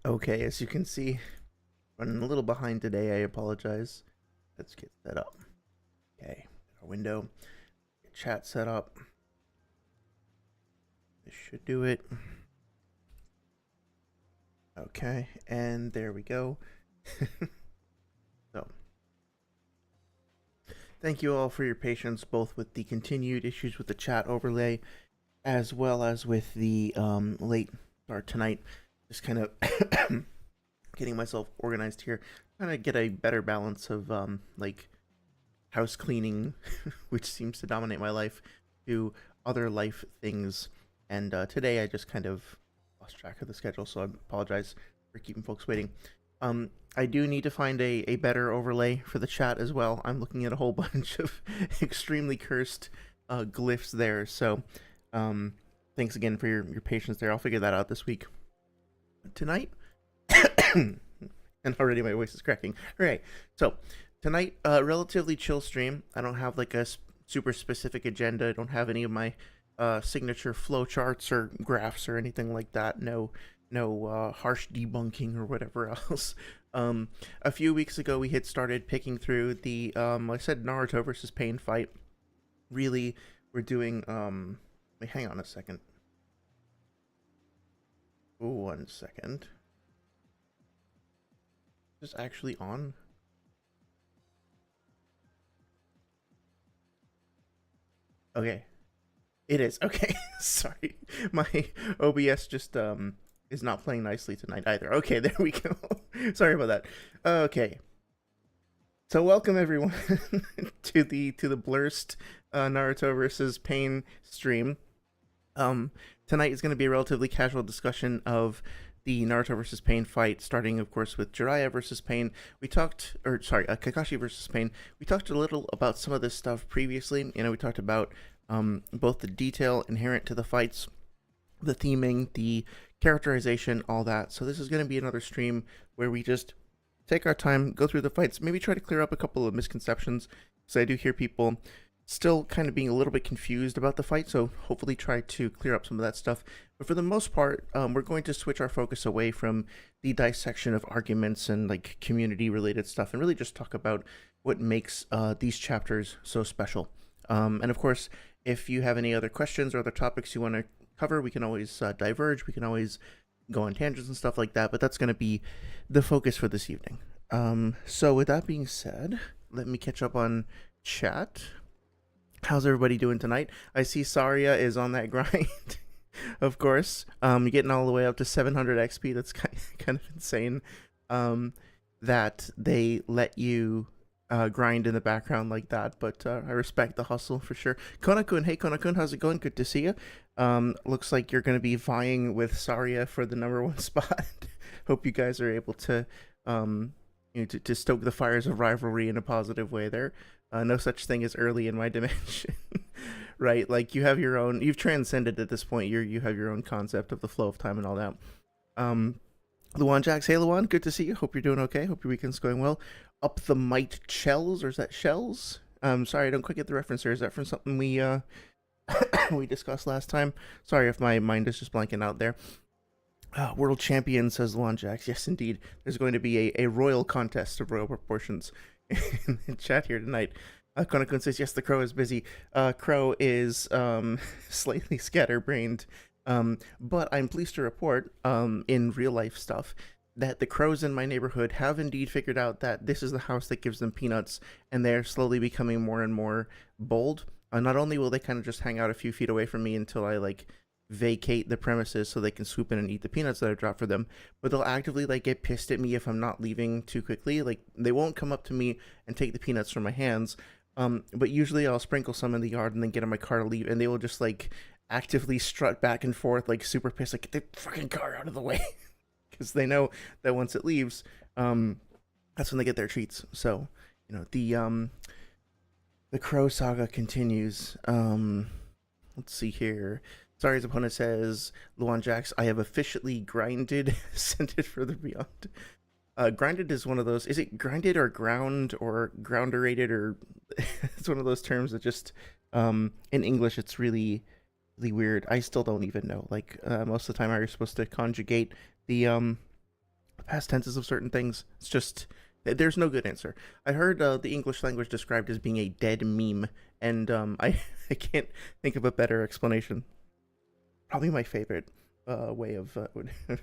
Okay, as you can see, running a little behind today. I apologize. Let's get set up. Okay, our window, get chat set up. This should do it. Okay, and there we go. So, thank you all for your patience, both with the continued issues with the chat overlay, as well as with the late start tonight. Just kind of getting myself organized here, trying to get a better balance of like house cleaning, which seems to dominate my life, to other life things. And today I just kind of lost track of the schedule, so I apologize for keeping folks waiting. I do need to find a better overlay for the chat as well. I'm looking at a whole bunch of extremely cursed glyphs there, so thanks again for your patience there. I'll figure that out this week. Tonight, and already my voice is cracking. All right, so tonight, relatively chill stream. I don't have like a super specific agenda. I don't have any of my signature flow charts or graphs or anything like that. No harsh debunking or whatever else. A few weeks ago, we had started picking through the like I said, Naruto versus Pain fight. Really, we're doing wait, hang on a second. Ooh, 1 second. Is this actually on? Okay. It is. Okay. Sorry. My OBS just is not playing nicely tonight either. Okay, there we go. Sorry about that. Okay. So welcome everyone to the Blurst Naruto versus Pain stream. Tonight is going to be a relatively casual discussion of the Naruto versus Pain fight, starting, of course, with Jiraiya versus Pain. We talked, or sorry, Kakashi versus Pain. We talked a little about some of this stuff previously. You know, we talked about both the detail inherent to the fights, the theming, the characterization, all that. So this is going to be another stream where we just take our time, go through the fights, maybe try to clear up a couple of misconceptions, because I do hear people still kind of being a little bit confused about the fight, so hopefully try to clear up some of that stuff. But for the most part, we're going to switch our focus away from the dissection of arguments and like community related stuff and really just talk about what makes these chapters so special. And of course, if you have any other questions or other topics you want to cover, we can always diverge. We can always go on tangents and stuff like that, but that's going to be the focus for this evening. So with that being said, let me catch up on chat. How's everybody doing tonight? I see Saria is on that grind, of course. Getting all the way up to 700 XP. That's kind of insane. That they let you grind in the background like that, but I respect the hustle for sure. Kona-kun, hey Kona-kun, how's it going? Good to see you. Looks like you're going to be vying with Saria for the #1 spot. Hope you guys are able to, to stoke the fires of rivalry in a positive way there. No such thing as early in my dimension, right? Like you have your own, you've transcended at this point. You have your own concept of the flow of time and all that. Luan Jax, hey Luan, good to see you. Hope you're doing okay. Hope your weekend's going well. Up the Might Shells, or is that Shells? Sorry, I don't quite get the reference there. Is that from something we we discussed last time? Sorry if my mind is just blanking out there. World champion, says Luan Jax. Yes, indeed. There's going to be a royal contest of royal proportions in chat here tonight. Kona-kun says, yes, the crow is busy. Crow is slightly scatterbrained. But I'm pleased to report, in real life stuff, that the crows in my neighborhood have indeed figured out that this is the house that gives them peanuts, and they're slowly becoming more and more bold. Not only will they kind of just hang out a few feet away from me until I, like, vacate the premises so they can swoop in and eat the peanuts that I drop for them, but they'll actively like get pissed at me if I'm not leaving too quickly. Like they won't come up to me and take the peanuts from my hands, but usually I'll sprinkle some in the yard and then get in my car to leave, and they will just like actively strut back and forth like super pissed, like get the fucking car out of the way, because they know that once it leaves, that's when they get their treats. So you know the crow saga continues. Let's see here. Sari's opponent says, Luan Jax, I have officially grinded, sent it further beyond. Grinded is one of those, is it grinded or ground or grounderated, or it's one of those terms that just, in English, it's really, really weird. I still don't even know. Like, most of the time I was supposed to conjugate the past tenses of certain things. It's just there's no good answer. I heard the English language described as being a dead meme, and I can't think of a better explanation. Probably my favorite way of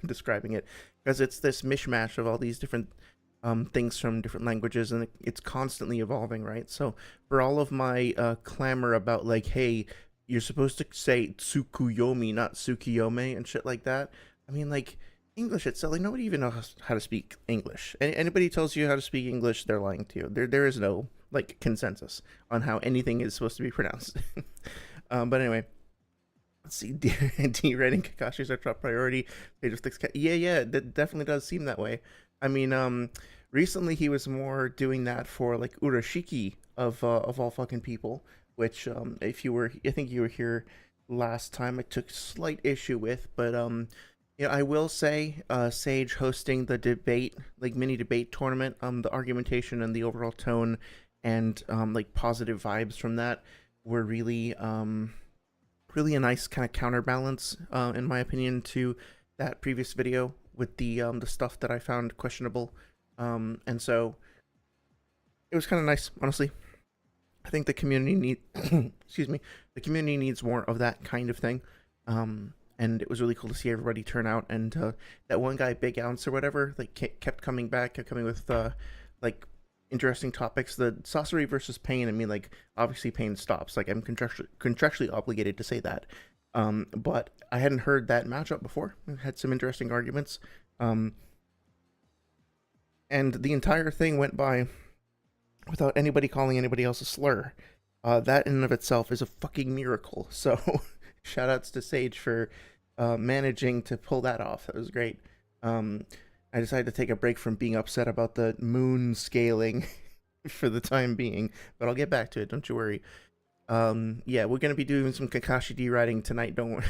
describing it, because it's this mishmash of all these different things from different languages, and it's constantly evolving, right? So for all of my clamor about like, hey, you're supposed to say tsukuyomi, not tsukiyome, and shit like that. I mean, like English itself, like nobody even knows how to speak English. Anybody tells you how to speak English, they're lying to you. There is no like consensus on how anything is supposed to be pronounced. But anyway, let's see. Writing Kakashi's our top priority. They just yeah, that definitely does seem that way. I mean, recently he was more doing that for like Urashiki of all fucking people, which if you were, I think you were here last time, I took slight issue with, but you know, I will say, Sage hosting the debate, like mini debate tournament, the argumentation and the overall tone, and like positive vibes from that were really really a nice kind of counterbalance, in my opinion, to that previous video with the stuff that I found questionable, and so it was kind of nice, honestly. I think the community need, excuse me, the community needs more of that kind of thing, and it was really cool to see everybody turn out, and that one guy, Big Ounce or whatever, like kept coming back, kept coming with like interesting topics. The Sasori versus Pain, I mean, like obviously Pain stops, like I'm contractually obligated to say that, but I hadn't heard that matchup before. It had some interesting arguments, and the entire thing went by without anybody calling anybody else a slur. That in and of itself is a fucking miracle. So shout outs to Sage for managing to pull that off. That was great. I decided to take a break from being upset about the moon scaling for the time being, but I'll get back to it, don't you worry. Yeah, we're going to be doing some Kakashi D writing tonight, don't worry.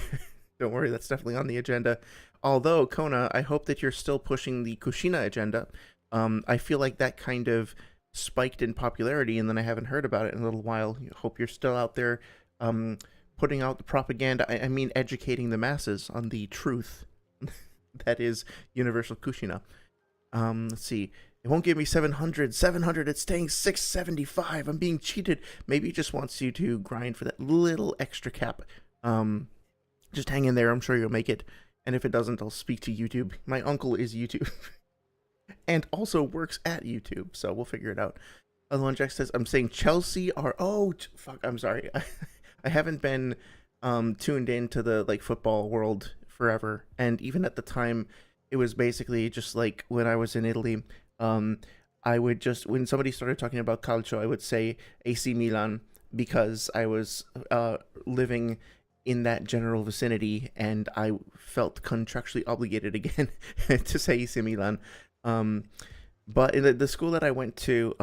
Don't worry, that's definitely on the agenda. Although, Kona, I hope that you're still pushing the Kushina agenda. I feel like that kind of spiked in popularity, and then I haven't heard about it in a little while. I hope you're still out there putting out the propaganda. I mean, educating the masses on the truth that is Universal Kushina. Let's see. It won't give me 700. 700, it's staying 675. I'm being cheated. Maybe it just wants you to grind for that little extra cap. Just hang in there. I'm sure you'll make it. And if it doesn't, I'll speak to YouTube. My uncle is YouTube. And also works at YouTube, so we'll figure it out. Alon Jack says, I'm saying Chelsea are... Oh, fuck, I'm sorry. I haven't been tuned into the like football world forever, and even at the time, it was basically just like when I was in Italy, I would just, when somebody started talking about calcio, I would say AC Milan, because I was living in that general vicinity, and I felt contractually obligated again to say AC Milan. But in the school that I went to,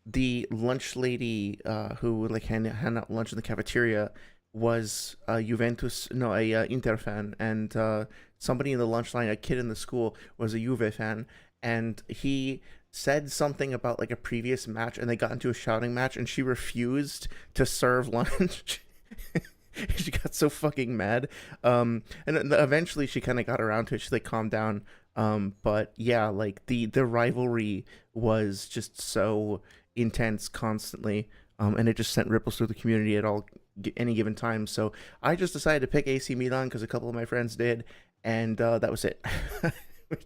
the lunch lady who would like hand out lunch in the cafeteria was a Inter fan, and somebody in the lunch line, a kid in the school, was a Juve fan, and he said something about like a previous match, and they got into a shouting match, and she refused to serve lunch. She got so fucking mad, and eventually she kind of got around to it. She like calmed down, but yeah, like the rivalry was just so intense constantly, and it just sent ripples through the community at any given time. So I just decided to pick AC Milan because a couple of my friends did, and that was it.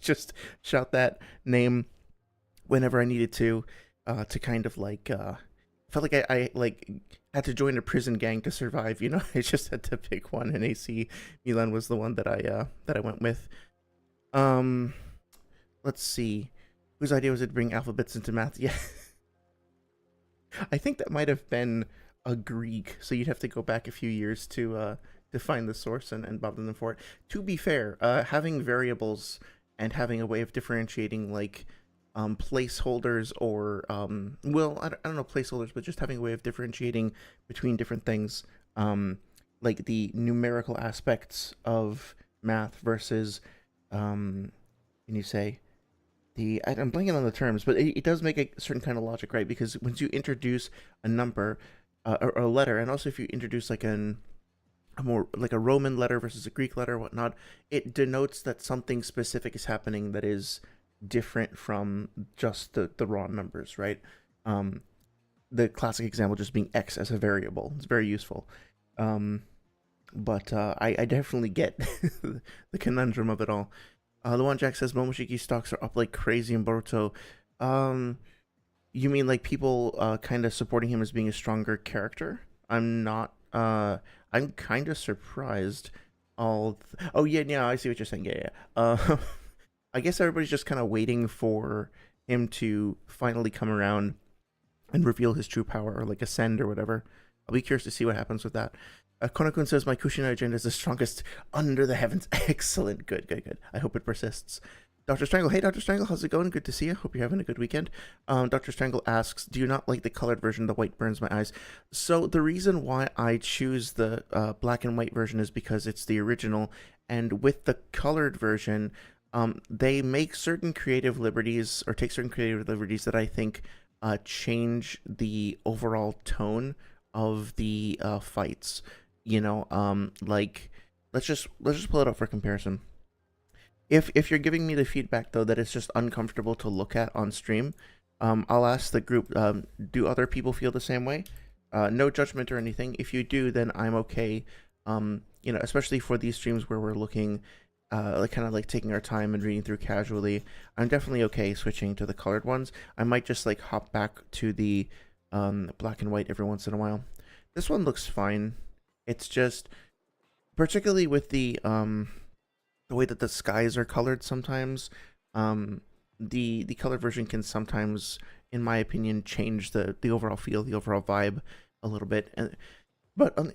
Just shout that name whenever I needed to kind of like felt like I like had to join a prison gang to survive, you know. I just had to pick one, and AC Milan was the one that I went with. Let's see, whose idea was it to bring alphabets into math? Yeah. I think that might have been a Greek, so you'd have to go back a few years to find the source and bother them for it. To be fair, having variables and having a way of differentiating like placeholders, or well, I don't know placeholders, but just having a way of differentiating between different things, like the numerical aspects of math versus can you say I'm blanking on the terms, but it does make a certain kind of logic, right? Because once you introduce a number or a letter, and also if you introduce like a more like a Roman letter versus a Greek letter, whatnot, it denotes that something specific is happening that is different from just the raw numbers, right? Um, the classic example just being x as a variable. It's very useful. Um, but I definitely get the conundrum of it all. The one Jack says Momoshiki stocks are up like crazy in Boruto. Um, you mean like people kind of supporting him as being a stronger character? I'm not. I'm kind of surprised. Oh yeah, yeah, I see what you're saying. Yeah, yeah. I guess everybody's just kind of waiting for him to finally come around and reveal his true power, or like ascend or whatever. I'll be curious to see what happens with that. Konakun says, my Kushina agenda is the strongest under the heavens. Excellent. Good, good, good. I hope it persists. Dr. Strangle, hey Dr. Strangle, how's it going? Good to see you. Hope you're having a good weekend. Dr. Strangle asks, do you not like the colored version? The white burns my eyes. So the reason why I choose the black and white version is because it's the original, and with the colored version, they make certain creative liberties, or take certain creative liberties that I think change the overall tone of the fights. You know, like let's just pull it up for comparison. If you're giving me the feedback though that it's just uncomfortable to look at on stream, I'll ask the group, do other people feel the same way? No judgment or anything. If you do, then I'm okay. You know, especially for these streams where we're looking, like kind of like taking our time and reading through casually, I'm definitely okay switching to the colored ones. I might just like hop back to the black and white every once in a while. This one looks fine. It's just, particularly with the way that the skies are colored sometimes, the colored version can sometimes, in my opinion, change the overall feel, the overall vibe a little bit. And but on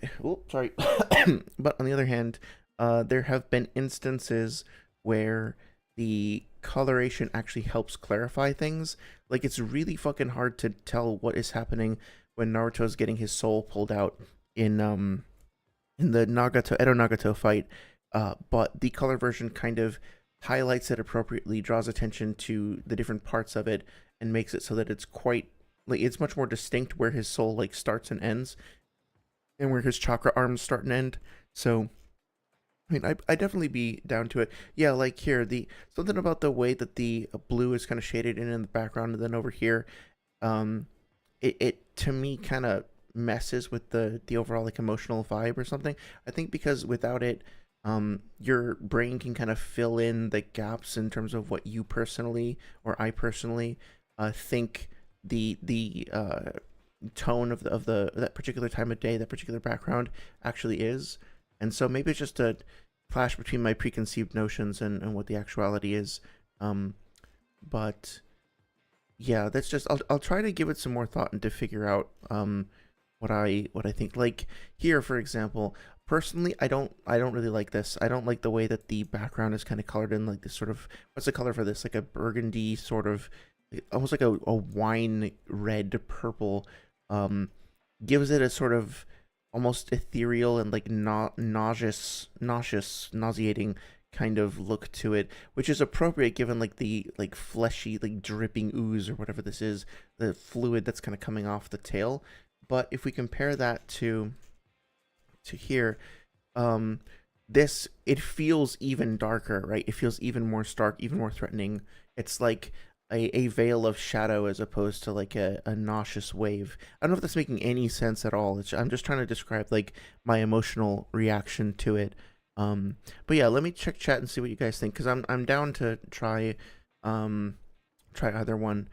sorry, but on the other hand, there have been instances where the coloration actually helps clarify things. Like it's really fucking hard to tell what is happening when Naruto's getting his soul pulled out in the Nagato Edo Nagato fight, but the color version kind of highlights it appropriately, draws attention to the different parts of it, and makes it so that it's quite like it's much more distinct where his soul like starts and ends, and where his chakra arms start and end. So I mean, I definitely be down to it. Yeah, like here, the something about the way that the blue is kind of shaded in the background, and then over here, um, it to me kind of messes with the overall like emotional vibe or something. I think because without it, your brain can kind of fill in the gaps in terms of what you personally, or I personally, think the tone of the that particular time of day, that particular background actually is. And so maybe it's just a clash between my preconceived notions and what the actuality is. Um, but yeah, that's just I'll try to give it some more thought and to figure out what I think. Like here, for example, personally, I don't really like this. I don't like the way that the background is kind of colored in like this sort of, what's the color for this? Like a burgundy sort of, almost like a wine red purple. Um, gives it a sort of almost ethereal and like nauseous, nauseating kind of look to it, which is appropriate given like the like fleshy, like dripping ooze or whatever this is, the fluid that's kind of coming off the tail. But if we compare that to here, um, this, it feels even darker, right? It feels even more stark, even more threatening. It's like a veil of shadow as opposed to like a nauseous wave. I don't know if that's making any sense at all. I'm just trying to describe like my emotional reaction to it. But yeah, let me check chat and see what you guys think, because I'm down to try either one.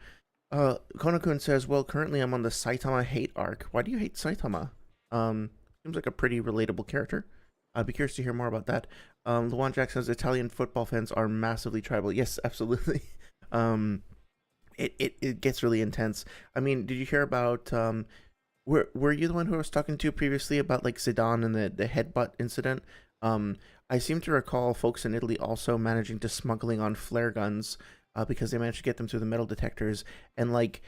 Konakun says, well, currently I'm on the Saitama hate arc. Why do you hate Saitama? Seems like a pretty relatable character. I'd be curious to hear more about that. Luan Jack says Italian football fans are massively tribal. Yes, absolutely. um, it gets really intense. I mean, did you hear about were you the one who I was talking to previously about like Zidane and the headbutt incident? I seem to recall folks in Italy also managing to smuggling on flare guns, because they managed to get them through the metal detectors. And like,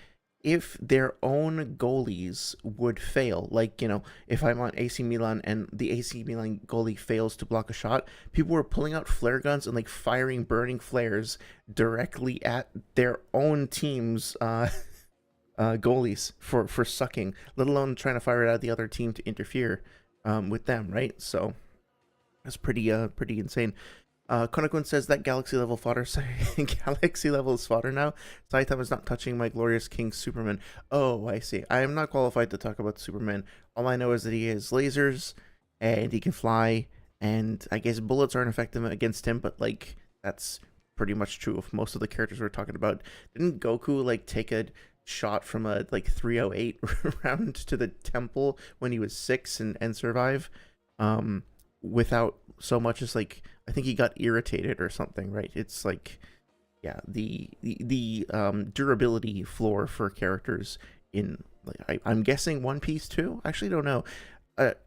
if their own goalies would fail, like, you know, if I'm on AC Milan and the AC Milan goalie fails to block a shot, people were pulling out flare guns and like firing burning flares directly at their own team's goalies for sucking, let alone trying to fire it at the other team to interfere. with them, right? So that's pretty insane. Konakun says that galaxy level fodder. Galaxy level is fodder now. Saitama's not touching my glorious King Superman. Oh, I see. I am not qualified to talk about Superman. All I know is that he has lasers and he can fly, and I guess bullets aren't effective against him, but like that's pretty much true of most of the characters we're talking about. Didn't Goku like take a shot from a like 308 round to the temple when he was 6 and survive? Without so much as like, I think he got irritated or something, right? It's like, yeah, the durability floor for characters in like I'm guessing One Piece too. Actually, don't know.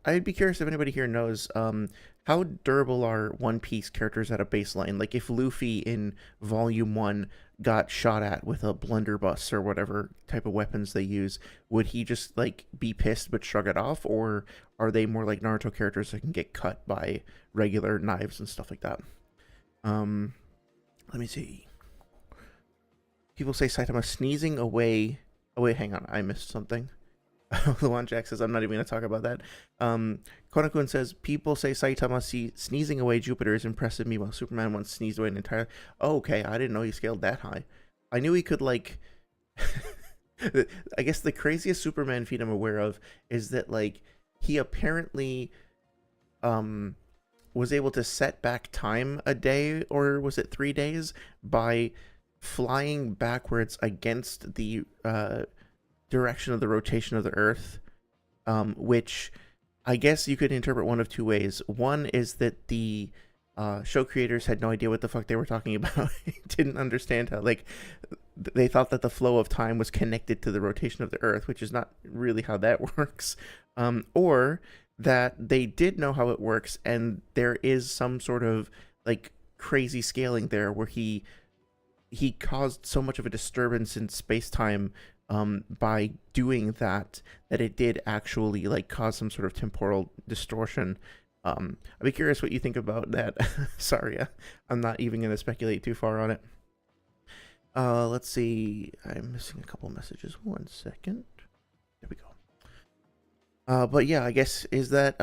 I'd be curious if anybody here knows how durable are One Piece characters at a baseline. Like if Luffy in Volume 1 got shot at with a blunderbuss or whatever type of weapons they use, would he just like be pissed but shrug it off, or are they more like Naruto characters that can get cut by regular knives and stuff like that? Let me see. People say Saitama sneezing away. Oh wait, hang on, I missed something. Luan Jack says, I'm not even going to talk about that. Konakun says, people say Saitama sneezing away Jupiter is impressive. Meanwhile, Superman once sneezed away an entire... Oh, okay, I didn't know he scaled that high. I knew he could, like... I guess the craziest Superman feat I'm aware of is that, like, he apparently was able to set back time a day, or was it 3 days, by flying backwards against the... direction of the rotation of the Earth, which I guess you could interpret one of two ways. One is that the show creators had no idea what the fuck they were talking about. Didn't understand how, like, they thought that the flow of time was connected to the rotation of the Earth, which is not really how that works. Or that they did know how it works, and there is some sort of like crazy scaling there where he caused so much of a disturbance in space-time by doing that it did actually like cause some sort of temporal distortion. I'd be curious what you think about that. Sorry, I'm not even going to speculate too far on it. Let's see. I'm missing a couple messages. 1 second. There we go. But yeah, I guess that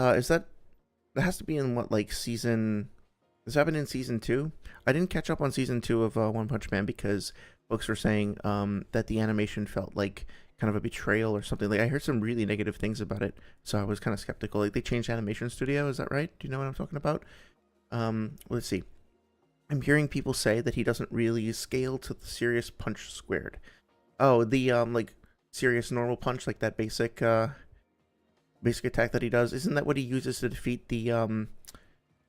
has to be in what, like, season... This happened in season 2. I didn't catch up on season 2 of One Punch Man because folks were saying that the animation felt like kind of a betrayal or something. Like, I heard some really negative things about it, so I was kind of skeptical. Like, they changed animation studio, is that right? Do you know what I'm talking about? Let's see. I'm hearing people say that he doesn't really scale to the serious punch squared. Oh, the like serious normal punch, like that basic attack that he does. Isn't that what he uses to defeat the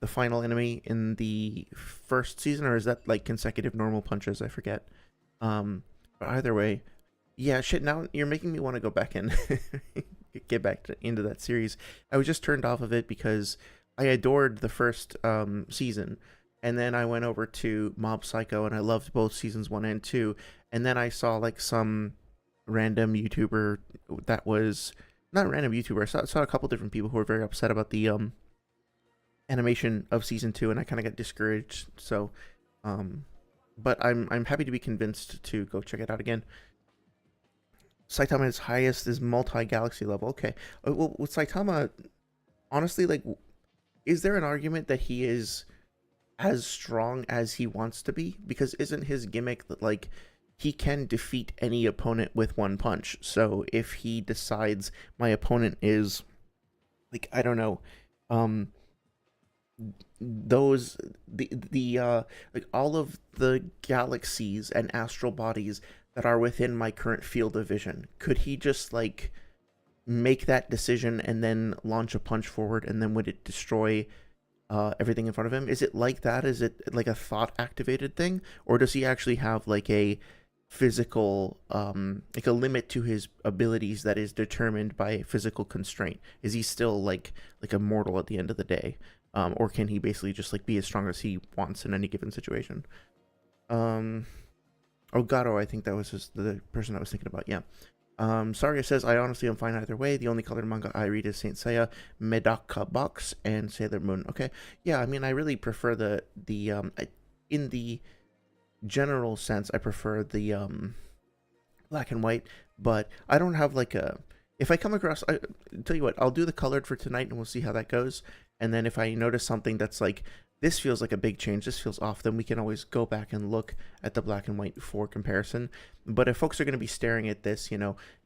final enemy in the first season, or is that like consecutive normal punches? I forget. But either way, yeah, shit, now you're making me want to go back and get back into that series. I was just turned off of it because I adored the first season, and then I went over to Mob Psycho and I loved both seasons 1 and 2, and then I saw like some random YouTuber that was not a random YouTuber. I saw a couple different people who were very upset about the animation of season 2, and I kind of got discouraged. So but I'm happy to be convinced to go check it out again. Saitama's highest is multi-galaxy level. Okay. Well, with Saitama, honestly, like, is there an argument that he is as strong as he wants to be? Because isn't his gimmick that, like, he can defeat any opponent with one punch? So if he decides my opponent is, like, I don't know, like all of the galaxies and astral bodies that are within my current field of vision, could he just like make that decision and then launch a punch forward, and then would it destroy everything in front of him? Is it like that? Is it like a thought activated thing, or does he actually have like a physical like a limit to his abilities that is determined by a physical constraint? Is he still like immortal at the end of the day? Or can he basically just like be as strong as he wants in any given situation? Gato, I think that was the person I was thinking about. Yeah. Saria says, I honestly am fine either way. The only colored manga I read is Saint Seiya, Medaka Box, and Sailor Moon. Okay. Yeah, I mean, I really prefer the in the general sense, I prefer the black and white, but I don't have like a... if I come across, tell you what, I'll do the colored for tonight and we'll see how that goes. And then if I notice something that's like, this feels like a big change, this feels off, then we can always go back and look at the black and white for comparison. But if folks are going to be staring at this,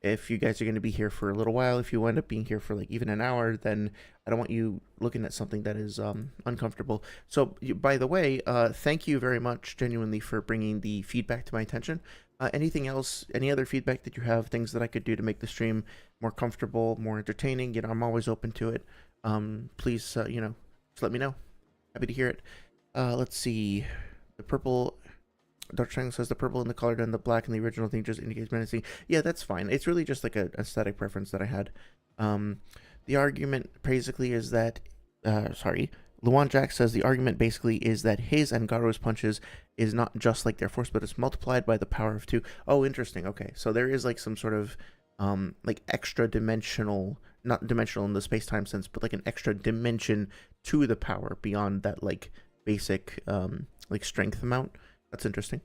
if you guys are going to be here for a little while, if you end up being here for like even an hour, then I don't want you looking at something that is uncomfortable. So, by the way, thank you very much, genuinely, for bringing the feedback to my attention. Anything else, any other feedback that you have, things that I could do to make the stream more comfortable, more entertaining, I'm always open to it. Please, just let me know. Happy to hear it. Let's see. The purple, Dr. Chang says the purple in the colored and the black in the original thing just indicates menacing. Yeah, that's fine. It's really just like a aesthetic preference that I had. The argument basically is that, Luan Jack says the argument basically is that his and Garo's punches is not just like their force, but it's multiplied by the power of 2. Oh, interesting. Okay, so there is like some sort of like extra dimensional, not dimensional in the space-time sense, but like an extra dimension to the power beyond that like basic like strength amount. That's interesting.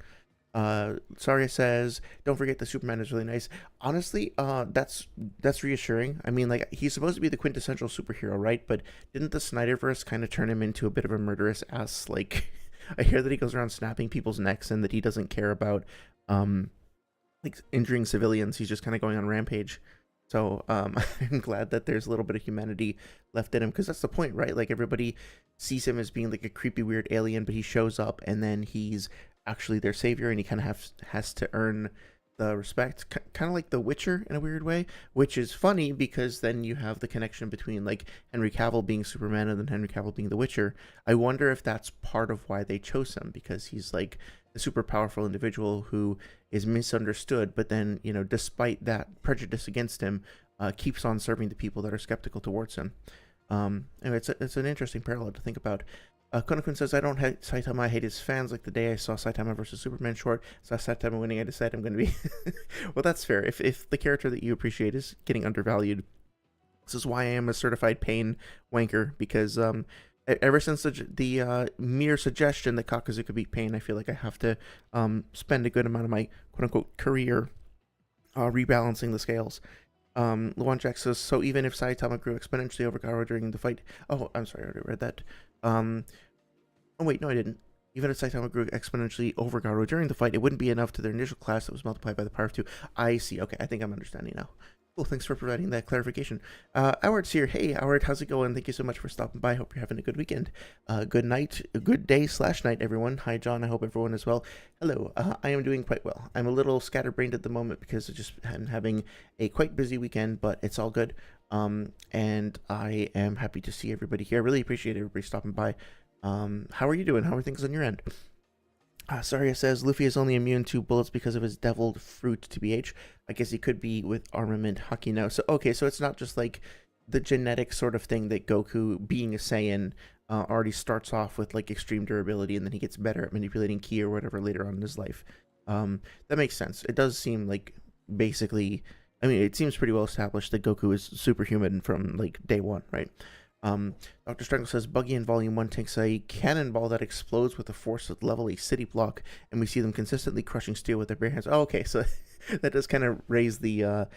Saria says, don't forget the Superman is really nice. Honestly, that's reassuring. I mean, like, he's supposed to be the quintessential superhero, right? But didn't the Snyderverse kind of turn him into a bit of a murderous ass? Like, I hear that he goes around snapping people's necks and that he doesn't care about like injuring civilians. He's just kind of going on rampage. So I'm glad that there's a little bit of humanity left in him, because that's the point, right? Like, everybody sees him as being like a creepy, weird alien, but he shows up and then he's actually their savior, and he kind of has to earn the respect, kind of like The Witcher in a weird way, which is funny because then you have the connection between like Henry Cavill being Superman and then Henry Cavill being The Witcher. I wonder if that's part of why they chose him, because he's like a super powerful individual who is misunderstood, but then, despite that prejudice against him, keeps on serving the people that are skeptical towards him. Anyway, it's an interesting parallel to think about. Konokun says, I don't hate Saitama, I hate his fans. Like the day I saw Saitama versus Superman short, saw Saitama winning, I decided I'm going to be... Well, that's fair. If the character that you appreciate is getting undervalued, this is why I am a certified pain wanker, because ever since the mere suggestion that Kakuzu could beat Pain, I feel like I have to spend a good amount of my quote-unquote career rebalancing the scales. Luan Jack says, so even if Saitama grew exponentially over Garo during the fight... Oh, I'm sorry, I already read that. Oh wait, no I didn't. Even if Saitama grew exponentially over Garo during the fight, it wouldn't be enough to their initial class that was multiplied by the power of 2. I see. Okay, I think I'm understanding now. Cool, thanks for providing that clarification. Howard's here. Hey, Howard, how's it going? Thank you so much for stopping by. Hope you're having a good weekend. Good night, good day/night, everyone. Hi, John. I hope everyone is well. Hello. I am doing quite well. I'm a little scatterbrained at the moment because I just am having a quite busy weekend, but it's all good. And I am happy to see everybody here. I really appreciate everybody stopping by. How are you doing? How are things on your end? Saria says, Luffy is only immune to bullets because of his deviled fruit, TBH. I guess he could be with armament haki now. So, okay, so it's not just like the genetic sort of thing that Goku, being a Saiyan, already starts off with like extreme durability, and then he gets better at manipulating ki or whatever later on in his life. That makes sense. It does seem like basically... I mean, it seems pretty well established that Goku is superhuman from, like, day one, right? Dr. Strangle says, Buggy in Volume 1 takes a cannonball that explodes with a force that level a city block, and we see them consistently crushing steel with their bare hands. Oh, okay, so that does kind of raise the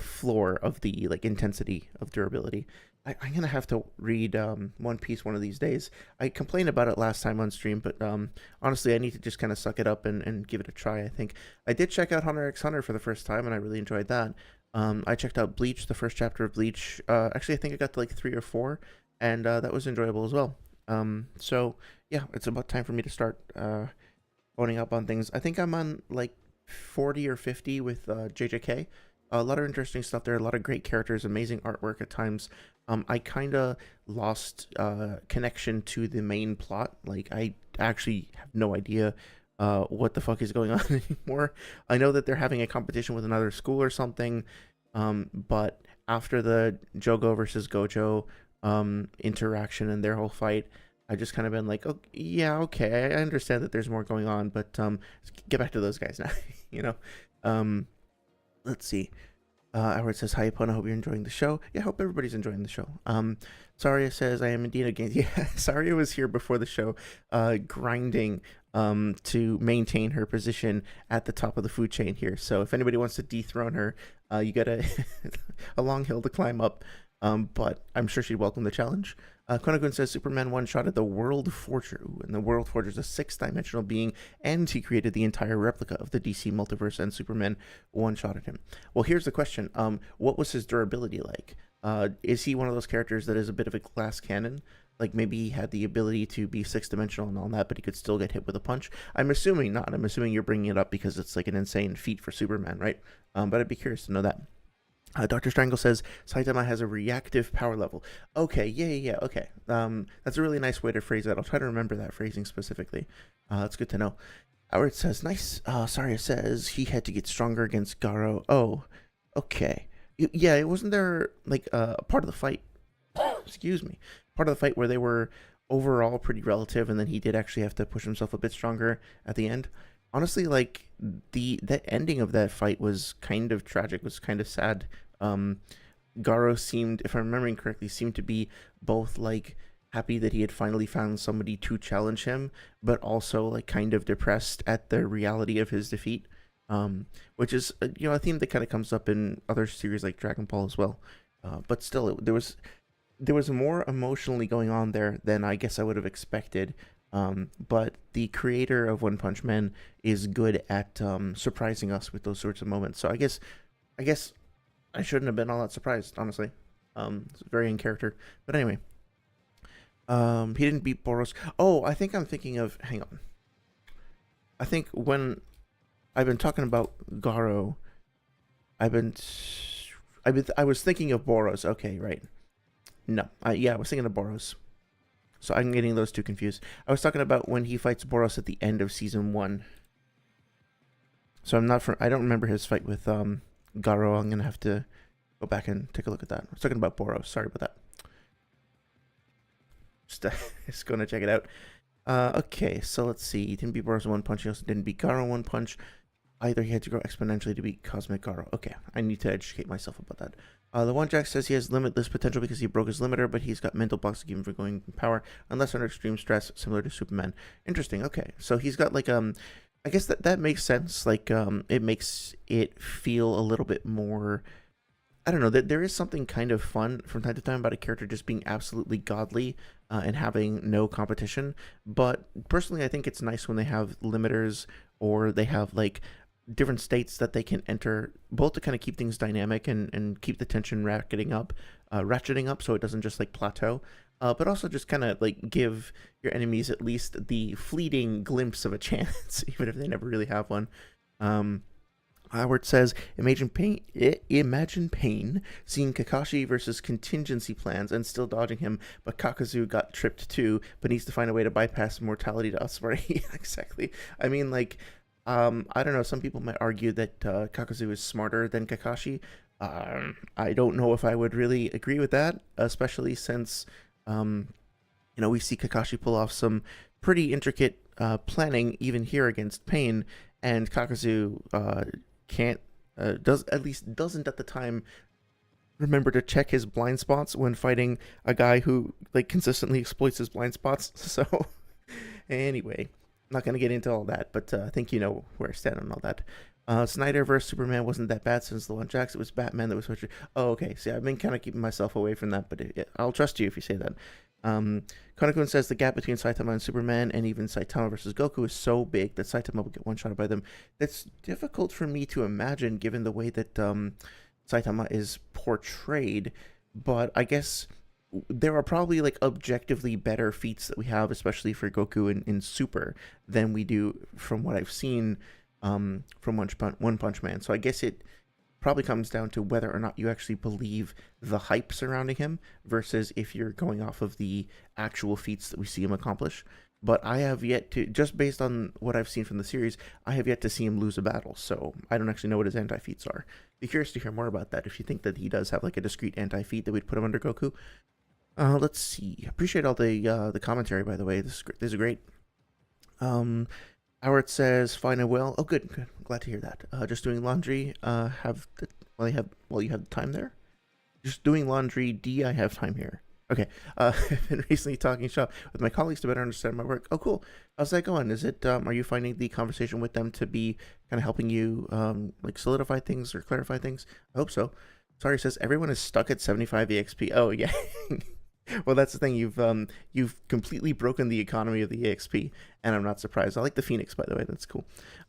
floor of the, like, intensity of durability. I'm going to have to read One Piece one of these days. I complained about it last time on stream, but honestly, I need to just kind of suck it up and give it a try, I think. I did check out Hunter x Hunter for the first time, and I really enjoyed that. I checked out Bleach, the first chapter of Bleach. Actually, I think I got to like 3 or 4, and that was enjoyable as well. So, yeah, it's about time for me to start owning up on things. I think I'm on like 40 or 50 with JJK. A lot of interesting stuff there, a lot of great characters, amazing artwork at times. I kind of lost connection to the main plot. Like, I actually have no idea what the fuck is going on anymore. I know that they're having a competition with another school or something, but after the Jogo versus Gojo interaction and their whole fight, I just kind of been like, oh, yeah, okay, I understand that there's more going on, but let's get back to those guys now, Let's see. Howard says, hi, Epona, hope you're enjoying the show. Yeah, I hope everybody's enjoying the show. Saria says, I am indeed against... Yeah, Saria was here before the show, grinding to maintain her position at the top of the food chain here. So if anybody wants to dethrone her, you got a long hill to climb up. But I'm sure she'd welcome the challenge. Konoha says Superman one-shotted the World Forger, and the World Forger is a six-dimensional being, and he created the entire replica of the DC multiverse, and Superman one-shotted him. Well, here's the question. What was his durability like? Is he one of those characters that is a bit of a glass cannon? Like maybe he had the ability to be six-dimensional and all that, but he could still get hit with a punch? I'm assuming not. I'm assuming you're bringing it up because it's like an insane feat for Superman, right? But I'd be curious to know that. Dr. Strangle says Saitama has a reactive power level. Okay, yeah, okay. That's a really nice way to phrase that. I'll try to remember that phrasing specifically. That's good to know. Howard says, nice. Saria says he had to get stronger against Garo. Oh, okay. Yeah, it wasn't there like part of the fight. Excuse me. Part of the fight where they were overall pretty relative, and then he did actually have to push himself a bit stronger at the end. Honestly, like the ending of that fight was kind of tragic, was kind of sad. Garo seemed, if I'm remembering correctly, seemed to be both like happy that he had finally found somebody to challenge him, but also like kind of depressed at the reality of his defeat. Which is a theme that kind of comes up in other series like Dragon Ball as well. But still, there was more emotionally going on there than I guess I would have expected. But the creator of One Punch Man is good at surprising us with those sorts of moments. So I guess I shouldn't have been all that surprised, honestly. It's very in character. But anyway, he didn't beat Boros. Oh, I think I'm thinking of. Hang on. I think when I've been talking about Garo, I was thinking of Boros. Okay, right. No, I was thinking of Boros. So I'm getting those two confused. I was talking about when he fights Boros at the end of season 1. So I don't remember his fight with Garo. I'm gonna have to go back and take a look at that. I was talking about Boros. Sorry about that. Just gonna check it out. Okay, so let's see. He didn't beat Boros in one punch. He also didn't beat Garo in one punch. Either he had to grow exponentially to beat Cosmic Garo. Okay, I need to educate myself about that. The One Jack says he has limitless potential because he broke his limiter, but he's got mental blocks to keep him from going in power unless under extreme stress, similar to Superman. Interesting. Okay, so he's got like I guess that makes sense. Like it makes it feel a little bit more. I don't know. There is something kind of fun from time to time about a character just being absolutely godly and having no competition. But personally, I think it's nice when they have limiters or they have like different states that they can enter, both to kind of keep things dynamic and keep the tension ratcheting up so it doesn't just like plateau, but also just kind of like give your enemies at least the fleeting glimpse of a chance, even if they never really have one. Howard says, imagine pain seeing Kakashi versus contingency plans and still dodging him, but Kakazu got tripped too, but needs to find a way to bypass mortality to us, right? Yeah, exactly. I mean, like, I don't know, some people might argue that Kakazu is smarter than Kakashi. I don't know if I would really agree with that, especially since, we see Kakashi pull off some pretty intricate planning even here against Pain, and Kakazu doesn't at the time remember to check his blind spots when fighting a guy who like consistently exploits his blind spots. So anyway, not gonna get into all that, but I think you know where I stand on all that. Snyder vs Superman wasn't that bad since the one Jacks. It was Batman that was switched. Oh, okay. See, I've been kind of keeping myself away from that, but I'll trust you if you say that. Konakun says the gap between Saitama and Superman and even Saitama versus Goku is so big that Saitama will get one-shot by them. That's difficult for me to imagine given the way that Saitama is portrayed, but I guess there are probably like objectively better feats that we have, especially for Goku in Super, than we do from what I've seen from One Punch Man. So I guess it probably comes down to whether or not you actually believe the hype surrounding him versus if you're going off of the actual feats that we see him accomplish. But I have yet to, just based on what I've seen from the series, I have yet to see him lose a battle, so I don't actually know what his anti-feats are. Be curious to hear more about that if you think that he does have like a discrete anti-feat that we'd put him under Goku. Let's see. Appreciate all the commentary, by the way. This is great. Howard says, "Fine and well." Oh, good. I'm glad to hear that. Just doing laundry. You have time there. Just doing laundry. I have time here. Okay. I've been recently talking shop with my colleagues to better understand my work. Oh, cool. How's that going? Is it, are you finding the conversation with them to be kind of helping you, like solidify things or clarify things? I hope so. Sorry, says everyone is stuck at 75 EXP. Oh, yeah. Well, that's the thing. You've completely broken the economy of the EXP, and I'm not surprised. I like the Phoenix, by the way. That's cool.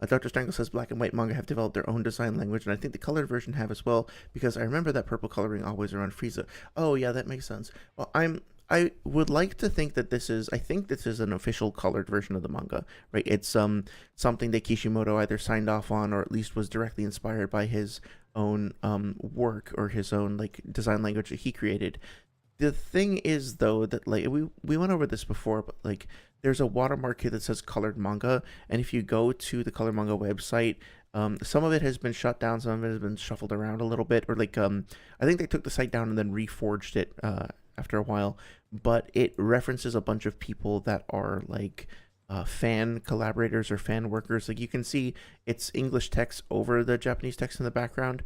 Dr. Strangle says black and white manga have developed their own design language, and I think the colored version have as well, because I remember that purple coloring always around Frieza. Oh, yeah, that makes sense. Well, I would like to think that I think this is an official colored version of the manga, right? It's something that Kishimoto either signed off on or at least was directly inspired by his own work or his own like design language that he created. The thing is though that like we went over this before, but like there's a watermark here that says colored manga, and if you go to the colored manga website, some of it has been shut down, some of it has been shuffled around a little bit, or like I think they took the site down and then reforged it after a while, but it references a bunch of people that are like fan collaborators or fan workers. Like you can see it's English text over the Japanese text in the background.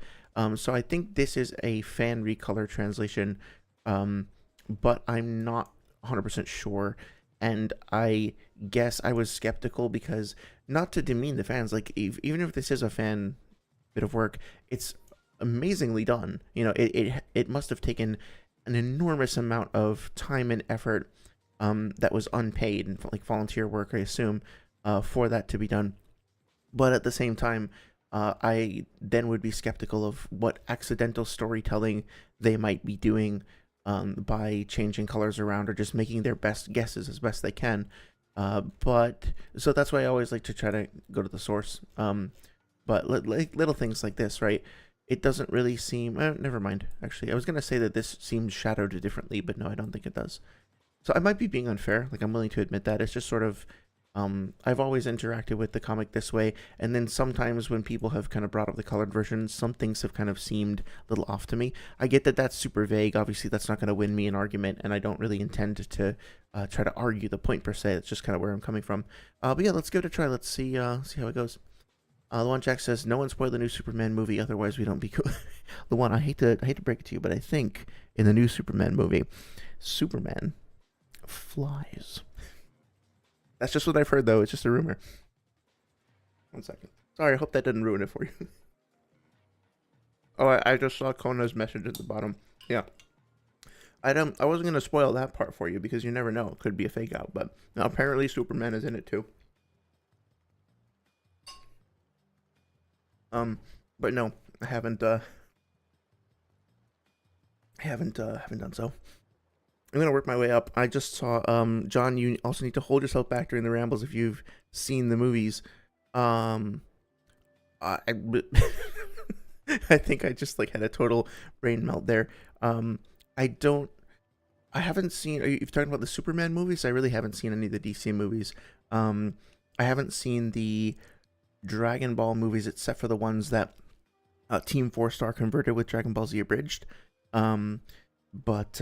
So I think this is a fan recolor translation, but I'm not 100% sure. And I guess I was skeptical because, not to demean the fans, like even if this is a fan bit of work, it's amazingly done. You know, it must have taken an enormous amount of time and effort that was unpaid and like volunteer work, I assume, for that to be done. But at the same time, I then would be skeptical of what accidental storytelling they might be doing by changing colors around or just making their best guesses as best they can. But so that's why I always like to try to go to the source. But like little things like this, right? It doesn't really seem. Never mind. Actually, I was gonna say that this seems shadowed differently, but no, I don't think it does. So I might be being unfair. Like I'm willing to admit that. It's just sort of. I've always interacted with the comic this way, and then sometimes when people have kind of brought up the colored version, some things have kind of seemed a little off to me. I get that that's super vague. Obviously, that's not going to win me an argument, and I don't really intend to try to argue the point per se. It's just kind of where I'm coming from. But yeah, let's give it a try. Let's see how it goes. The one Jack says, "No one spoil the new Superman movie, otherwise we don't be cool." The one I hate to break it to you, but I think in the new Superman movie, Superman flies. That's just what I've heard, though. It's just a rumor. 1 second. Sorry, I hope that didn't ruin it for you. Oh, I just saw Kona's message at the bottom. Yeah. I wasn't gonna spoil that part for you because you never know. It could be a fake out, but now apparently Superman is in it too. But no, I haven't done so. I'm gonna work my way up. I just saw John, you also need to hold yourself back during the rambles if you've seen the movies. Um I I think I just like had a total brain melt there. I don't I haven't seen are you talking about the Superman movies? I really haven't seen any of the DC movies. Um I haven't seen the Dragon Ball movies except for the ones that Team 4 Star converted with Dragon Ball Z Abridged. But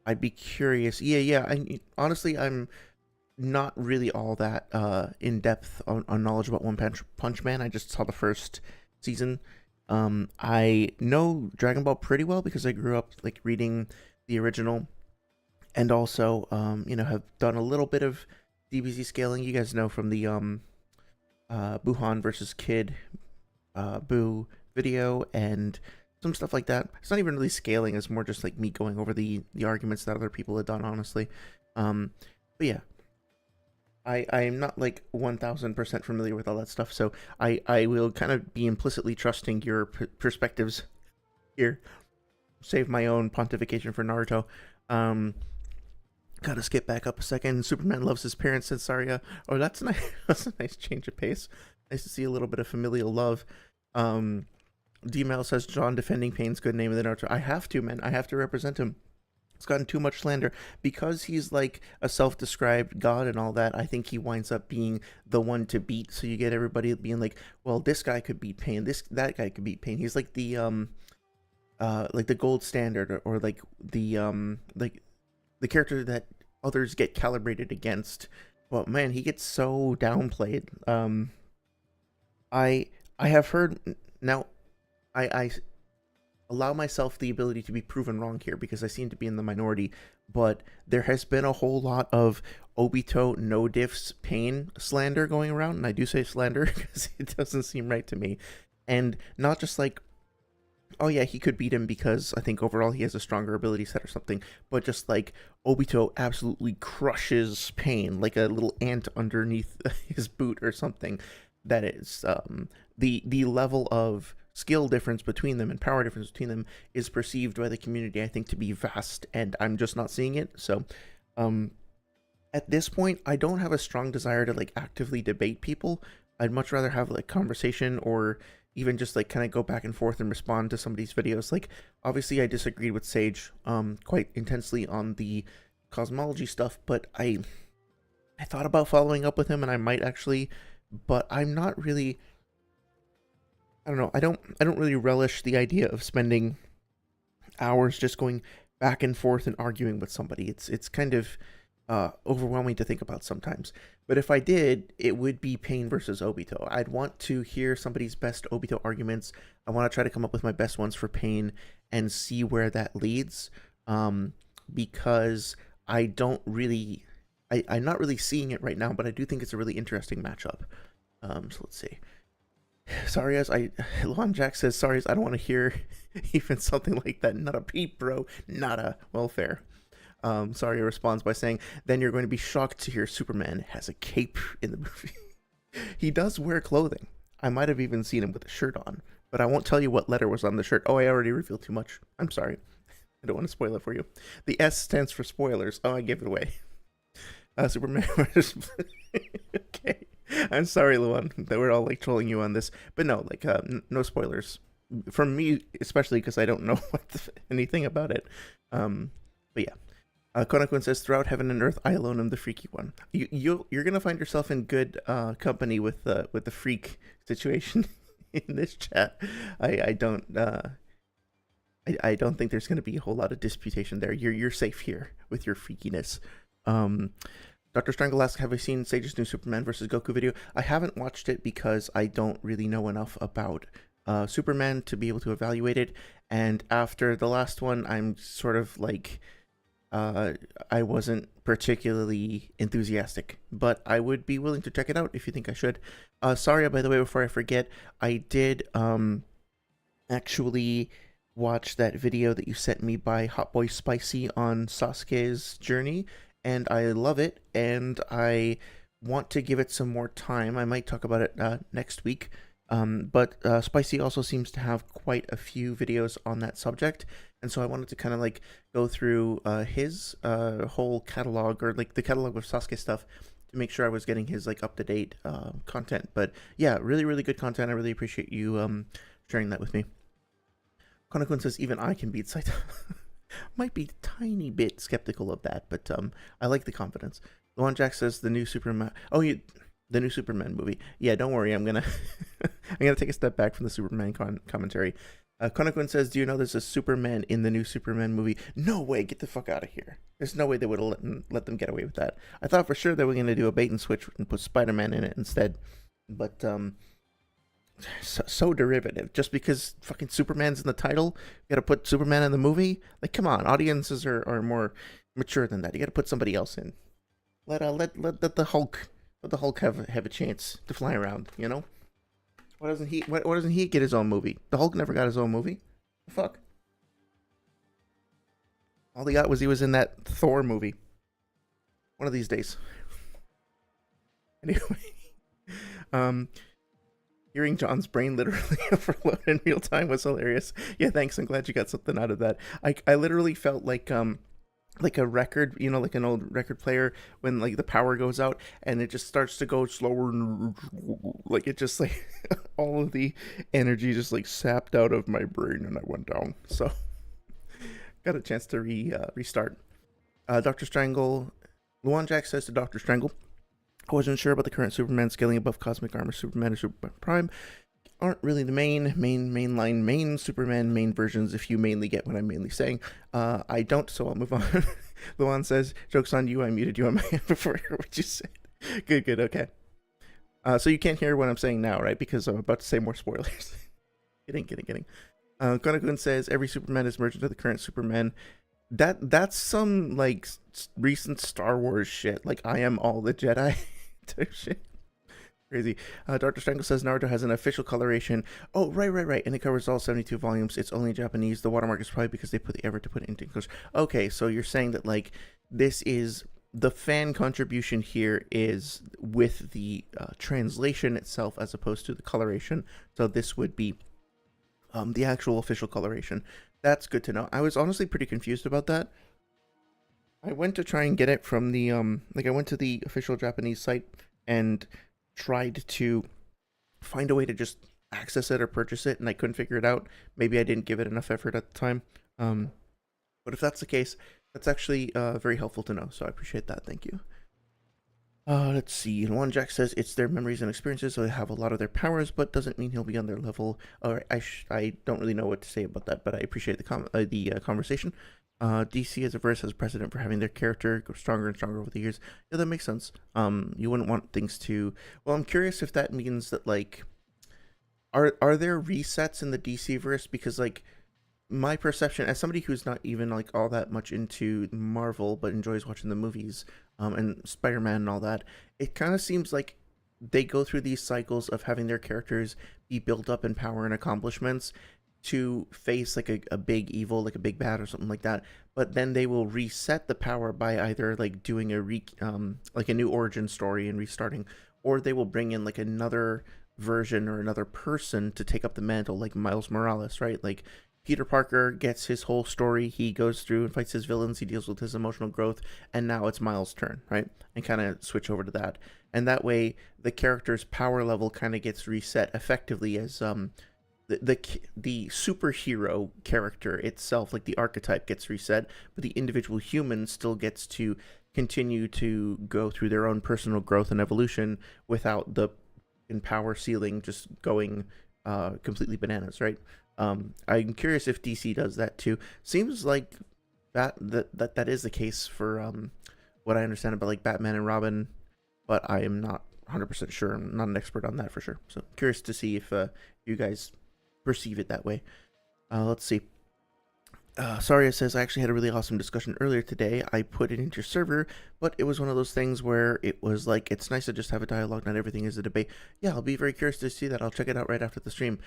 I'd be curious. Yeah. Honestly, I'm not really all that in depth on knowledge about One Punch Man. I just saw the first season. I know Dragon Ball pretty well because I grew up like reading the original, and also have done a little bit of DBZ scaling. You guys know from the Buhan versus Kid Boo video and some stuff like that. It's not even really scaling, it's more just like me going over the arguments that other people had done, honestly. But yeah, I'm not like 1000% familiar with all that stuff, so I will kind of be implicitly trusting your perspectives here. Save my own pontification for Naruto. Gotta skip back up a second. Superman loves his parents, said Saria. Oh, that's nice. That's a nice change of pace. Nice to see a little bit of familial love. D-Mail says John defending Payne's good name in the Naruto. I have to, man. I have to represent him. It's gotten too much slander because he's like a self-described god and all that. I think he winds up being the one to beat. So you get everybody being like, "Well, this guy could beat Payne. That guy could beat Payne." He's like the gold standard, or like the character that others get calibrated against. But man, he gets so downplayed. I have heard now. I allow myself the ability to be proven wrong here because I seem to be in the minority, but there has been a whole lot of Obito no diffs pain slander going around, and I do say slander because it doesn't seem right to me. And not just like, oh yeah, he could beat him because I think overall he has a stronger ability set or something, but just like Obito absolutely crushes pain like a little ant underneath his boot or something. That is the level of skill difference between them and power difference between them is perceived by the community, I think, to be vast, and I'm just not seeing it. So at this point, I don't have a strong desire to like actively debate people. I'd much rather have like conversation, or even just like kind of go back and forth and respond to somebody's videos. Like, obviously I disagreed with Sage quite intensely on the cosmology stuff, but I thought about following up with him, and I might actually, but I'm not really, I don't know, I don't really relish the idea of spending hours just going back and forth and arguing with somebody. It's kind of overwhelming to think about sometimes. But if I did, it would be Pain versus Obito. I'd want to hear somebody's best Obito arguments. I want to try to come up with my best ones for Pain and see where that leads. Because I don't really, I'm not really seeing it right now, but I do think it's a really interesting matchup. So let's see. Sorry, as Lon Jack says, sorry, I don't want to hear even something like that. Not a peep, bro. Not a welfare. Sorry responds by saying, then you're going to be shocked to hear Superman has a cape in the movie. He does wear clothing. I might have even seen him with a shirt on, but I won't tell you what letter was on the shirt. Oh, I already revealed too much. I'm sorry. I don't want to spoil it for you. The S stands for spoilers. Oh, I gave it away. Superman. Okay. I'm sorry, Luan, that we're all like trolling you on this, but no, like no spoilers from me, especially because I don't know anything about it. But yeah, Konakun says, throughout heaven and earth, I alone am the freaky one. You're gonna find yourself in good company with the freak situation in this chat. I don't think there's gonna be a whole lot of disputation there. You're safe here with your freakiness. Dr. Strangle asks, have I seen Sage's new Superman versus Goku video? I haven't watched it because I don't really know enough about Superman to be able to evaluate it. And after the last one, I'm sort of like, I wasn't particularly enthusiastic. But I would be willing to check it out if you think I should. Sorry, by the way, before I forget, I did actually watch that video that you sent me by Hot Boy Spicy on Sasuke's journey. And I love it, and I want to give it some more time. I might talk about it next week. But Spicy also seems to have quite a few videos on that subject, and so I wanted to kind of like go through his whole catalog, or like the catalog of Sasuke stuff, to make sure I was getting his like up-to-date content. But yeah, really, really good content. I really appreciate you sharing that with me. Konakun says, even I can beat Saitama. Might be a tiny bit skeptical of that, but I like the confidence. Luan Jack says the new Superman. Oh, the new Superman movie. Yeah, don't worry. I'm gonna I'm gonna take a step back from the Superman commentary. Konakun says, do you know there's a Superman in the new Superman movie? No way. Get the fuck out of here. There's no way they would have let them get away with that. I thought for sure they were gonna do a bait and switch and put Spider-Man in it instead, but so derivative. Just because fucking Superman's in the title, you gotta put Superman in the movie? Like, come on, audiences are more mature than that. You gotta put somebody else in. Let the Hulk have a chance to fly around, you know? Why doesn't he get his own movie? The Hulk never got his own movie. The fuck? All he got was he was in that Thor movie. One of these days. Anyway. Hearing John's brain literally overload in real time was hilarious. Yeah, thanks. I'm glad you got something out of that. I literally felt like a record, you know, like an old record player when like the power goes out and it just starts to go slower, and like it just like all of the energy just like sapped out of my brain and I went down. So got a chance to restart. Dr. Strangle, Luan Jack says to Dr. Strangle, I wasn't sure about the current Superman scaling above Cosmic Armor Superman or Superman Prime. Aren't really the main Superman main versions, if you mainly get what I'm mainly saying. I don't, so I'll move on. Luan says, joke's on you, I muted you on my end before I heard what you said. Good, okay. So you can't hear what I'm saying now, right? Because I'm about to say more spoilers. Kidding. Konakun says every Superman is merged into the current Superman. That's some like recent Star Wars shit. Like I am all the Jedi type shit. Crazy. Dr. Strangle says Naruto has an official coloration. Oh, right. And it covers all 72 volumes. It's only in Japanese. The watermark is probably because they put the effort to put it into English. Okay, so you're saying that, like, this is the fan contribution here is with the translation itself as opposed to the coloration. So this would be the actual official coloration. That's good to know. I was honestly pretty confused about that. I went to try and get it from the I went to the official Japanese site and tried to find a way to just access it or purchase it, and I couldn't figure it out. Maybe I didn't give it enough effort at the time. But if that's the case, that's actually very helpful to know. So I appreciate that. Thank you. Let's see. And One Jack says it's their memories and experiences, so they have a lot of their powers, but doesn't mean he'll be on their level. All right, I don't really know what to say about that, but I appreciate the conversation. DC as a verse has precedent for having their character go stronger and stronger over the years. Yeah, that makes sense. You wouldn't want things to. Well, I'm curious if that means that, like, are there resets in the DC verse? Because, like, my perception as somebody who's not even like all that much into Marvel but enjoys watching the movies, and Spider-Man and all that, it kind of seems like they go through these cycles of having their characters be built up in power and accomplishments to face like a big evil, like a big bad or something like that, but then they will reset the power by either like doing like a new origin story and restarting, or they will bring in like another version or another person to take up the mantle, like Miles Morales, right? Like Peter Parker gets his whole story, he goes through and fights his villains, he deals with his emotional growth, and now it's Miles' turn, right? And kind of switch over to that. And that way the character's power level kind of gets reset effectively as the superhero character itself, like the archetype, gets reset, but the individual human still gets to continue to go through their own personal growth and evolution without the power ceiling just going completely bananas, right? I'm curious if DC does that too. Seems like that is the case for what I understand about like Batman and Robin, but I am not 100% sure. I'm not an expert on that for sure. So curious to see if you guys perceive it that way. Let's see. Saria says, I actually had a really awesome discussion earlier today. I put it into your server, but it was one of those things where it was like, it's nice to just have a dialogue, not everything is a debate. Yeah, I'll be very curious to see that. I'll check it out right after the stream.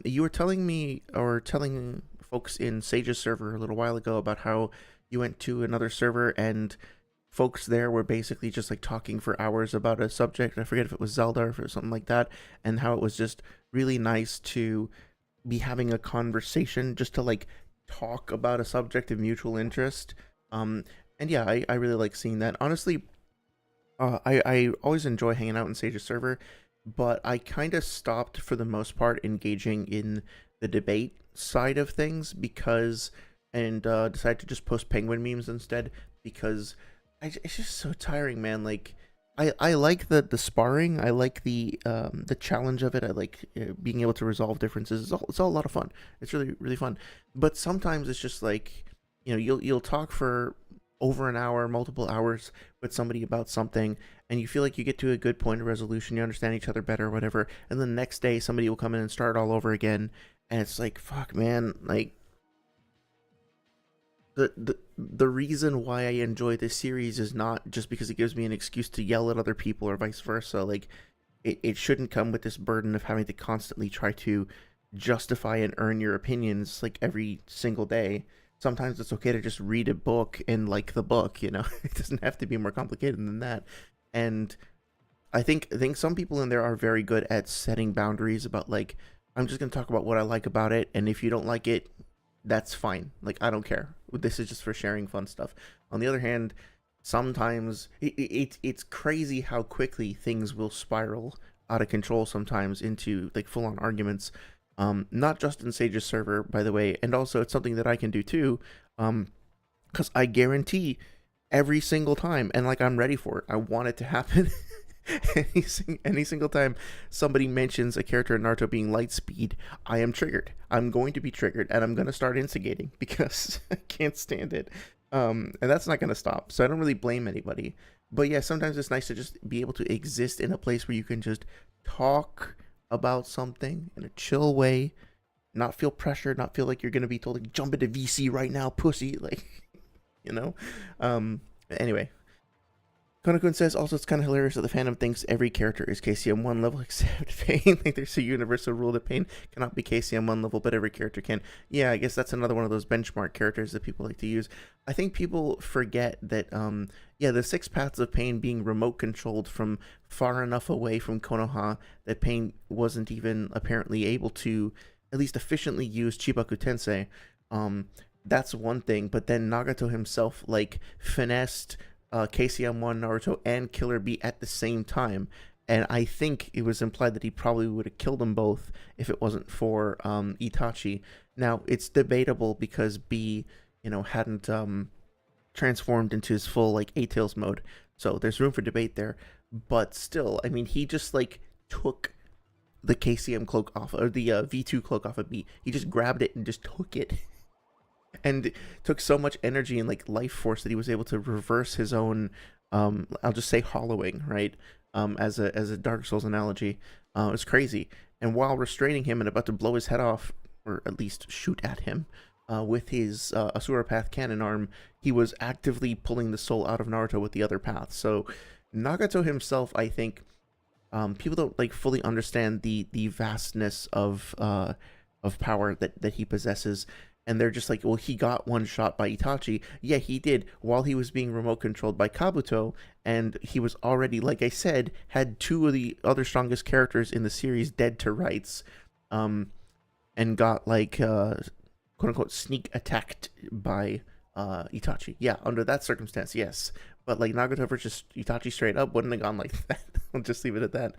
You were telling me, or telling folks in Sage's server a little while ago about how you went to another server and folks there were basically just like talking for hours about a subject. I forget if it was Zelda or if it was something like that, and how it was just really nice to be having a conversation just to like talk about a subject of mutual interest. And yeah, I really like seeing that. Honestly, I always enjoy hanging out in Sage's server, but I kind of stopped for the most part engaging in the debate side of things because, and decided to just post penguin memes instead, because it's just so tiring, man. Like, I like the sparring. I like the challenge of it. I like being able to resolve differences. It's all a lot of fun. It's really really fun. But sometimes it's just like, you know, you'll talk for over an hour, multiple hours with somebody about something, and you feel like you get to a good point of resolution. You understand each other better, or whatever. And then the next day, somebody will come in and start all over again, and it's like, fuck, man. Like, the reason why I enjoy this series is not just because it gives me an excuse to yell at other people or vice versa. Like, it shouldn't come with this burden of having to constantly try to justify and earn your opinions like every single day. Sometimes it's okay to just read a book and like the book, you know. It doesn't have to be more complicated than that. And I think some people in there are very good at setting boundaries about, like, I'm just gonna talk about what I like about it, and if you don't like it, that's fine. Like, I don't care. This is just for sharing fun stuff. On the other hand, sometimes it's crazy how quickly things will spiral out of control sometimes into like full-on arguments. Not just in Sage's server, by the way, and also it's something that I can do too, because I guarantee every single time, and like, I'm ready for it. I want it to happen. Any single time somebody mentions a character in Naruto being light speed, I am triggered. I'm going to be triggered, and I'm going to start instigating because I can't stand it. And that's not going to stop. So I don't really blame anybody. But yeah, sometimes it's nice to just be able to exist in a place where you can just talk about something in a chill way not feel pressure, not feel like you're gonna be told like jump into VC right now, pussy. Like, you know. Anyway, Konakun says also it's kind of hilarious that the fandom thinks every character is KCM 1 level except Pain. Like there's a universal rule that Pain cannot be KCM 1 level, but every character can. Yeah, I guess that's another one of those benchmark characters that people like to use. I think people forget that, yeah, the 6 paths of Pain being remote controlled from far enough away from Konoha that Pain wasn't even apparently able to at least efficiently use Chibaku Tensei. That's one thing, but then Nagato himself, like, finessed KCM1, Naruto, and Killer Bee at the same time. And I think it was implied that he probably would have killed them both if it wasn't for Itachi. Now, it's debatable because B, hadn't transformed into his full, like, A-Tails mode. So there's room for debate there. But still, I mean, he just, like, took the KCM cloak off, or the V2 cloak off of B. He just grabbed it and just took it. And took so much energy and like life force that he was able to reverse his own I'll just say hollowing, right? As a Dark Souls analogy. It's crazy. And while restraining him and about to blow his head off, or at least shoot at him with his Asura Path cannon arm, he was actively pulling the soul out of Naruto with the other path. So Nagato himself, I think, people don't like fully understand the vastness of power that he possesses. And they're just like, well, he got one shot by Itachi. Yeah, he did, while he was being remote controlled by Kabuto, and he was already, like I said, had 2 of the other strongest characters in the series dead to rights, and got, like, quote-unquote sneak attacked by Itachi. Yeah, under that circumstance, yes. But, like, Nagato versus Itachi straight up wouldn't have gone like that. I'll just leave it at that.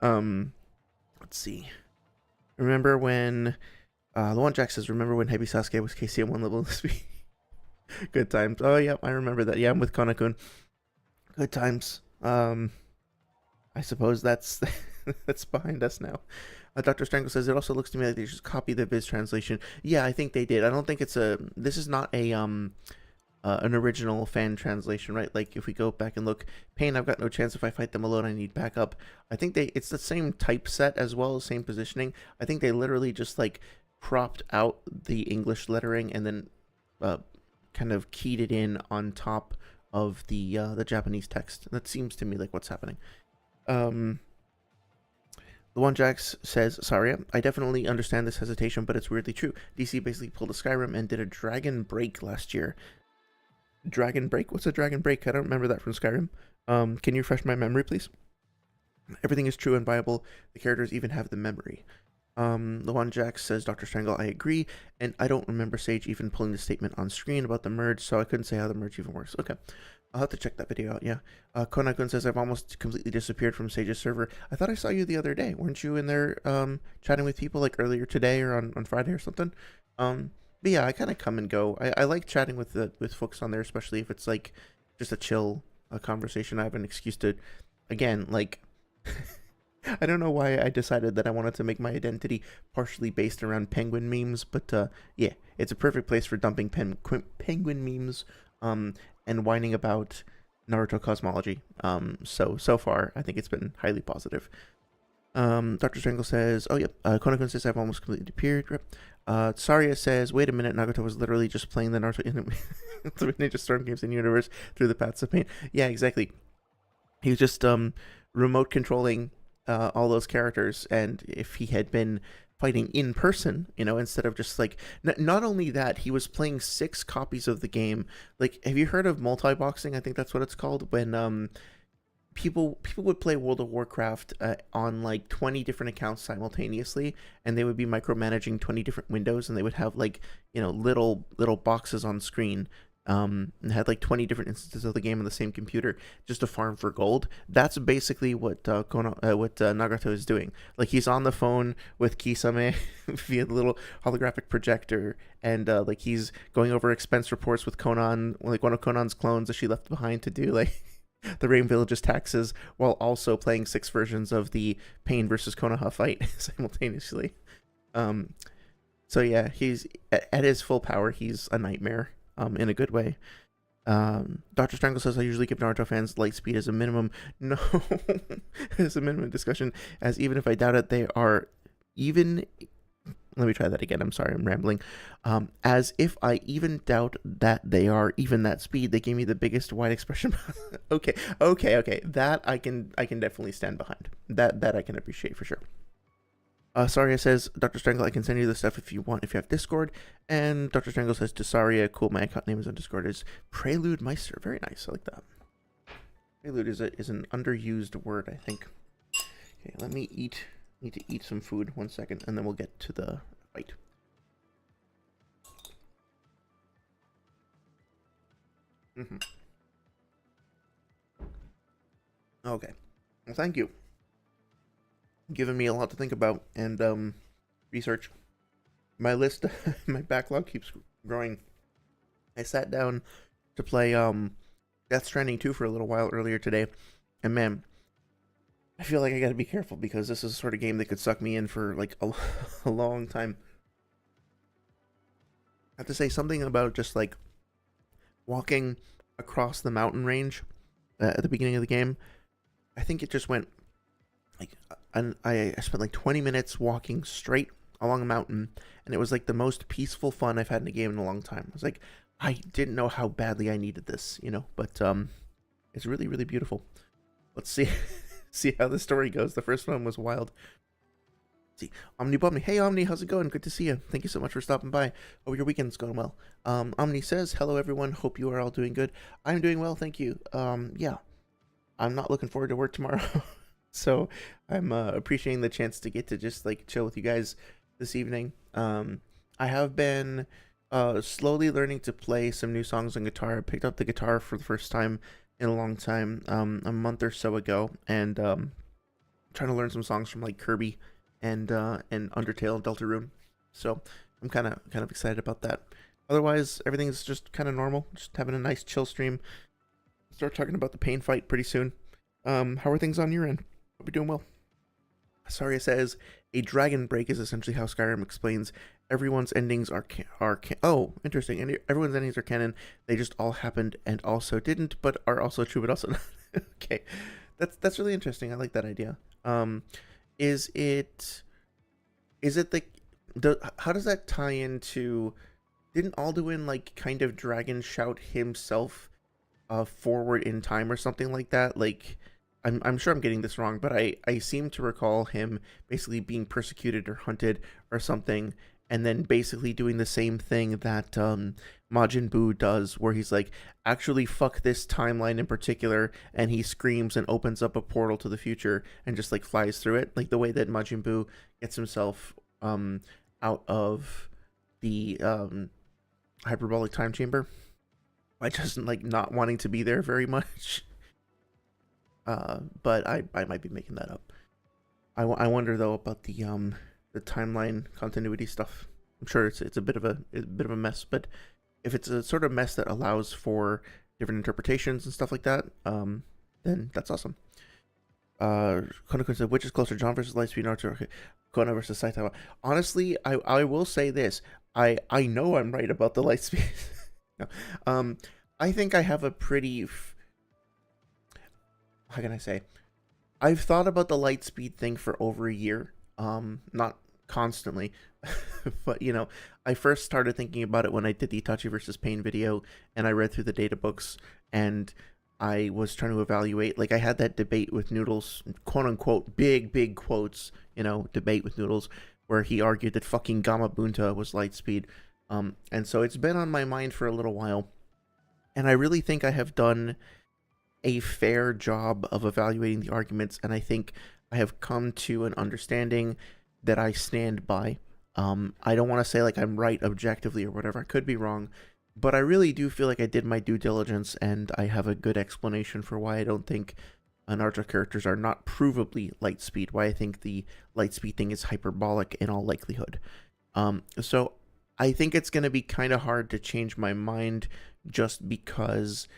Let's see. Remember when... the one Jack says, remember when Heavy Sasuke was KCM 1 level this week? Good times. Oh, yeah, I remember that. Yeah, I'm with Konakun. Good times. I suppose that's that's behind us now. Dr. Strangle says, it also looks to me like they just copied the Viz translation. Yeah, I think they did. I don't think it's this is not an original fan translation, right? Like, if we go back and look, Pain, I've got no chance if I fight them alone, I need backup. I think it's the same typeset as well, same positioning. I think they literally just, like, cropped out the English lettering and then kind of keyed it in on top of the Japanese text. That seems to me like what's happening. The one Jax says, sorry, I definitely understand this hesitation, but it's weirdly true. DC basically pulled a Skyrim and did a Dragon Break last year. Dragon Break? What's a Dragon Break? I don't remember that from Skyrim. Can you refresh my memory, please? Everything is true and viable. The characters even have the memory. The one Jack says, Dr. Strangle, I agree, and I don't remember Sage even pulling the statement on screen about the merge, so I couldn't say how the merge even works. Okay, I'll have to check that video out, yeah. Konakun says, I've almost completely disappeared from Sage's server. I thought I saw you the other day. Weren't you in there chatting with people like earlier today or on Friday or something? But yeah, I kind of come and go. I like chatting with folks on there, especially if it's like just a chill conversation. I have an excuse to, again, like... I don't know why I decided that I wanted to make my identity partially based around penguin memes, but yeah, it's a perfect place for dumping penguin memes and whining about Naruto cosmology. So far, I think it's been highly positive. Dr. Strangle says, oh, yep, Konakun says I've almost completely disappeared. Saria says, wait a minute, Nagato was literally just playing the Naruto Ninja Storm games in universe through the paths of pain. Yeah, exactly. He was just remote controlling all those characters, and if he had been fighting in person, instead of just like not only that, he was playing 6 copies of the game. Like, have you heard of multi-boxing? I think that's what it's called, when people would play World of Warcraft on like 20 different accounts simultaneously, and they would be micromanaging 20 different windows, and they would have like little boxes on screen. And had like 20 different instances of the game on the same computer just to farm for gold. That's basically what Nagato is doing. Like, he's on the phone with Kisame via the little holographic projector, and like he's going over expense reports with Conan, like one of Conan's clones that she left behind to do like the Rain Village's taxes, while also playing 6 versions of the Pain versus Konoha fight simultaneously. So yeah, he's at his full power. He's a nightmare. In a good way. Dr. Strangle says, I usually give Naruto fans light speed as a minimum. No, as a minimum discussion, as even if I doubt it, they are even Let me try that again. I'm sorry, I'm rambling. As if I even doubt that they are even that speed. They gave me the biggest wide expression. Okay. That I can definitely stand behind. That I can appreciate for sure. Saria says, Dr. Strangle, I can send you the stuff if you want, if you have Discord. And Dr. Strangle says to Saria, cool, my account name is on Discord, is Prelude Meister. Very nice, I like that. Prelude is an underused word, I think. Okay, let me eat. Need to eat some food. 1 second, and then we'll get to the fight. Okay. Well, thank you. Giving me a lot to think about and research. My list, my backlog keeps growing. I sat down to play Death Stranding 2 for a little while earlier today, and man, I feel like I gotta be careful because this is the sort of game that could suck me in for like a long time. I have to say something about just like walking across the mountain range at the beginning of the game. I think it just went like I spent like 20 minutes walking straight along a mountain, and it was like the most peaceful fun I've had in a game in a long time. I was like, I didn't know how badly I needed this, you know, but it's really, really beautiful. Let's see see how the story goes. The first one was wild. See, Omni Bumney. Hey Omni, how's it going? Good to see you. Thank you so much for stopping by. Hope your weekend's going well. Omni says, hello everyone, hope you are all doing good. I'm doing well, thank you. Yeah, I'm not looking forward to work tomorrow. So I'm appreciating the chance to get to just like chill with you guys this evening. I have been slowly learning to play some new songs on guitar. I picked up the guitar for the first time in a long time, a month or so ago, and trying to learn some songs from like Kirby and Undertale and Deltarune. So I'm kind of excited about that. Otherwise, everything's just kind of normal. Just having a nice chill stream. Start talking about the pain fight pretty soon. How are things on your end? Hope you're doing well. Saria says, a dragon break is essentially how Skyrim explains everyone's endings are oh, interesting. And everyone's endings are canon. They just all happened and also didn't, but are also true, but also not. Okay. That's really interesting. I like that idea. Is it how does that tie into, didn't Alduin like kind of dragon shout himself forward in time or something like that? Like, I'm sure I'm getting this wrong, but I seem to recall him basically being persecuted or hunted or something, and then basically doing the same thing that Majin Buu does, where he's like, actually fuck this timeline in particular, and he screams and opens up a portal to the future and just like flies through it, like the way that Majin Buu gets himself out of the hyperbolic time chamber by just like not wanting to be there very much. But I might be making that up. I wonder though about the timeline continuity stuff. I'm sure it's a bit of a mess, but if it's a sort of mess that allows for different interpretations and stuff like that, then that's awesome. Konoha said, which is closer, John versus Lightspeed, Naruto, okay. Konoha versus Saitama. Honestly, I will say this. I know I'm right about the Lightspeed. No. I think I have a pretty how can I say? I've thought about the Lightspeed thing for over a year. Not constantly, but you know, I first started thinking about it when I did the Itachi versus Pain video, and I read through the data books, and I was trying to evaluate. Like, I had that debate with Noodles, quote unquote, big quotes, you know, debate with Noodles, where he argued that fucking Gamma Bunta was Lightspeed. And so it's been on my mind for a little while, and I really think I have done a fair job of evaluating the arguments, and I think I have come to an understanding that I stand by. I don't want to say like I'm right objectively or whatever. I could be wrong, but I really do feel like I did my due diligence, and I have a good explanation for why I don't think Naruto characters are not provably Lightspeed, why I think the Lightspeed thing is hyperbolic in all likelihood. So I think it's going to be kind of hard to change my mind, just because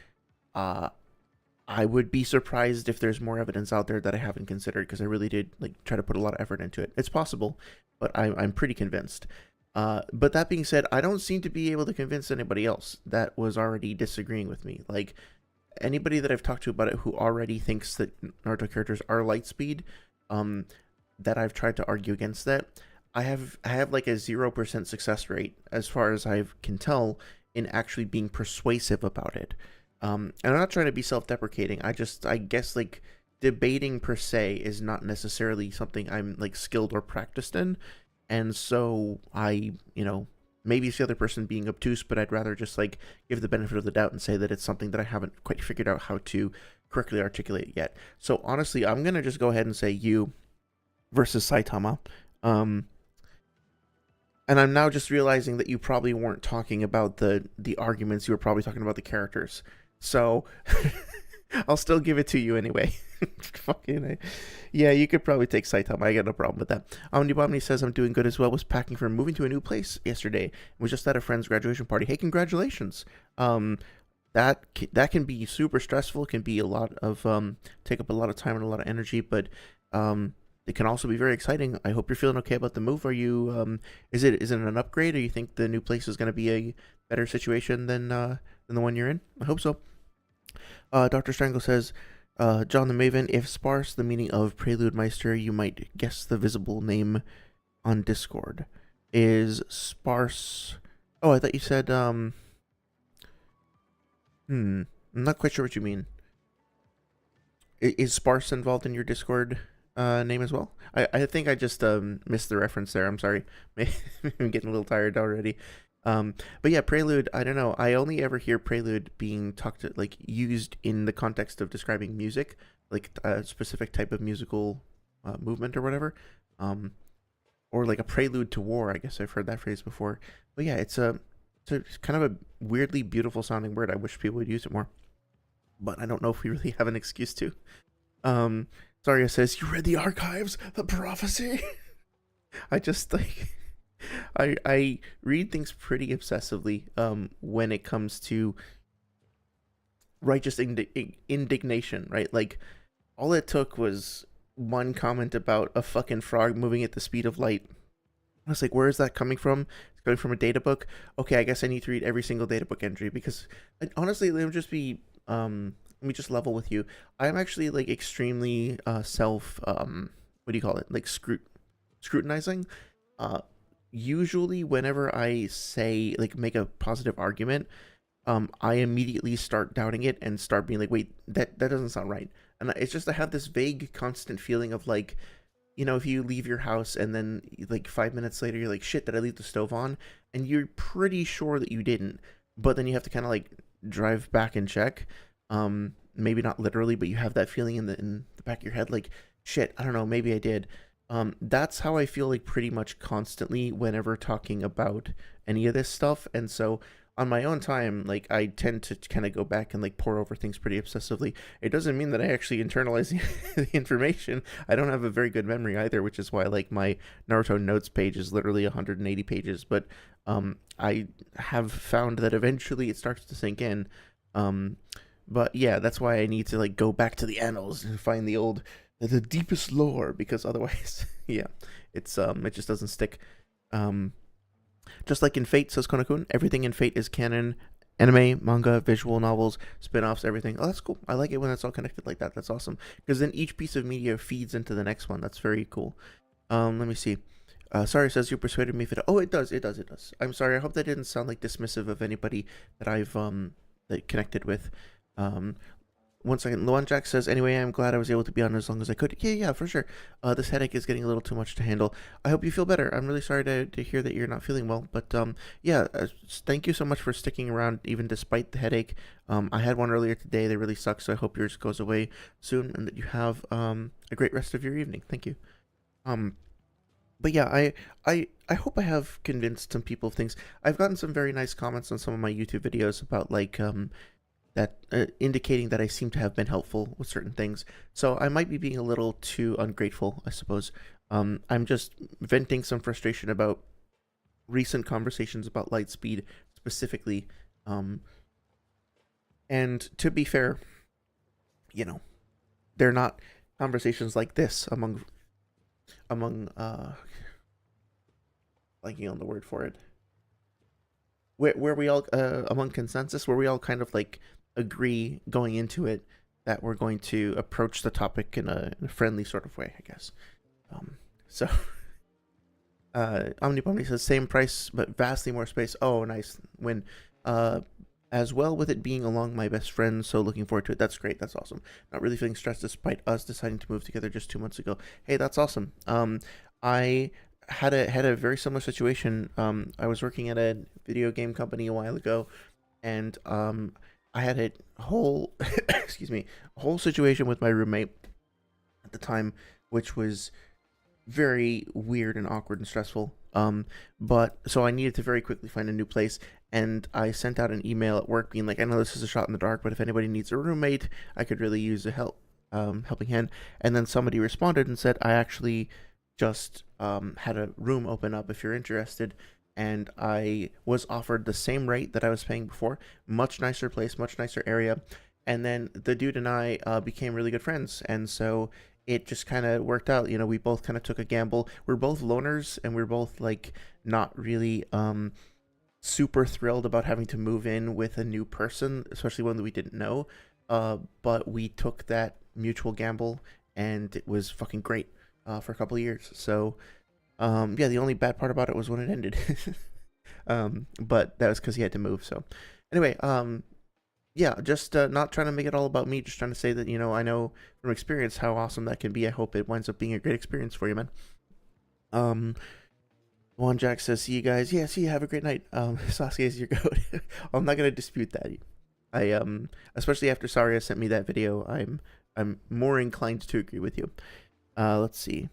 I would be surprised if there's more evidence out there that I haven't considered, because I really did like try to put a lot of effort into it. It's possible, but I'm pretty convinced. But that being said, I don't seem to be able to convince anybody else that was already disagreeing with me. Like, anybody that I've talked to about it who already thinks that Naruto characters are Lightspeed, that I've tried to argue against that, I have like a 0% success rate as far as I can tell in actually being persuasive about it. And I'm not trying to be self-deprecating. I guess like debating per se is not necessarily something I'm like skilled or practiced in, and so maybe it's the other person being obtuse, but I'd rather just like give the benefit of the doubt and say that it's something that I haven't quite figured out how to correctly articulate yet. So honestly, I'm gonna just go ahead and say you versus Saitama. Um, and I'm now just realizing that you probably weren't talking about the arguments. You were probably talking about the characters. So I'll still give it to you anyway. Fucking yeah, you could probably take Saitama. I got no problem with that. Omnibomni says I'm doing good as well. Was packing for moving to a new place yesterday. Was just at a friend's graduation party. Hey, congratulations. That can be super stressful. Can be a lot of take up a lot of time and a lot of energy, but it can also be very exciting. I hope you're feeling okay about the move. Are you is it an upgrade, or you think the new place is going to be a better situation than the one you're in? I hope so. Dr. Strangle says, John the Maven, if sparse the meaning of Prelude Meister, you might guess the visible name on Discord. Is sparse... Oh, I thought you said, I'm not quite sure what you mean. Is sparse involved in your Discord name as well? I think I just missed the reference there. I'm sorry. I'm getting a little tired already. But yeah, Prelude, I don't know. I only ever hear Prelude being like used in the context of describing music, like a specific type of musical movement or whatever. Or like a prelude to war. I guess I've heard that phrase before. But yeah, it's kind of a weirdly beautiful sounding word. I wish people would use it more, but I don't know if we really have an excuse to. Zarya says, "You read the archives, the prophecy." I just like I read things pretty obsessively when it comes to righteous indignation, right? Like all it took was one comment about a fucking frog moving at the speed of light. I was like, where is that coming from? It's coming from a data book. Okay, I guess I need to read every single data book entry because honestly, let me just level with you. I'm actually like extremely self what do you call it? Like scrutinizing. Usually whenever I say like make a positive argument, I immediately start doubting it and start being like, wait, that doesn't sound right. And it's just I have this vague constant feeling of like, if you leave your house and then like 5 minutes later you're like, shit, did I leave the stove on? And you're pretty sure that you didn't, but then you have to kind of like drive back and check. Maybe not literally, but you have that feeling in the back of your head, like, shit, I don't know, maybe I did. That's how I feel like pretty much constantly whenever talking about any of this stuff. And so on my own time, like I tend to kind of go back and like pour over things pretty obsessively. It doesn't mean that I actually internalize the information. I don't have a very good memory either, which is why like my Naruto notes page is literally 180 pages. But I have found that eventually it starts to sink in. But yeah, that's why I need to like go back to the annals and find the deepest lore, because otherwise, yeah, it just doesn't stick. Just like in Fate, says Konakun, everything in Fate is canon, anime, manga, visual novels, spin-offs, everything. Oh, that's cool. I like it when it's all connected like that. That's awesome, because then each piece of media feeds into the next one. That's very cool. Let me see. Sorry, says you persuaded me. Oh, it does. I'm sorry. I hope that didn't sound like dismissive of anybody that I've that connected with. 1 second. Luan Jack says, anyway, I'm glad I was able to be on as long as I could. Yeah, for sure. This headache is getting a little too much to handle. I hope you feel better. I'm really sorry to hear that you're not feeling well. But yeah, thank you so much for sticking around even despite the headache. I had one earlier today. They really suck, so I hope yours goes away soon and that you have a great rest of your evening. Thank you. But yeah, I hope I have convinced some people of things. I've gotten some very nice comments on some of my YouTube videos about like that indicating that I seem to have been helpful with certain things. So I might be being a little too ungrateful, I suppose. I'm just venting some frustration about recent conversations about Lightspeed specifically. And to be fair, they're not conversations like this among blanking on the word for it. Where we all among consensus, where we all kind of like agree going into it that we're going to approach the topic in a friendly sort of way, I guess. So Omnipomni says same price but vastly more space. Oh, nice win. Uh, as well with it being along my best friend, so looking forward to it. That's great. That's awesome. Not really feeling stressed despite us deciding to move together just 2 months ago. Hey, that's awesome. I had a very similar situation. I was working at a video game company a while ago, and I had a whole excuse me, a whole situation with my roommate at the time, which was very weird and awkward and stressful. But so I needed to very quickly find a new place, and I sent out an email at work being like, I know this is a shot in the dark, but if anybody needs a roommate, I could really use a helping hand. And then somebody responded and said, I actually just had a room open up if you're interested. And I was offered the same rate that I was paying before, much nicer place, much nicer area. And then the dude and I became really good friends. And so it just kind of worked out. You know, we both kind of took a gamble. We're both loners, and we're both like not really super thrilled about having to move in with a new person, especially one that we didn't know. But we took that mutual gamble, and it was fucking great for a couple of years. So yeah, the only bad part about it was when it ended. But that was because he had to move. So anyway, yeah, just not trying to make it all about me, just trying to say that, you know, I know from experience how awesome that can be. I hope it winds up being a great experience for you, man. um Juan Jack says, see you guys. Yeah, see you, have a great night. Sasuke is your goat. I'm not gonna dispute that. I especially after Saria sent me that video, I'm more inclined to agree with you. Let's see.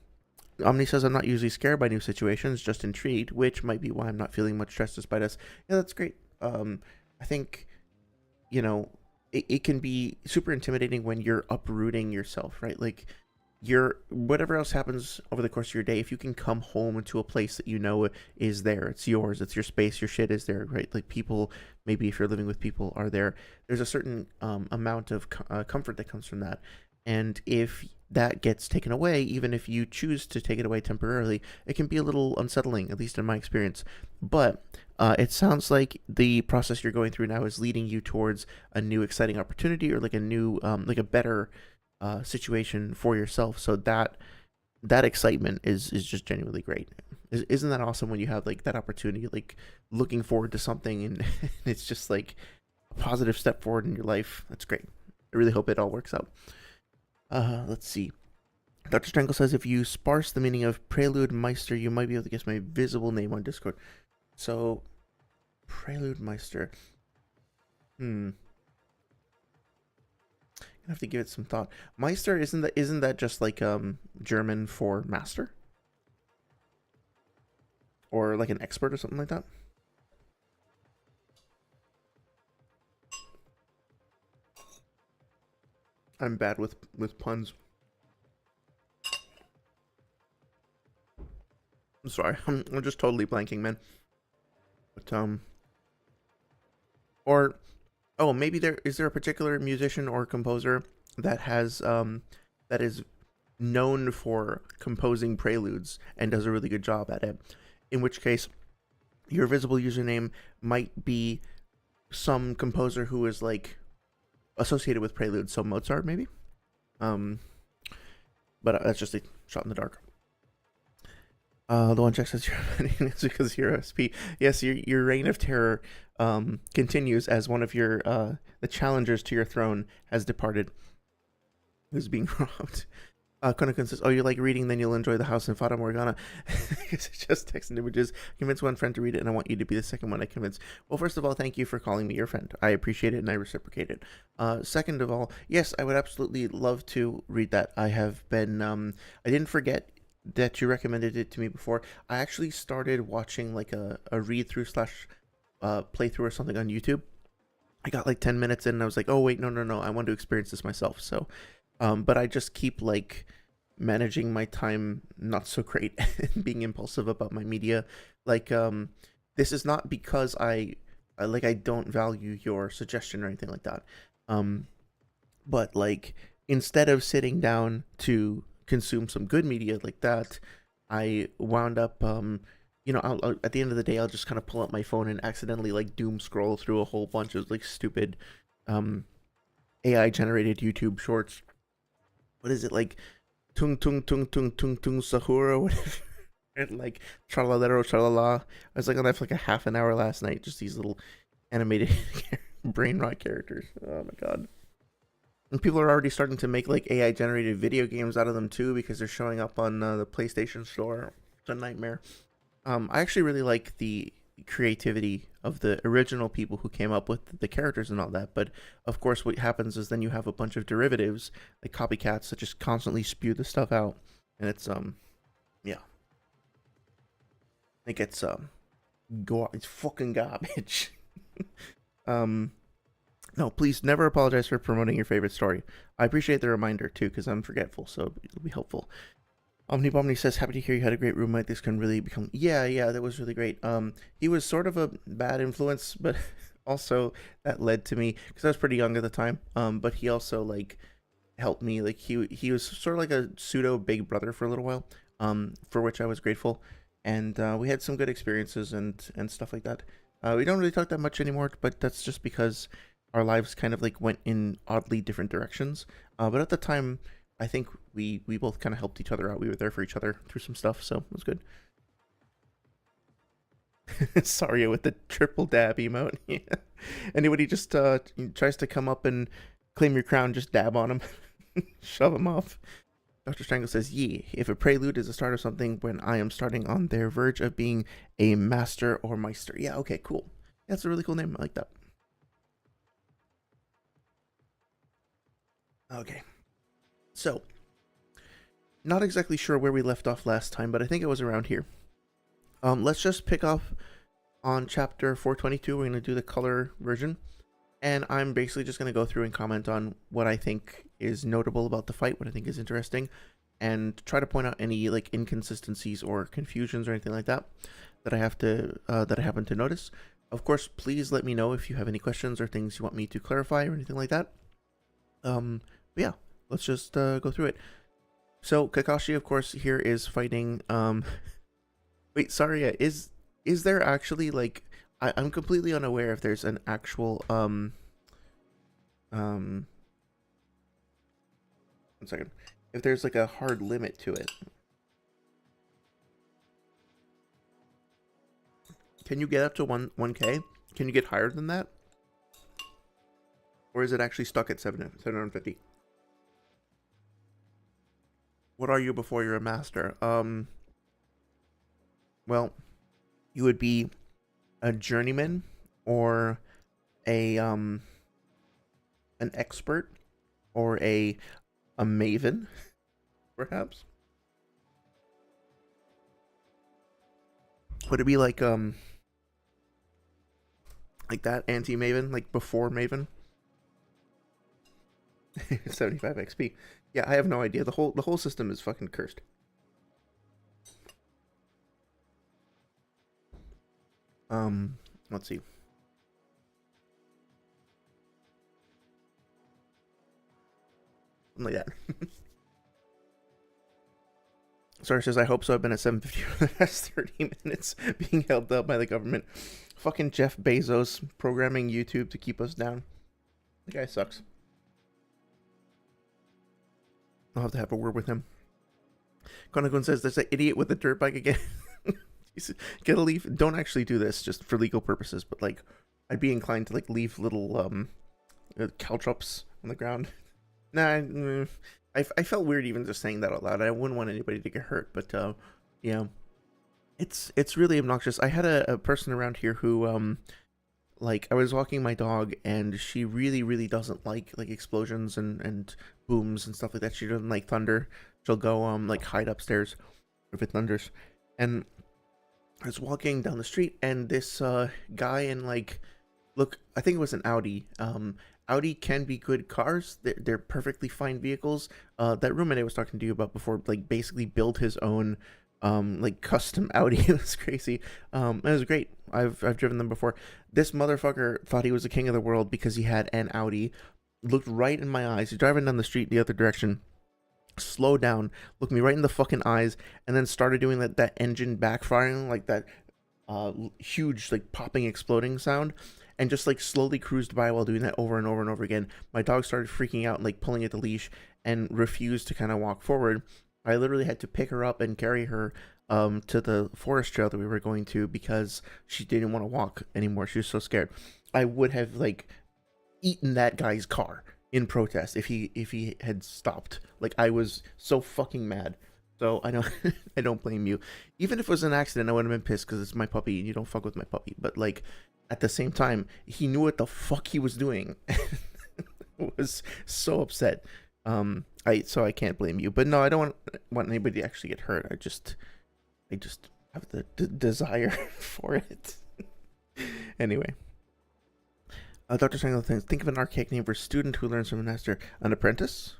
Omni says, I'm not usually scared by new situations, just intrigued, which might be why I'm not feeling much stress despite us. Yeah, that's great. I think, you know, it can be super intimidating when you're uprooting yourself, right? Like, you're, whatever else happens over the course of your day, if you can come home into a place that you know is there, it's yours, it's your space, your shit is there, right? Like, people, maybe if you're living with people, are there, there's a certain amount of comfort that comes from that. And if that gets taken away, even if you choose to take it away temporarily, it can be a little unsettling, at least in my experience. But it sounds like the process you're going through now is leading you towards a new exciting opportunity, or like a new, like a better situation for yourself. So that excitement is just genuinely great. Isn't that awesome when you have like that opportunity, like looking forward to something, and it's just like a positive step forward in your life? That's great. I really hope it all works out. Let's see. Dr. Strangle says, if you sparse the meaning of Prelude Meister, you might be able to guess my visible name on Discord. So, Prelude Meister. I have to give it some thought. Meister, isn't that just like German for master? Or like an expert or something like that? I'm bad with puns. I'm sorry. I'm just totally blanking, man. But or oh, maybe there a particular musician or composer that has that is known for composing preludes and does a really good job at it. In which case, your visible username might be some composer who is like associated with preludes, so Mozart maybe. Um, but that's just a shot in the dark. The one check says your is because you're OSP. Yes, your reign of terror continues as one of your the challengers to your throne has departed. Who's being robbed? Konakun says, oh, you like reading, then you'll enjoy The House in Fata Morgana. It's just text and images. Convince one friend to read it, and I want you to be the second one I convince. Well, first of all, thank you for calling me your friend. I appreciate it, and I reciprocate it. Second of all, yes, I would absolutely love to read that. I have been, I didn't forget that you recommended it to me before. I actually started watching like a read-through slash playthrough or something on YouTube. I got like 10 minutes in, and I was like, oh, wait, no, I want to experience this myself, so... but I just keep like managing my time not so great and being impulsive about my media. Like, this is not because I don't value your suggestion or anything like that. But like, instead of sitting down to consume some good media like that, I wound up, you know, at the end of the day, I'll just kind of pull out my phone and accidentally like doom scroll through a whole bunch of like stupid, AI generated YouTube shorts. What is it, like tung tung tung tung tung tung sahura, whatever? and like tralalero tralala. I was like on that for like a half an hour last night. Just these little animated brain rot characters. Oh my god. And people are already starting to make like AI generated video games out of them too because they're showing up on the PlayStation Store. It's a nightmare. I actually really like the creativity of the original people who came up with the characters and all that. But of course, what happens is then you have a bunch of derivatives, like copycats, that just constantly spew the stuff out, and it's yeah, it gets it's fucking garbage. um, no, please never apologize for promoting your favorite story. I appreciate the reminder too, because I'm forgetful, so it'll be helpful. Omni Bomni says, happy to hear you had a great roommate. This can really become, yeah, that was really great. He was sort of a bad influence, but also that led to me, because I was pretty young at the time. But he also, like, helped me. Like, he was sort of like a pseudo big brother for a little while, for which I was grateful. And we had some good experiences and stuff like that. We don't really talk that much anymore, but that's just because our lives kind of, like, went in oddly different directions. But at the time, I think we both kind of helped each other out. We were there for each other through some stuff, so it was good. Sorry with the triple dab emote. Yeah. Anybody just tries to come up and claim your crown, just dab on him. Shove him off. Dr. Strangle says, "Yee, if a prelude is a start of something when I am starting on their verge of being a master or meister." Yeah, okay, cool. That's a really cool name. I like that. Okay. So, not exactly sure where we left off last time, but I think it was around here. Let's just pick up on chapter 422. We're going to do the color version. And I'm basically just going to go through and comment on what I think is notable about the fight, what I think is interesting, and try to point out any like inconsistencies or confusions or anything like that that I happen to notice. Of course, please let me know if you have any questions or things you want me to clarify or anything like that. But yeah, let's just go through it. So Kakashi, of course, here is fighting. Wait, sorry. Is there actually like I'm completely unaware if there's an actual one second. If there's like a hard limit to it. Can you get up to 1K? Can you get higher than that? Or is it actually stuck at 750? What are you before you're a master? Well, you would be a journeyman or a an expert or a maven, perhaps. Would it be like that anti-maven, like before maven? 75 XP. Yeah, I have no idea. The whole system is fucking cursed. Let's see. Something like that. Sorry says, I hope so. I've been at 750 for the past 30 minutes being held up by the government. Fucking Jeff Bezos programming YouTube to keep us down. The guy sucks. I'll have to have a word with him. Konoha says, there's an idiot with a dirt bike again. Get a leaf. Don't actually do this just for legal purposes, but like I'd be inclined to like leave little caltrops on the ground. Nah, I felt weird even just saying that out loud. I wouldn't want anybody to get hurt, but yeah, it's really obnoxious. I had a person around here who like I was walking my dog and she really doesn't like explosions and booms and stuff like that. She doesn't like thunder. She'll go like hide upstairs if it thunders. And I was walking down the street and this guy in like, look, I think it was an Audi. Audi can be good cars. They're perfectly fine vehicles. That roommate I was talking to you about before, like basically built his own like custom Audi. It was crazy. It was great. I've driven them before. This motherfucker thought he was the king of the world because he had an Audi. Looked right in my eyes. He's driving down the street the other direction. Slowed down, looked me right in the fucking eyes, and then started doing that engine backfiring, like that huge like popping exploding sound, and just like slowly cruised by while doing that over and over and over again. My dog started freaking out and like pulling at the leash and refused to kind of walk forward. I literally had to pick her up and carry her to the forest trail that we were going to because she didn't want to walk anymore. She was so scared. I would have like eaten that guy's car in protest if he had stopped. Like I was so fucking mad. So I don't I don't blame you. Even if it was an accident, I would have been pissed because it's my puppy and you don't fuck with my puppy. But like at the same time, he knew what the fuck he was doing. Was so upset. I can't blame you. But no, I don't want anybody to actually get hurt. I just have the desire for it. Anyway. Dr. Strangle thinks, think of an archaic name for a student who learns from a master. An apprentice?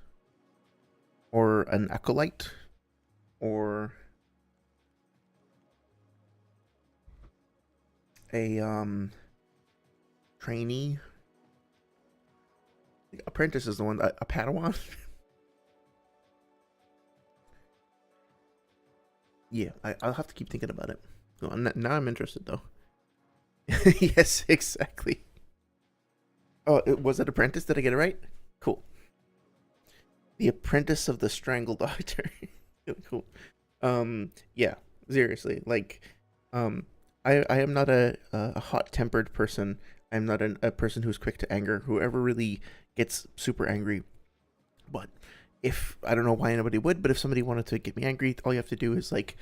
Or an acolyte? Or a trainee? Apprentice is the one, a Padawan? Yeah, I'll have to keep thinking about it. Oh, now I'm interested, though. Yes, exactly. Oh, was it Apprentice? Did I get it right? Cool. The Apprentice of the Strangle Doctor. Really cool. Yeah, seriously. Like, I am not a hot-tempered person. I'm not a person who's quick to anger, whoever really gets super angry. But if, I don't know why anybody would, but if somebody wanted to get me angry, all you have to do is, like,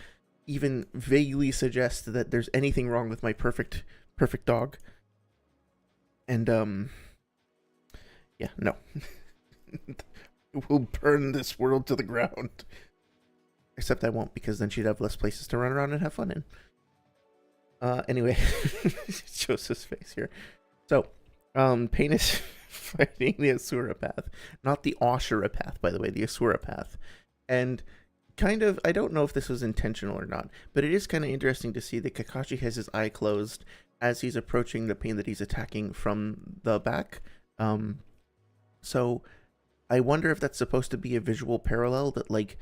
even vaguely suggest that there's anything wrong with my perfect dog. And, yeah, no. We'll burn this world to the ground. Except I won't, because then she'd have less places to run around and have fun in. Anyway, Joseph's face here. So, Pain is fighting the Asura path, not the Ashura path, by the way, the Asura path. And kind of, I don't know if this was intentional or not, but it is kind of interesting to see that Kakashi has his eye closed as he's approaching the Pain that he's attacking from the back. So I wonder if that's supposed to be a visual parallel, that like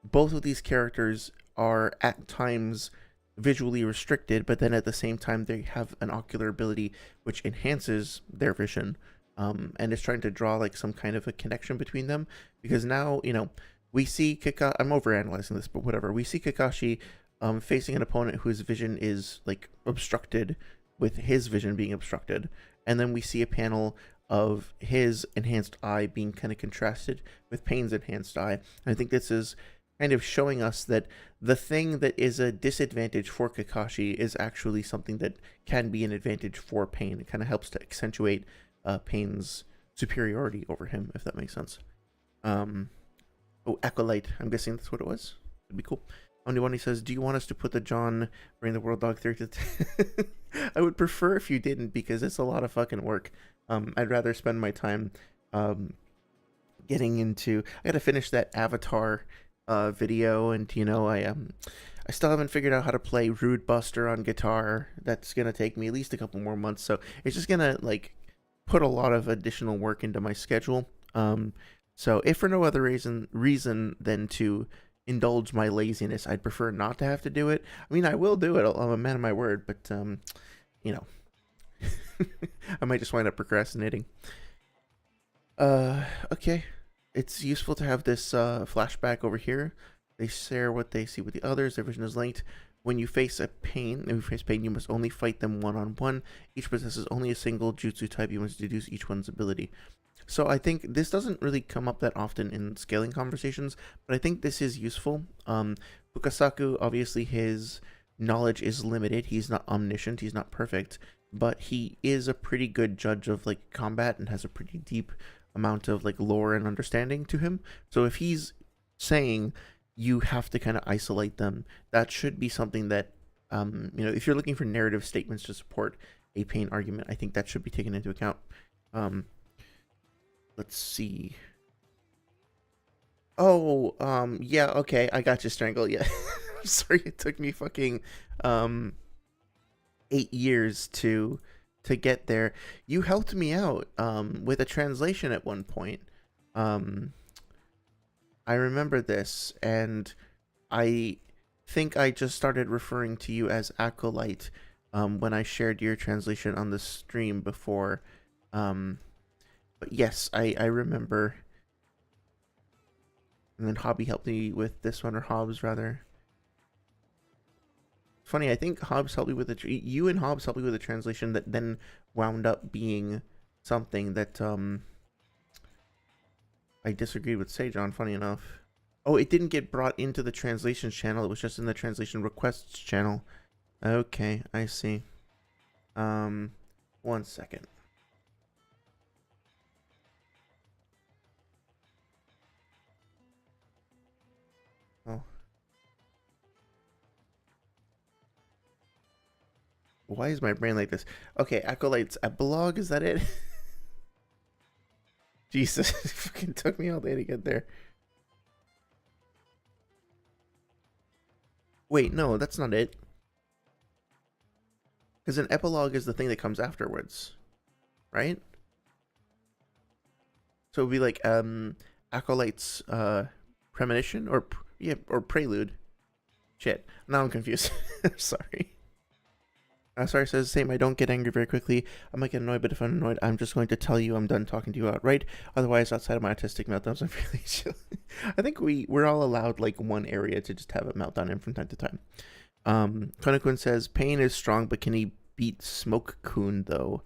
both of these characters are at times visually restricted, but then at the same time they have an ocular ability which enhances their vision, and is trying to draw like some kind of a connection between them, because now, you know, we see Kakashi, I'm overanalyzing this, but whatever, we see Kakashi facing an opponent whose vision is like obstructed, with his vision being obstructed, and then we see a panel of his enhanced eye being kind of contrasted with Pain's enhanced eye. And I think this is kind of showing us that the thing that is a disadvantage for Kakashi is actually something that can be an advantage for Pain. It kind of helps to accentuate Pain's superiority over him, if that makes sense. Oh, Acolyte. I'm guessing that's what it was. It'd be cool. Only one, he says, do you want us to put the John Bring the World Dog theory to I would prefer if you didn't, because it's a lot of fucking work. I'd rather spend my time getting into, I gotta finish that Avatar video, and you know, I still haven't figured out how to play Rude Buster on guitar. That's gonna take me at least a couple more months, so it's just gonna like put a lot of additional work into my schedule. So if for no other reason than to indulge my laziness, I'd prefer not to have to do it. I mean, I will do it, I'm a man of my word, but you know, I might just wind up procrastinating. Okay. It's useful to have this flashback over here. They share what they see with the others. Their vision is linked. When you face Pain, you must only fight them one-on-one. Each possesses only a single jutsu type. You must deduce each one's ability. So I think this doesn't really come up that often in scaling conversations, but I think this is useful. Fukasaku, obviously his knowledge is limited. He's not omniscient. He's not perfect, but he is a pretty good judge of like combat and has a pretty deep amount of like lore and understanding to him. So if he's saying you have to kind of isolate them, that should be something that you know, if you're looking for narrative statements to support a Pain argument, I think that should be taken into account. Let's see. Oh, yeah, okay, I got you, Strangle. Yeah. I'm sorry it took me fucking 8 years to get there. You helped me out with a translation at one point. I remember this, and I think I just started referring to you as Acolyte when I shared your translation on the stream before. But yes, I remember. And then Hobby helped me with this one, or Hobbs rather. funny. I think Hobbs helped me with you and Hobbs helped me with a translation that then wound up being something that I disagreed with Sage on. Funny enough. Oh, it didn't get brought into the translations channel. It was just in the translation requests channel. Okay, I see. 1 second. Oh. Why is my brain like this? Okay, Acolytes Epilogue, is that it? Jesus, it fucking took me all day to get there. Wait, no, that's not it. Because an epilogue is the thing that comes afterwards, right? So it would be like Acolyte's premonition or yeah, or prelude. Shit, now I'm confused. Sorry. Sorry, says same. I don't get angry very quickly. I might get annoyed, but if I'm annoyed, I'm just going to tell you I'm done talking to you outright. Otherwise, outside of my autistic meltdowns, I'm really chill. I think we're all allowed like one area to just have a meltdown in from time to time. Konakun says Pain is strong, but can he beat Smoke Kun though?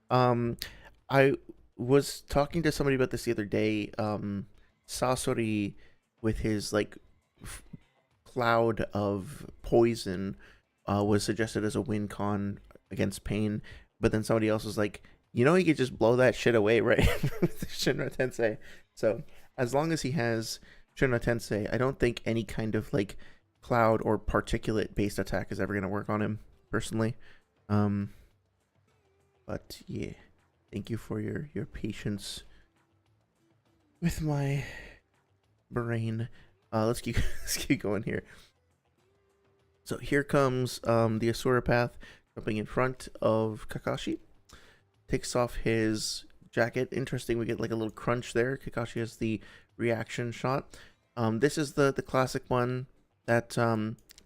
I was talking to somebody about this the other day. Sasori with his like cloud of poison was suggested as a win con against Pain, but then somebody else was like, you know, he could just blow that shit away, right? With Shinra Tensei. So as long as he has Shinra Tensei, I don't think any kind of like cloud or particulate based attack is ever going to work on him personally. But yeah, thank you for your patience with my brain. Let's keep going here. So here comes the Asura Path jumping in front of Kakashi. Takes off his jacket. Interesting, we get like a little crunch there. Kakashi has the reaction shot. This is the classic one that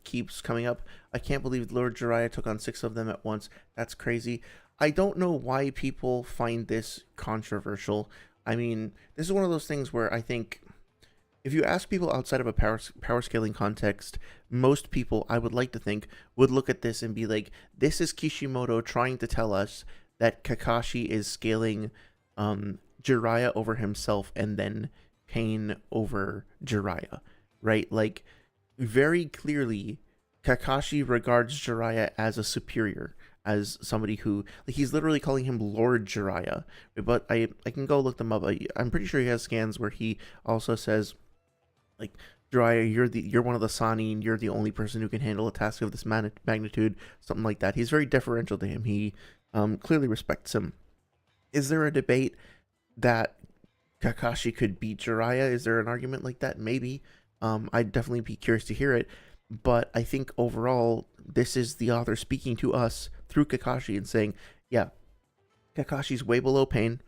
keeps coming up. I can't believe Lord Jiraiya took on 6 of them at once. That's crazy. I don't know why people find this controversial. I mean, this is one of those things where I think if you ask people outside of a power scaling context, most people, I would like to think, would look at this and be like, this is Kishimoto trying to tell us that Kakashi is scaling Jiraiya over himself and then Pain over Jiraiya, right? Like, very clearly, Kakashi regards Jiraiya as a superior, as somebody who, like, he's literally calling him Lord Jiraiya. But I can go look them up. I'm pretty sure he has scans where he also says, like, Jiraiya, you're one of the Sannin, you're the only person who can handle a task of this magnitude, something like that. He's very deferential to him. He clearly respects him. Is there a debate that Kakashi could beat Jiraiya? Is there an argument like that? Maybe. I'd definitely be curious to hear it. But I think overall, this is the author speaking to us through Kakashi and saying, yeah, Kakashi's way below Pain,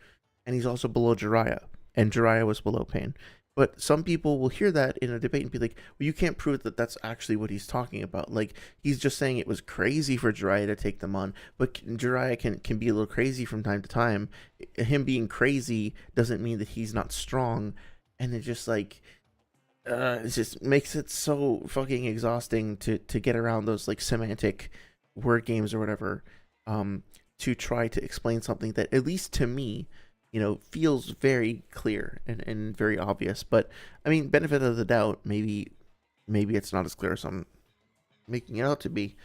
and he's also below Jiraiya, and Jiraiya was below Pain. But some people will hear that in a debate and be like, well, you can't prove that that's actually what he's talking about. Like, he's just saying it was crazy for Jiraiya to take them on. But Jiraiya can be a little crazy from time to time. Him being crazy doesn't mean that he's not strong. And it just, like, it just makes it so fucking exhausting to get around those, like, semantic word games or whatever, to try to explain something that, at least to me, you know, feels very clear and very obvious. But I mean, benefit of the doubt, maybe it's not as clear as I'm making it out to be.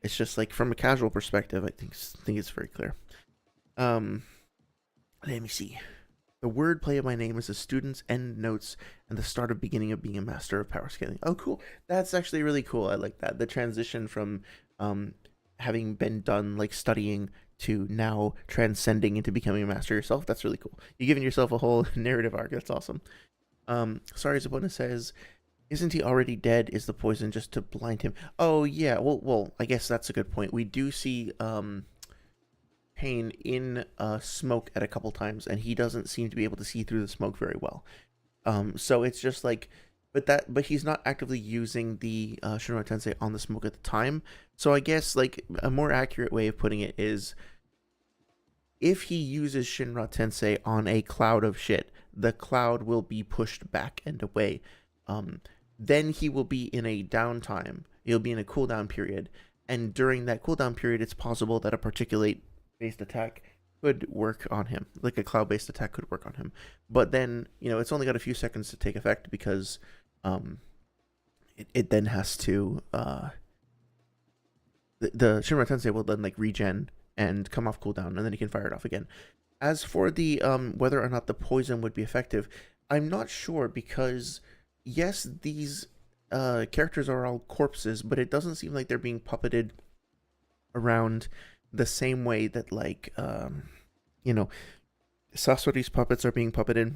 It's just like from a casual perspective, I think it's very clear. Let me see. The wordplay of my name is the student's end notes and the start of beginning of being a master of power scaling. Oh, cool. That's actually really cool. I like that. The transition from having been done like studying to now transcending into becoming a master yourself. That's really cool. You're giving yourself a whole narrative arc. That's awesome. Sorry, Zabona says, isn't he already dead? Is the poison just to blind him? Oh, yeah. Well, I guess that's a good point. We do see Pain in smoke at a couple times, and he doesn't seem to be able to see through the smoke very well. So it's just like, but he's not actively using the Shinra Tensei on the smoke at the time. So I guess like a more accurate way of putting it is, if he uses Shinra Tensei on a cloud of shit, the cloud will be pushed back and away. Then he will be in a downtime. He'll be in a cooldown period. and during that cooldown period, it's possible that a particulate based attack could work on him, like a cloud based attack could work on him. But then, it's only got a few seconds to take effect because um, it then has to the Shinra Tensei will then like regen and come off cooldown, and then he can fire it off again. As for the whether or not the poison would be effective, I'm not sure because yes, these characters are all corpses, but it doesn't seem like they're being puppeted around the same way that like Sasori's puppets are being puppeted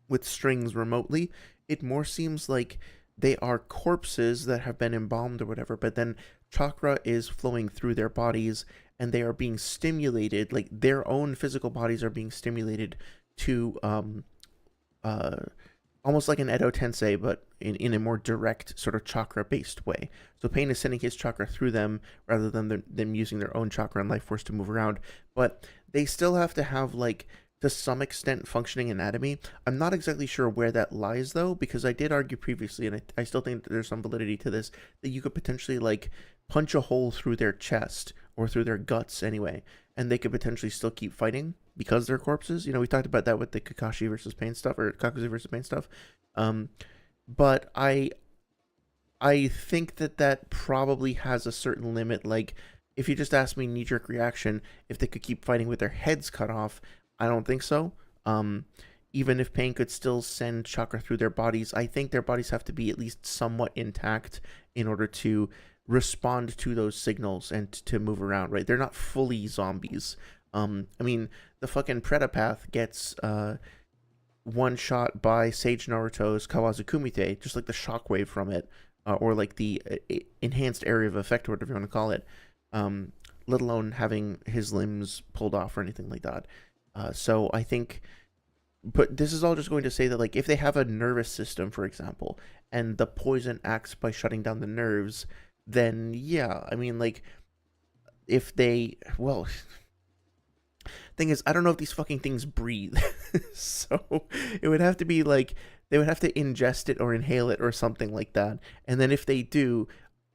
with strings remotely. It more seems like they are corpses that have been embalmed or whatever, but then chakra is flowing through their bodies and they are being stimulated, like their own physical bodies are being stimulated to uh almost like an Edo Tensei, but in a more direct sort of chakra based way. So Pain is sending his chakra through them rather than them using their own chakra and life force to move around. But they still have to have like to some extent functioning anatomy. I'm not exactly sure where that lies though, because I did argue previously, and I still think that there's some validity to this, that you could potentially like punch a hole through their chest or through their guts anyway, and they could potentially still keep fighting because they're corpses. We talked about that with the Kakashi versus Pain stuff, or Kakuzu versus Pain stuff. But I think that probably has a certain limit. Like, if you just ask me knee-jerk reaction, if they could keep fighting with their heads cut off, I don't think so. Even if Pain could still send chakra through their bodies, I think their bodies have to be at least somewhat intact in order to respond to those signals and to move around, right? They're not fully zombies. I mean, the fucking Predapath gets one shot by Sage Naruto's Kawazu Kumite, just like the shockwave from it, or like the enhanced area of effect, or whatever you want to call it, let alone having his limbs pulled off or anything like that. So I think, but this is all just going to say that, like, if they have a nervous system, for example, and the poison acts by shutting down the nerves, then yeah, I mean, like, if they, well, thing is, I don't know if these fucking things breathe. So it would have to be like they would have to ingest it or inhale it or something like that. And then if they do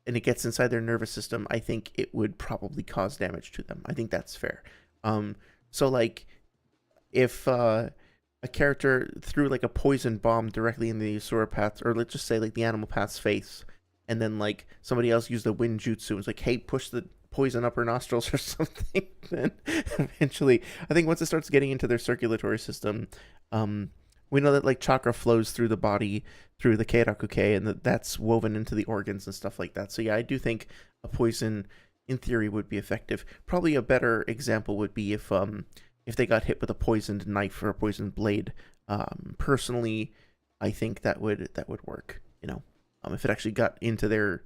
and it gets inside their nervous system, I think it would probably cause damage to them. I think that's fair. So like if a character threw like a poison bomb directly in the Asura or let's just say like the animal path's face, and then like somebody else used the wind jutsu and was like, hey, push the poison up her nostrils or something, then eventually, I think once it starts getting into their circulatory system, we know that like chakra flows through the body through the Keirakuke, and that's woven into the organs and stuff like that. So yeah, I do think a poison in theory would be effective. Probably a better example would be if they got hit with a poisoned knife or a poisoned blade. Personally, I think that would work, if it actually got into their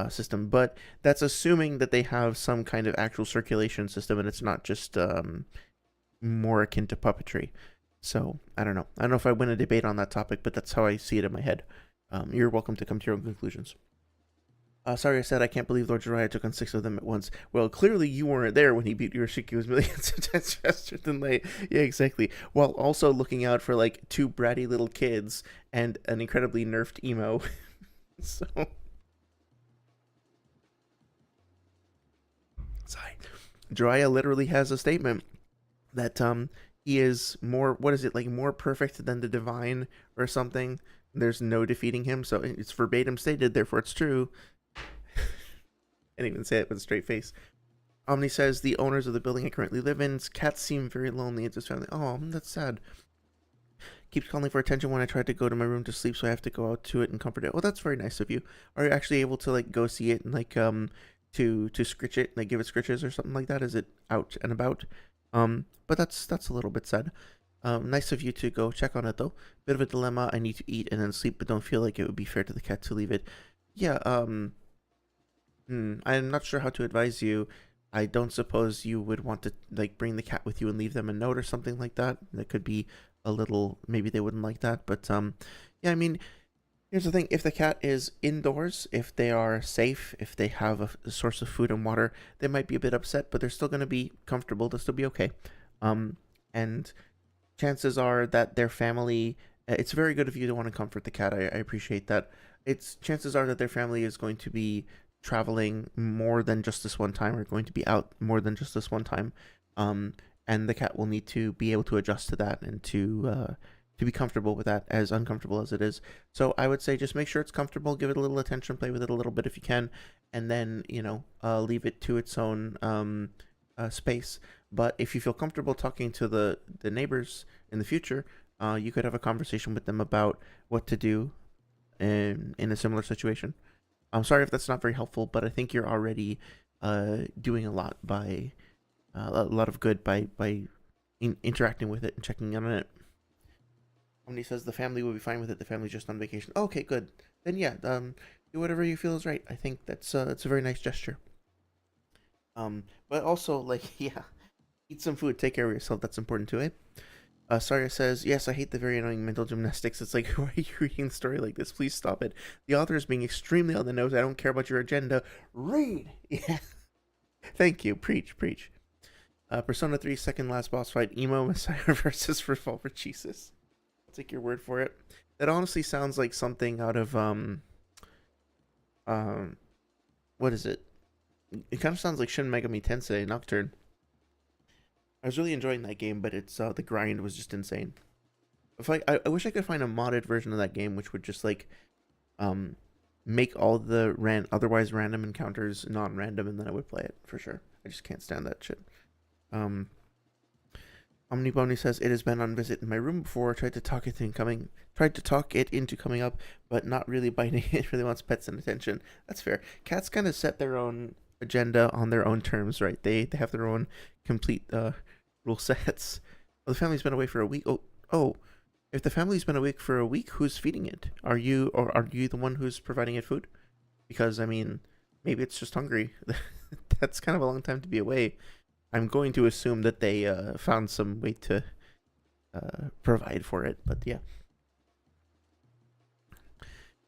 system. But that's assuming that they have some kind of actual circulation system and it's not just more akin to puppetry. So I don't know. I don't know if I win a debate on that topic, but that's how I see it in my head. You're welcome to come to your own conclusions. Sorry, I said I can't believe Lord Jiraiya took on 6 of them at once. Well, clearly you weren't there when he beat Yoroshiki's millions of times faster than light. Yeah, exactly. While also looking out for like 2 bratty little kids and an incredibly nerfed emo. So sorry. Jiraiya literally has a statement that he is more, what is it, like more perfect than the divine or something. There's no defeating him, so it's verbatim stated, therefore it's true. I didn't even say it with a straight face. Omni says the owners of the building I currently live in, cats seem very lonely. It's his family. Oh, that's sad. Keeps calling for attention when I try to go to my room to sleep, so I have to go out to it and comfort it. Well, that's very nice of you. Are you actually able to like go see it and like to scritch it, like give it scritches or something like that? Is it out and about? But that's a little bit sad. Nice of you to go check on it though. Bit of a dilemma. I need to eat and then sleep, but don't feel like it would be fair to the cat to leave it. Yeah. I'm not sure how to advise you. I don't suppose you would want to like bring the cat with you and leave them a note or something like that. That could be a little, maybe they wouldn't like that, but yeah, I mean, here's the thing. If the cat is indoors, if they are safe, if they have a source of food and water, they might be a bit upset, but they're still going to be comfortable. They'll still be okay. And chances are that their family, it's very good of you to want to comfort the cat. I appreciate that. Chances are that their family is going to be traveling more than just this one time, or going to be out more than just this one time. Um, and the cat will need to be able to adjust to that and to be comfortable with that, as uncomfortable as it is. So I would say just make sure it's comfortable, give it a little attention, play with it a little bit if you can, and then leave it to its own space. But if you feel comfortable talking to the neighbors in the future, you could have a conversation with them about what to do in a similar situation. I'm sorry if that's not very helpful, but I think you're already doing a lot by a lot of good by interacting with it and checking in on it. Omni says the family will be fine with it. The family's just on vacation. Okay, good. Then yeah, do whatever you feel is right. I think that's a very nice gesture. But also like yeah, eat some food, take care of yourself. That's important too, eh? Saria says, yes, I hate the very annoying mental gymnastics. It's like, why are you reading the story like this? Please stop it. The author is being extremely on the nose. I don't care about your agenda. Read! Yeah. Thank you. Preach, preach. Persona 3 second last boss fight, Emo Messiah versus Revolver Jesus. I'll take your word for it. That honestly sounds like something out of, what is it? It kind of sounds like Shin Megami Tensei Nocturne. I was really enjoying that game, but it's the grind was just insane. If I wish I could find a modded version of that game, which would just like make all the otherwise random encounters non-random, and then I would play it for sure. I just can't stand that shit. Omnibony says it has been on visit in my room before. Tried to talk it into coming up, but not really biting. It really wants pets and attention. That's fair. Cats kind of set their own agenda on their own terms, right? They have their own complete rule sets. Well, the family's been away for a week. Oh, if the family's been away for a week, who's feeding it? Are you the one who's providing it food? Because I mean, maybe it's just hungry. That's kind of a long time to be away. I'm going to assume that they found some way to provide for it, but yeah.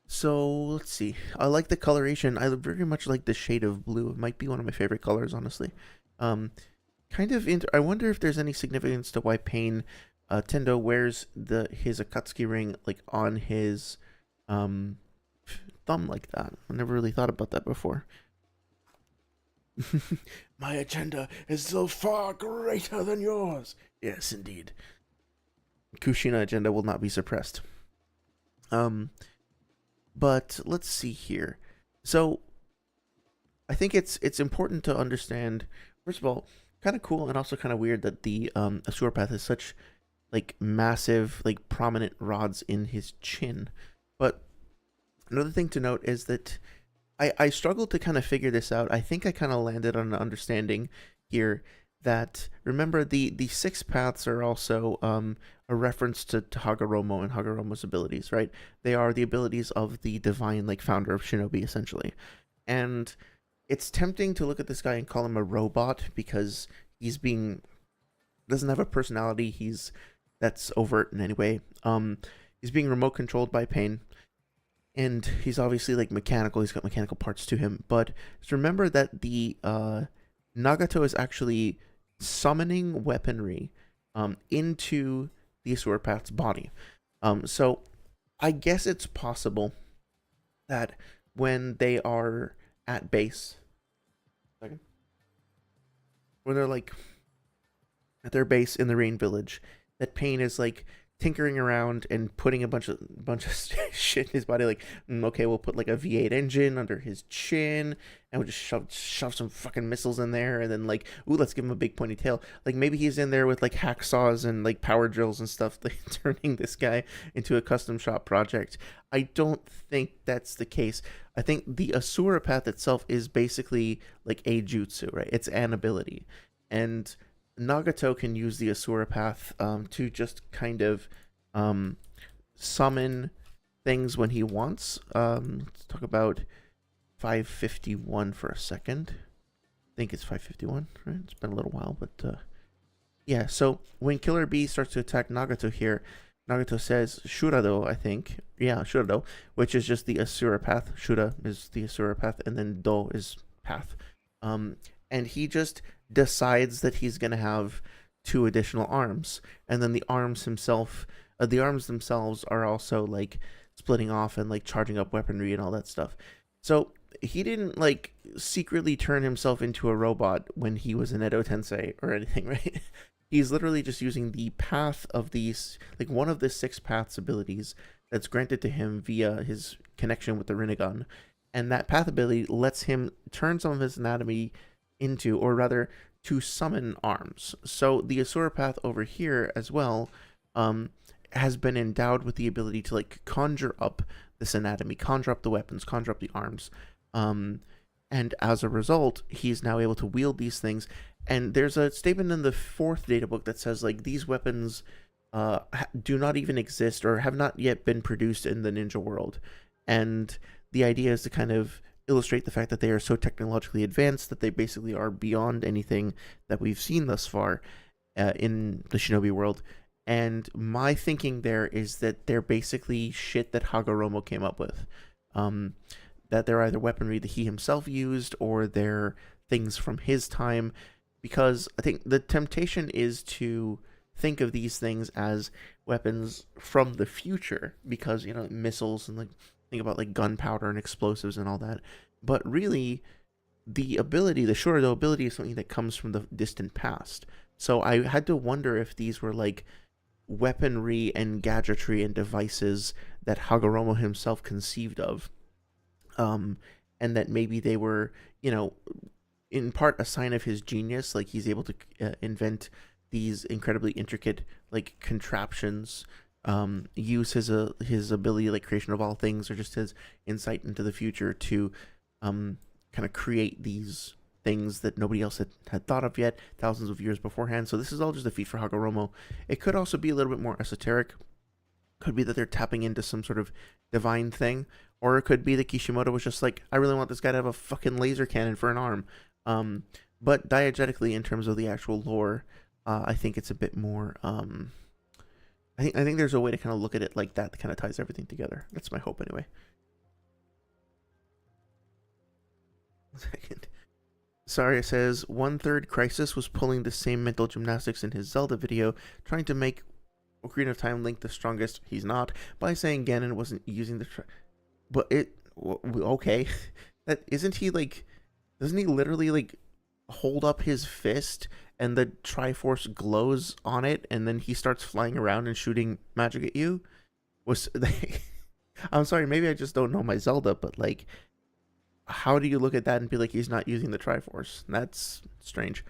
So let's see. I like the coloration. I very much like the shade of blue. It might be one of my favorite colors, honestly. I wonder if there's any significance to why Pain Tendo wears his Akatsuki ring like on his thumb like that. I never really thought about that before. My agenda is so far greater than yours. Yes, indeed. Kushina agenda will not be suppressed. But let's see here. So I think it's important to understand, first of all, kind of cool and also kind of weird that the Asura Path has such like massive, like prominent rods in his chin. But another thing to note is that I struggled to kind of figure this out. I think I kind of landed on an understanding here that, remember, the six paths are also a reference to Hagoromo and Hagoromo's abilities, right? They are the abilities of the divine, like, founder of Shinobi, essentially. And it's tempting to look at this guy and call him a robot because doesn't have a personality. That's overt in any way. He's being remote controlled by Pain. And he's obviously like mechanical. He's got mechanical parts to him. But just remember that the Nagato is actually summoning weaponry into the Asura Path's body. So I guess it's possible that when they are at base, when they're like at their base in the Rain Village, that Pain is like tinkering around and putting a bunch of shit in his body. Like, okay, we'll put like a V8 engine under his chin, and we'll just shove some fucking missiles in there, and then like, ooh, let's give him a big pointy tail. Like maybe he's in there with like hacksaws and like power drills and stuff, like turning this guy into a custom shop project. I don't think that's the case. I think the Asura Path itself is basically like a jutsu, right? It's an ability, and Nagato can use the Asura Path to just kind of summon things when he wants. Let's talk about 551 for a second. I think it's 551, right? It's been a little while, but yeah. So when Killer Bee starts to attack Nagato here, Nagato says Shurado, I think. Yeah, Shurado, which is just the Asura Path. Shura is the Asura Path, and then Do is Path. And he just decides that he's going to have 2 additional arms, and then the arms themselves are also like splitting off and like charging up weaponry and all that stuff. So he didn't like secretly turn himself into a robot when he was in Edo Tensei or anything, right? He's literally just using the path of these, like one of the six paths abilities that's granted to him via his connection with the Rinnegan. And that path ability lets him turn some of his anatomy into, or rather, to summon arms. So the Asura path over here as well um, has been endowed with the ability to like conjure up this anatomy, conjure up the weapons, conjure up the arms. Um, and as a result, he's now able to wield these things. And there's a statement in the fourth data book that says like these weapons do not even exist or have not yet been produced in the ninja world. And the idea is to kind of illustrate the fact that they are so technologically advanced that they basically are beyond anything that we've seen thus far in the shinobi world. And my thinking there is that they're basically shit that Hagoromo came up with. That they're either weaponry that he himself used or they're things from his time. Because I think the temptation is to think of these things as weapons from the future. Because, you know, missiles and like think about like gunpowder and explosives and all that. But really, the ability, the Shurido ability is something that comes from the distant past. So I had to wonder if these were like weaponry and gadgetry and devices that Hagoromo himself conceived of. And that maybe they were, you know, in part a sign of his genius. Like he's able to invent these incredibly intricate like contraptions, use his ability, like creation of all things, or just his insight into the future to kind of create these things that nobody else had thought of yet, thousands of years beforehand. So this is all just a feat for Hagoromo. It could also be a little bit more esoteric. Could be that they're tapping into some sort of divine thing, or it could be that Kishimoto was just like, I really want this guy to have a fucking laser cannon for an arm. But diegetically, in terms of the actual lore, I think it's a bit more. I think there's a way to kind of look at it like that kind of ties everything together. That's my hope, anyway. 1 second. Saria says 1/3 Crisis was pulling the same mental gymnastics in his Zelda video, trying to make Ocarina of Time Link the strongest. He's not, by saying Ganon wasn't using the. But it okay, that isn't he like? Doesn't he literally like hold up his fist and the Triforce glows on it, and then he starts flying around and shooting magic at you? Was I'm sorry, maybe I just don't know my Zelda, but like, how do you look at that and be like he's not using the Triforce? That's strange.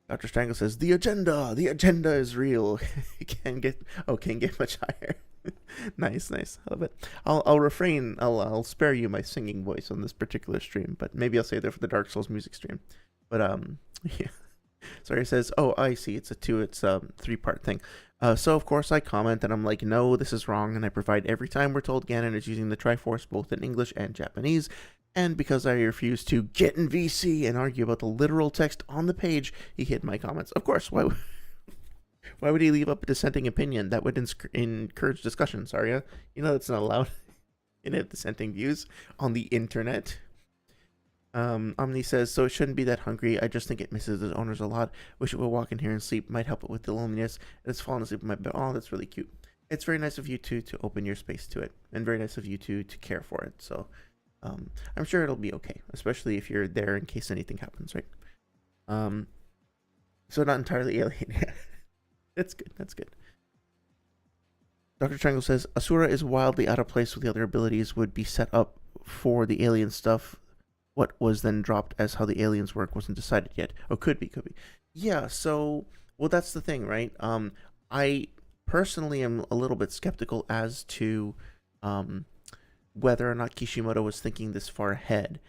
Dr. Strangle says the agenda is real. It can't get much higher. Nice. I love it. I'll refrain. I'll spare you my singing voice on this particular stream, but maybe I'll save that for the Dark Souls music stream. But yeah. Sorry, it says, oh, I see. It's a 3-part thing. So of course I comment and I'm like, no, this is wrong, and I provide every time we're told Ganon is using the Triforce both in English and Japanese. And because I refuse to get in VC and argue about the literal text on the page, he hid my comments. Of course, why would he leave up a dissenting opinion? That would encourage discussion, Saria. You know that's not allowed in dissenting views on the internet. Omni says, so it shouldn't be that hungry. I just think it misses its owners a lot. Wish it would walk in here and sleep. Might help it with the loneliness. It's fallen asleep in my bed. Oh, that's really cute. It's very nice of you to open your space to it. And very nice of you to care for it. So I'm sure it'll be okay. Especially if you're there in case anything happens, right? So not entirely alien. That's good. Dr. Triangle says, Asura is wildly out of place with the other abilities, would be set up for the alien stuff. What was then dropped as how the aliens work wasn't decided yet. Oh, could be. Yeah, so, well, that's the thing, right? I personally am a little bit skeptical as to whether or not Kishimoto was thinking this far ahead.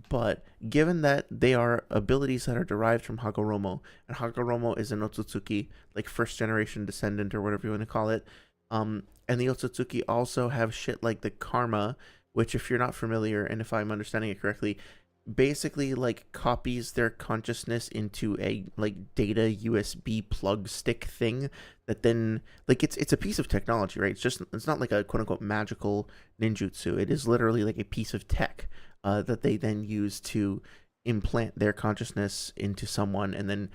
But given that they are abilities that are derived from Hagoromo, and Hagoromo is an Otsutsuki, like first generation descendant or whatever you want to call it, and the Otsutsuki also have shit like the karma, which, if you're not familiar, and if I'm understanding it correctly, basically like copies their consciousness into a like data USB plug stick thing that then like it's a piece of technology, right? It's not like a quote unquote magical ninjutsu. It is literally like a piece of tech that they then use to implant their consciousness into someone and then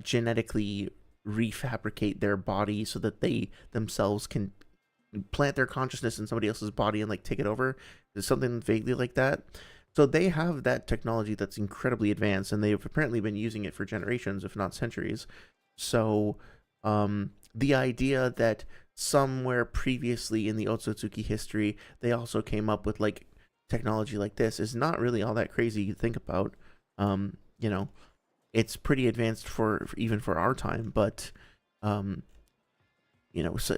genetically refabricate their body so that they themselves can plant their consciousness in somebody else's body and like take it over. There's something vaguely like that. So they have that technology that's incredibly advanced, and they've apparently been using it for generations, if not centuries. So the idea that somewhere previously in the Otsutsuki history, they also came up with like technology like this is not really all that crazy to think about. You know, it's pretty advanced for even for our time, but um, so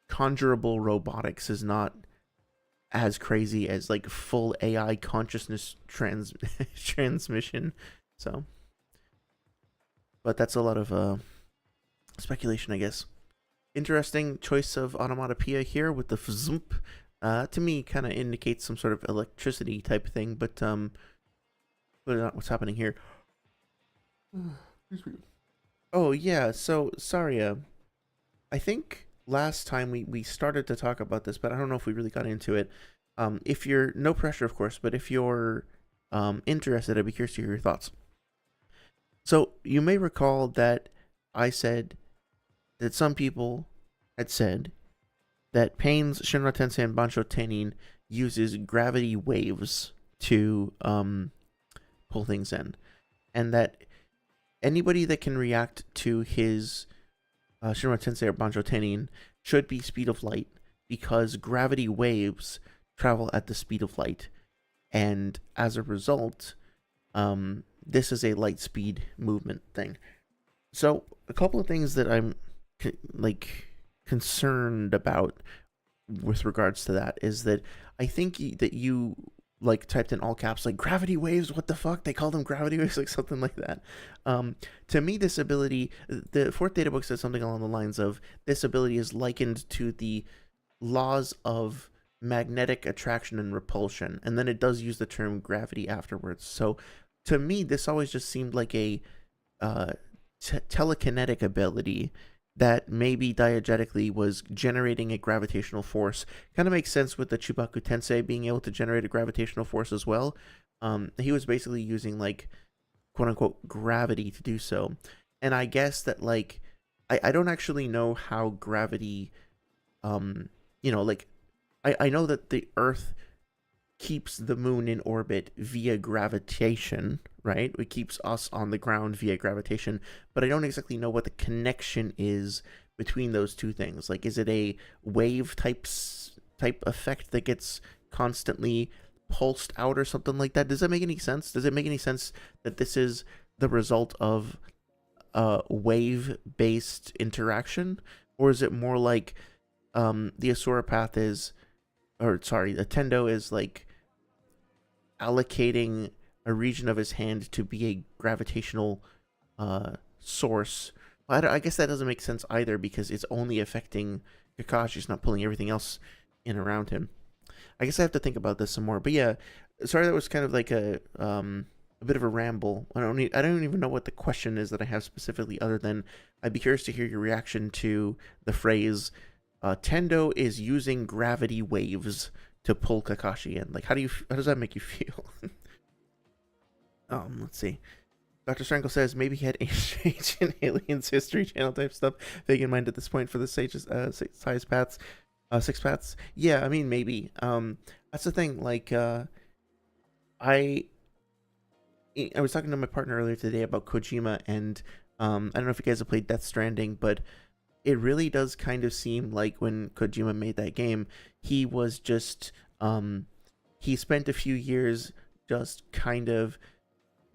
conjurable robotics is not as crazy as like full AI consciousness transmission. So, but that's a lot of speculation, I guess. Interesting choice of onomatopoeia here with the fzump. To me, kind of indicates some sort of electricity type thing, but not what's happening here. Oh yeah, so sorry. I think last time we started to talk about this, but I don't know if we really got into it. If you're no pressure, of course, but if you're interested, I'd be curious to hear your thoughts. So you may recall that I said that some people had said that Pain's Shinra Tensei and Bancho Tenin uses gravity waves to pull things in, and that anybody that can react to his Shinra Tensei or Bancho Tenin should be speed of light, because gravity waves travel at the speed of light, and as a result, this is a light speed movement thing. So a couple of things that I'm like concerned about with regards to that is that I think that you like typed in all caps like gravity waves, what the fuck, they call them gravity waves, like something like that. To me, this ability, the fourth data book says something along the lines of this ability is likened to the laws of magnetic attraction and repulsion, and then it does use the term gravity afterwards. So to me, this always just seemed like a telekinetic ability that maybe diegetically was generating a gravitational force. Kind of makes sense with the Chubaku Tensei being able to generate a gravitational force as well. He was basically using like quote unquote gravity to do so. And I guess that like I don't actually know how gravity like I know that the Earth keeps the moon in orbit via gravitation, right? It keeps us on the ground via gravitation, but I don't exactly know what the connection is between those two things. Like, is it a wave type effect that gets constantly pulsed out or something like that? Does that make any sense? Does it make any sense that this is the result of wave-based interaction, or is it more like the Asura path is, or sorry, the Tendo is like allocating a region of his hand to be a gravitational source? I guess that doesn't make sense either, because it's only affecting Kakashi. It's not pulling everything else in around him. I guess I have to think about this some more. But yeah, sorry, that was kind of like a bit of a ramble. I don't even know what the question is that I have specifically, other than I'd be curious to hear your reaction to the phrase Tendo is using gravity waves to pull Kakashi in. Like, how does that make you feel? Let's see. Dr. Strangle says maybe he had ancient aliens history channel type stuff vague in mind at this point for the sages, size paths, six paths. Yeah, I mean, maybe. That's the thing. Like, I was talking to my partner earlier today about Kojima, and I don't know if you guys have played Death Stranding, but it really does kind of seem like when Kojima made that game, he was just he spent a few years just kind of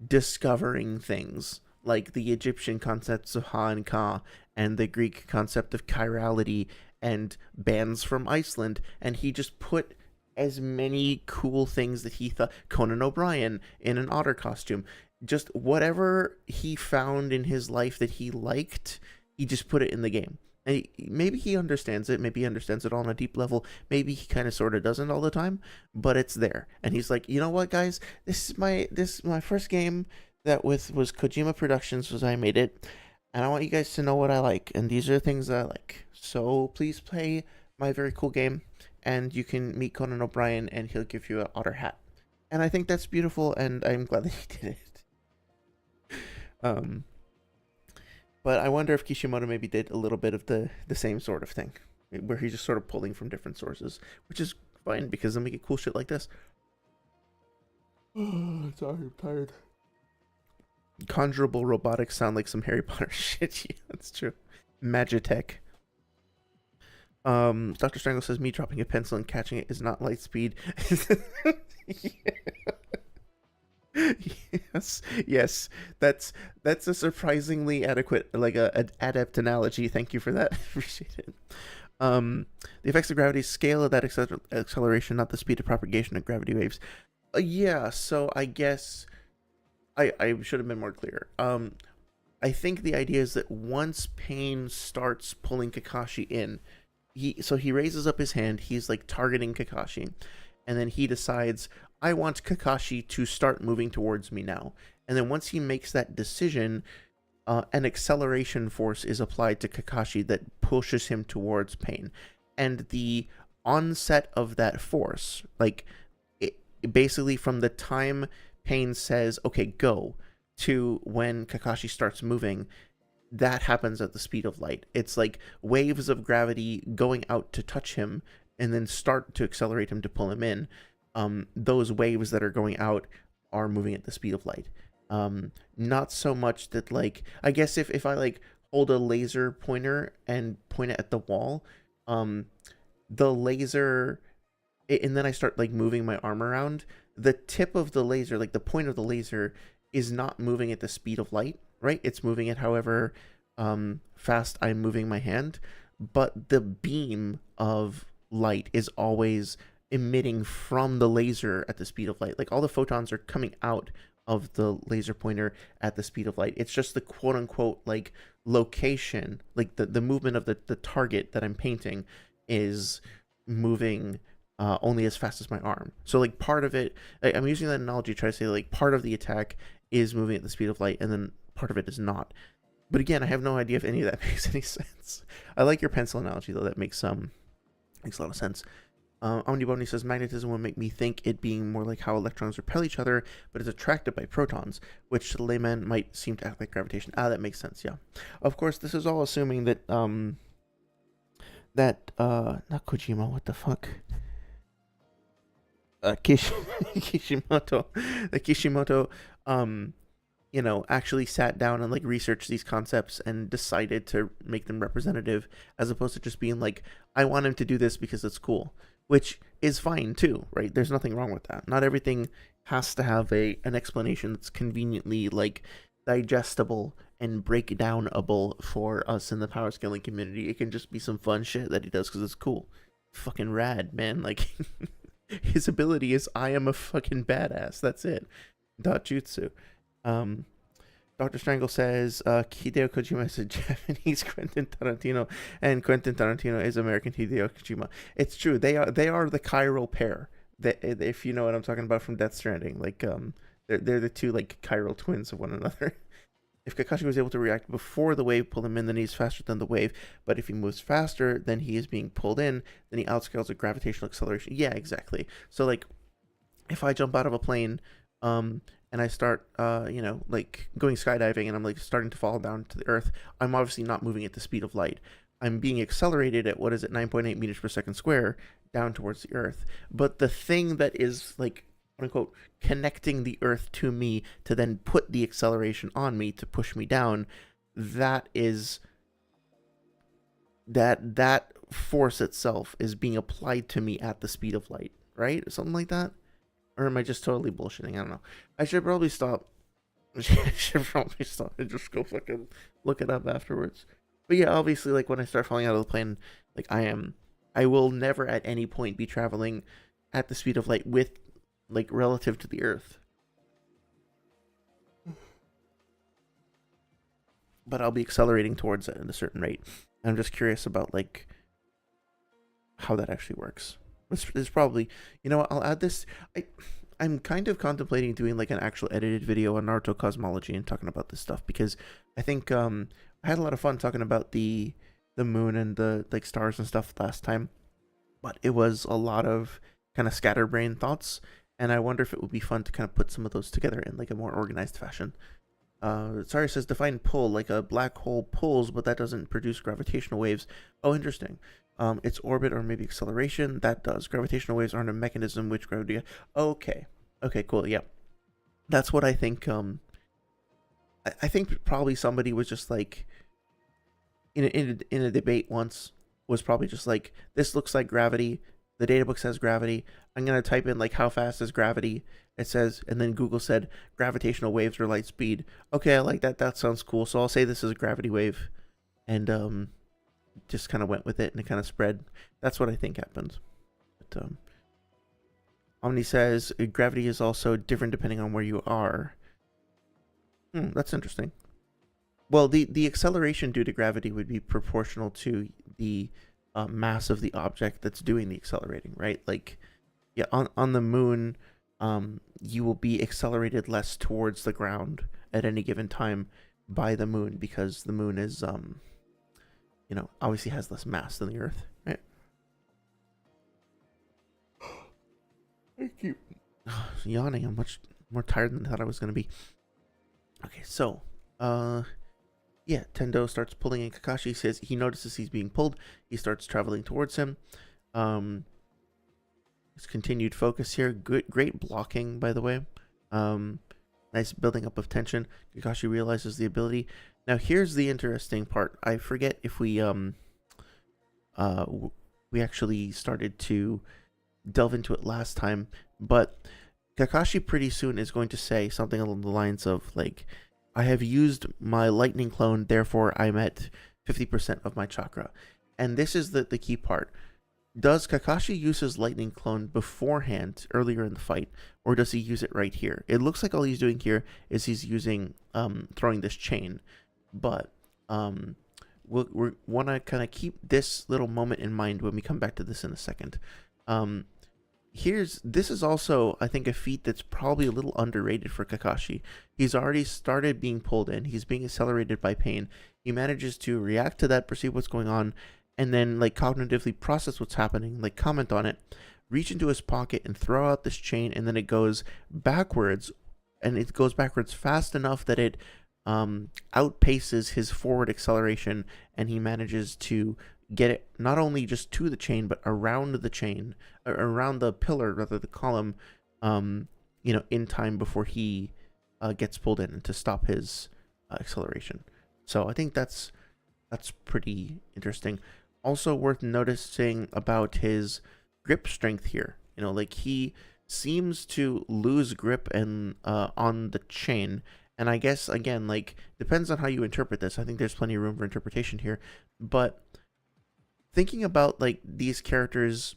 discovering things like the Egyptian concepts of Ha and Ka, and the Greek concept of chirality, and bands from Iceland, and he just put as many cool things that he thought, Conan O'Brien in an otter costume, just whatever he found in his life that he liked, he just put it in the game. And maybe he understands it, maybe he understands it on a deep level, maybe he kind of sort of doesn't all the time, but it's there. And he's like, you know what, guys, this is my first game that was Kojima Productions, was I made it, and I want you guys to know what I like, and these are the things that I like. So please play my very cool game, and you can meet Conan O'Brien, and he'll give you an otter hat. And I think that's beautiful, and I'm glad that he did it. But I wonder if Kishimoto maybe did a little bit of the same sort of thing, where he's just sort of pulling from different sources, which is fine, because then we get cool shit like this. Sorry, I'm tired. Conjurable robotics sound like some Harry Potter shit. Yeah, that's true. Magitech. Dr. Strangle says me dropping a pencil and catching it is not light speed. Yes, yes, that's a surprisingly adequate, like an adept analogy. Thank you for that. Appreciate it. The effects of gravity scale of that acceleration, not the speed of propagation of gravity waves. Yeah, so I guess I should have been more clear. I think the idea is that once Pain starts pulling Kakashi in, he raises up his hand, he's like targeting Kakashi, and then he decides, I want Kakashi to start moving towards me now. And then once he makes that decision, an acceleration force is applied to Kakashi that pushes him towards Pain. And the onset of that force, like, basically from the time Pain says, okay, go, to when Kakashi starts moving, that happens at the speed of light. It's like waves of gravity going out to touch him and then start to accelerate him to pull him in. Those waves that are going out are moving at the speed of light. Not so much that, like, I guess if I like hold a laser pointer and point it at the wall, the laser, and then I start like moving my arm around, the tip of the laser, like the point of the laser, is not moving at the speed of light, right? It's moving at however fast I'm moving my hand, but the beam of light is always emitting from the laser at the speed of light. Like all the photons are coming out of the laser pointer at the speed of light. It's just the quote unquote like location, like the movement of the target that I'm painting is moving only as fast as my arm. So like part of it, I'm using that analogy to try to say like part of the attack is moving at the speed of light and then part of it is not. But again, I have no idea if any of that makes any sense. I like your pencil analogy though. That makes a lot of sense. Omnibony says magnetism will make me think it being more like how electrons repel each other, but is attracted by protons, which to the layman might seem to act like gravitation. Ah, that makes sense. Yeah, of course. This is all assuming that not Kojima. What the fuck? Kishimoto, actually sat down and like researched these concepts and decided to make them representative, as opposed to just being like, I want him to do this because it's cool, which is fine too, right? There's nothing wrong with that. Not everything has to have an explanation that's conveniently like digestible and breakdownable for us in the power scaling community. It can just be some fun shit that he does because it's cool. Fucking rad, man. Like his ability is I am a fucking badass. That's it. Dot jutsu. Dr. Strangle says Hideo Kojima is a Japanese Quentin Tarantino, and Quentin Tarantino is American Hideo Kojima. It's true. They are the chiral pair. If you know what I'm talking about from Death Stranding, like they're the two like chiral twins of one another. If Kakashi was able to react before the wave pulled him in, then he's faster than the wave. But if he moves faster than he is being pulled in, then he outscales a gravitational acceleration. Yeah, exactly. So like, if I jump out of a plane, and I start, like going skydiving, and I'm like starting to fall down to the earth, I'm obviously not moving at the speed of light. I'm being accelerated at 9.8 meters per second square down towards the earth. But the thing that is like, quote unquote, connecting the earth to me to then put the acceleration on me to push me down, that force itself is being applied to me at the speed of light, right? Something like that. Or am I just totally bullshitting? I don't know. I should probably stop. And just go fucking look it up afterwards. But yeah, obviously, like when I start falling out of the plane, like I will never at any point be traveling at the speed of light with, like, relative to the Earth. But I'll be accelerating towards it at a certain rate. I'm just curious about, like, how that actually works. There's probably, I'll add this. I'm kind of contemplating doing like an actual edited video on Naruto cosmology and talking about this stuff, because I think I had a lot of fun talking about the moon and the like stars and stuff last time, but it was a lot of kind of scatterbrain thoughts, and I wonder if it would be fun to kind of put some of those together in like a more organized fashion. Sorry says define pull, like a black hole pulls, but that doesn't produce gravitational waves. Oh, interesting. It's orbit or maybe acceleration. That does. Gravitational waves aren't a mechanism which gravity. Okay, cool. Yeah. That's what I think. I think probably somebody was just like in a debate once, was probably just like, this looks like gravity. The data book says gravity. I'm gonna type in like, how fast is gravity? It says, and then Google said gravitational waves or light speed. Okay, I like that. That sounds cool. So I'll say this is a gravity wave, and just kind of went with it, and it kind of spread. That's what I think happened. But Omni says gravity is also different depending on where you are. That's interesting. Well, the acceleration due to gravity would be proportional to the mass of the object that's doing the accelerating, right? Like, yeah, on the moon, you will be accelerated less towards the ground at any given time by the moon, because the moon is, obviously has less mass than the Earth, right? I keep yawning. I'm much more tired than I thought I was going to be. Okay, so, yeah, Tendo starts pulling in Kakashi. Says he notices he's being pulled. He starts traveling towards him. His continued focus here. Great blocking, by the way. Nice building up of tension. Kakashi realizes the ability. Now, here's the interesting part. I forget if we actually started to delve into it last time, but Kakashi pretty soon is going to say something along the lines of, like, I have used my lightning clone, therefore I'm at 50% of my chakra. And this is the key part. Does Kakashi use his lightning clone beforehand, earlier in the fight, or does he use it right here? It looks like all he's doing here is he's using, throwing this chain. But we want to kind of keep this little moment in mind when we come back to this in a second. This is also, I think, a feat that's probably a little underrated for Kakashi. He's already started being pulled in. He's being accelerated by pain. He manages to react to that, perceive what's going on, and then like cognitively process what's happening, like comment on it, reach into his pocket and throw out this chain, and then it goes backwards, and it goes backwards fast enough that it outpaces his forward acceleration, and he manages to get it not only just to the chain, but around the chain, or around the pillar, rather the column, in time before he gets pulled in, and to stop his acceleration. So I think that's pretty interesting. Also worth noticing about his grip strength here. Like, he seems to lose grip and on the chain. And I guess, again, like, depends on how you interpret this. I think there's plenty of room for interpretation here. But thinking about, like, these characters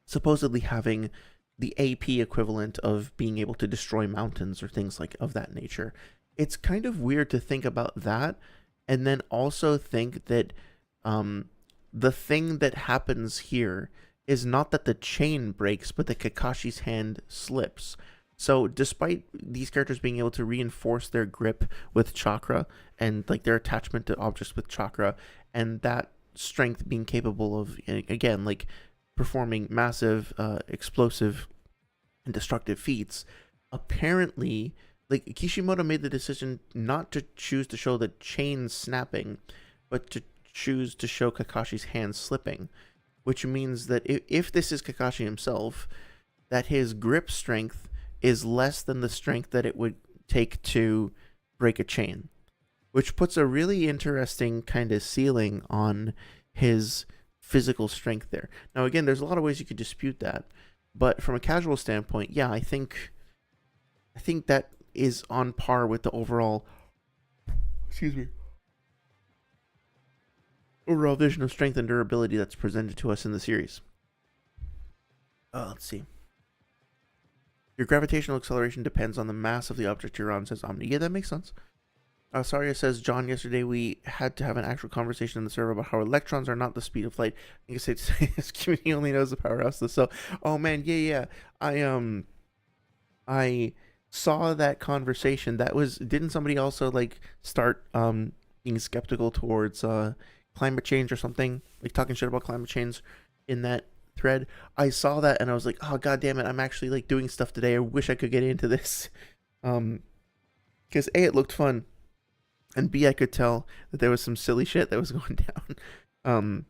supposedly having the AP equivalent of being able to destroy mountains or things like of that nature, it's kind of weird to think about that, and then also think that the thing that happens here is not that the chain breaks, but that Kakashi's hand slips. So despite these characters being able to reinforce their grip with chakra, and like their attachment to objects with chakra, and that strength being capable of, again, like, performing massive explosive and destructive feats, apparently, like, Kishimoto made the decision not to choose to show the chain snapping, but to choose to show Kakashi's hand slipping, which means that if this is Kakashi himself, that his grip strength is less than the strength that it would take to break a chain, which puts a really interesting kind of ceiling on his physical strength there. Now, again, there's a lot of ways you could dispute that, but from a casual standpoint, yeah, I think that is on par with the overall, overall vision of strength and durability that's presented to us in the series. Let's see. Your gravitational acceleration depends on the mass of the object you're on, says Omni. Yeah, that makes sense. Saria says, John, yesterday we had to have an actual conversation in the server about how electrons are not the speed of light. I think it's safe to say this community only knows the powerhouse. So, oh man, yeah. I saw that conversation. Didn't somebody also like start being skeptical towards climate change or something, like talking shit about climate change in that thread? I saw that and I was like, oh god damn it, I'm actually like doing stuff today. I wish I could get into this, because A, it looked fun, and B, I could tell that there was some silly shit that was going down.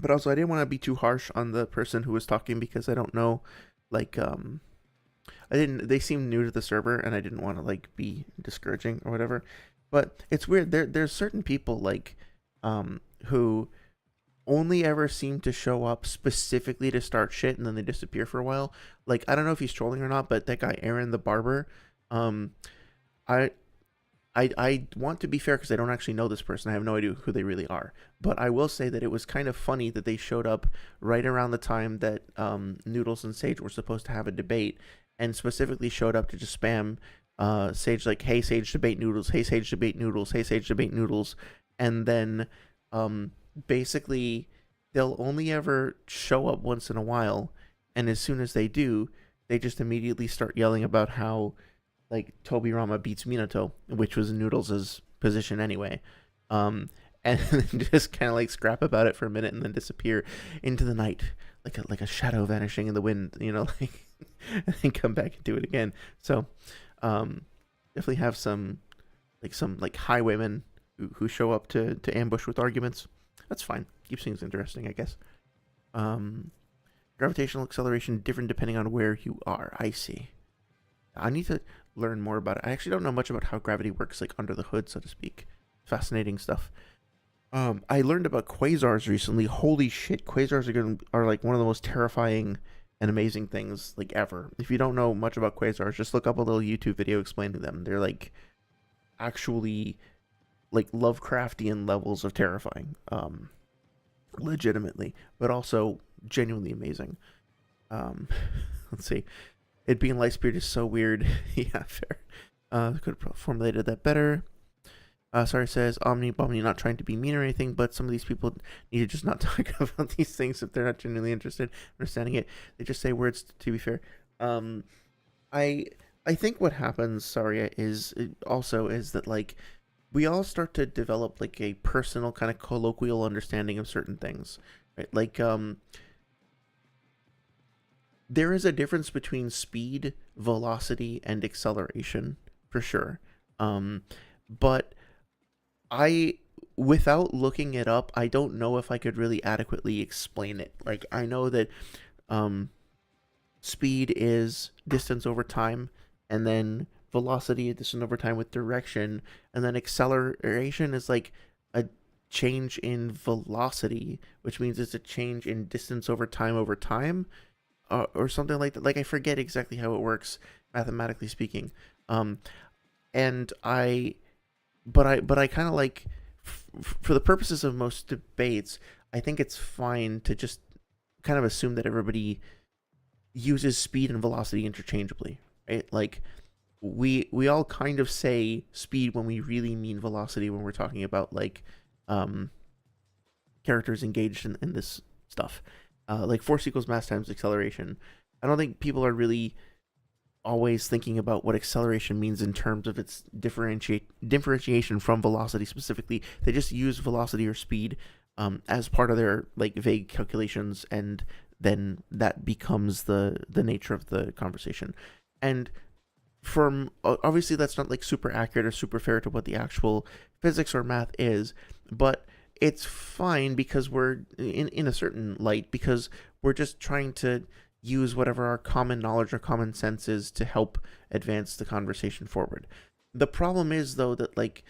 But also I didn't want to be too harsh on the person who was talking, because I don't know, like, I I didn't. They seemed new to the server, and I didn't want to like be discouraging or whatever. But it's weird. There's certain people like, who only ever seem to show up specifically to start shit, and then they disappear for a while. Like I don't know if he's trolling or not, but that guy Aaron the barber, um, I I want to be fair because I don't actually know this person. I have no idea who they really are. But I will say that it was kind of funny that they showed up right around the time that Noodles and Sage were supposed to have a debate, and specifically showed up to just spam Sage like, "Hey Sage, debate Noodles. Hey Sage, debate Noodles. Hey Sage, debate Noodles," and then basically they'll only ever show up once in a while, and as soon as they do, they just immediately start yelling about how like Tobirama beats Minato, which was Noodles' position anyway. Um, and just kind of like scrap about it for a minute and then disappear into the night like a shadow vanishing in the wind, like and then come back and do it again. So definitely have some highwaymen who show up to ambush with arguments. That's fine. Keeps things interesting, I guess. Gravitational acceleration different depending on where you are. I see. I need to learn more about it. I actually don't know much about how gravity works, like under the hood, so to speak. Fascinating stuff. I learned about quasars recently. Holy shit, quasars are like one of the most terrifying and amazing things like ever. If you don't know much about quasars, just look up a little YouTube video explaining them. They're like actually like Lovecraftian levels of terrifying. Legitimately, but also genuinely amazing. Let's see. It being Lightspeed is so weird. Yeah, fair. Could have formulated that better. Sorry says, Omni, not trying to be mean or anything, but some of these people need to just not talk about these things if they're not genuinely interested in understanding it. They just say words, to be fair. I think what happens, sorry, is that, like, we all start to develop, like, a personal kind of colloquial understanding of certain things, right? Like, there is a difference between speed, velocity, and acceleration, for sure. But without looking it up, I don't know if I could really adequately explain it. Like, I know that speed is distance over time, and then velocity is distance over time with direction, and then acceleration is like a change in velocity, which means it's a change in distance over time, or something like that. Like, I forget exactly how it works mathematically speaking. And I kind of like, for the purposes of most debates, I think it's fine to just kind of assume that everybody uses speed and velocity interchangeably, right? Like, we all kind of say speed when we really mean velocity when we're talking about, like, characters engaged in this stuff. Like, force equals mass times acceleration. I don't think people are really always thinking about what acceleration means in terms of its differentiation from velocity specifically. They just use velocity or speed as part of their, like, vague calculations, and then that becomes the nature of the conversation. And from obviously that's not like super accurate or super fair to what the actual physics or math is, but it's fine because we're in a certain light, because we're just trying to use whatever our common knowledge or common sense is to help advance the conversation forward. The problem is, though, that, like,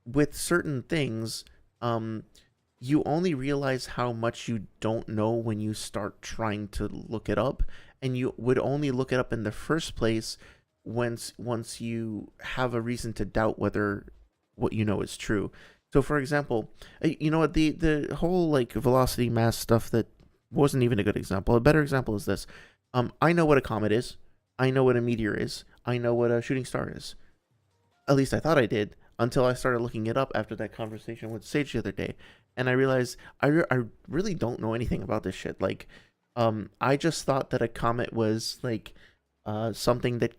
with certain things, you only realize how much you don't know when you start trying to look it up, and you would only look it up in the first place once you have a reason to doubt whether what you know is true. So, for example, you know what, the whole, like, velocity mass stuff, that wasn't even a good example. A better example is this. I know what a comet is. I know what a meteor is. I know what a shooting star is. At least I thought I did, until I started looking it up after that conversation with Sage the other day. And I realized I really don't know anything about this shit. Like, I just thought that a comet was, like, something that,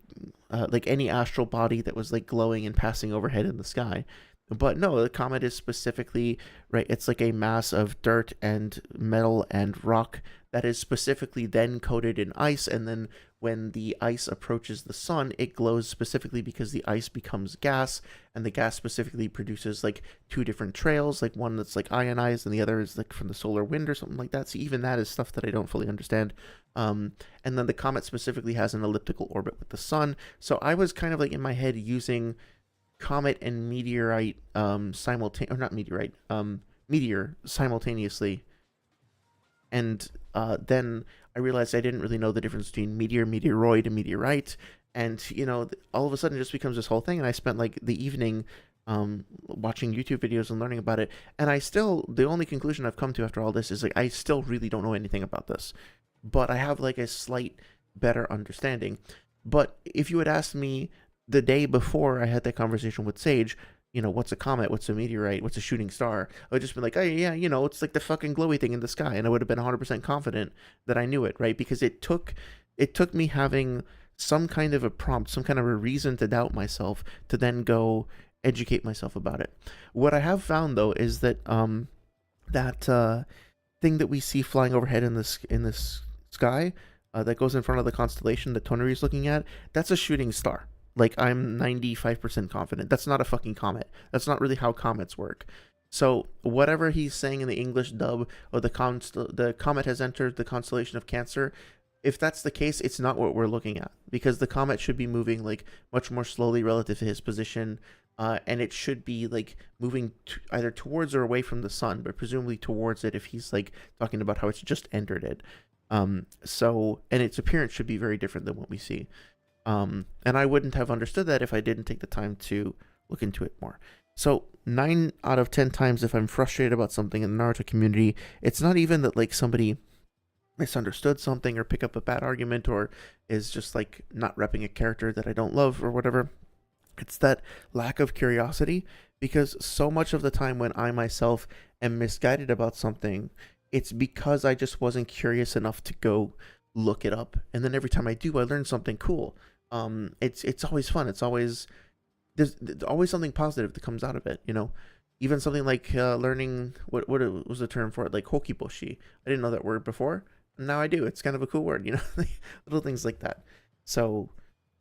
like any astral body that was, like, glowing and passing overhead in the sky. But no, the comet is specifically, right, it's like a mass of dirt and metal and rock that is specifically then coated in ice, and then when the ice approaches the sun, it glows specifically because the ice becomes gas, and the gas specifically produces like two different trails, like one that's like ionized and the other is like from the solar wind or something like that. So even that is stuff that I don't fully understand. And then the comet specifically has an elliptical orbit with the sun. So I was kind of like in my head using comet and meteorite or not meteorite, meteor simultaneously. And then I realized I didn't really know the difference between meteor, meteoroid, and meteorite. And all of a sudden it just becomes this whole thing. And I spent like the evening watching YouTube videos and learning about it. And the only conclusion I've come to after all this is like I still really don't know anything about this, but I have like a slight better understanding. But if you had asked me the day before I had that conversation with Sage, what's a comet, what's a meteorite, what's a shooting star, I would just be like, oh yeah, it's like the fucking glowy thing in the sky, and I would have been 100% confident that I knew it, right? Because it took me having some kind of a prompt, some kind of a reason to doubt myself, to then go educate myself about it. What I have found though is that that thing that we see flying overhead in this sky, that goes in front of the constellation that Toneri is looking at, that's a shooting star. Like, I'm 95% confident. That's not a fucking comet. That's not really how comets work. So, whatever he's saying in the English dub, or the comet has entered the constellation of Cancer, if that's the case, it's not what we're looking at. Because the comet should be moving, like, much more slowly relative to his position, and it should be, like, moving either towards or away from the sun, but presumably towards it if he's, like, talking about how it's just entered it. And its appearance should be very different than what we see. And I wouldn't have understood that if I didn't take the time to look into it more. So 9 out of 10 times, if I'm frustrated about something in the Naruto community, it's not even that like somebody misunderstood something or pick up a bad argument or is just like not repping a character that I don't love or whatever. It's that lack of curiosity, because so much of the time when I myself am misguided about something, it's because I just wasn't curious enough to go look it up. And then every time I do, I learn something cool. It's always fun. There's always something positive that comes out of it. Even something like learning what was the term for it, like hokiboshi. I didn't know that word before. Now I do. It's kind of a cool word. Little things like that. So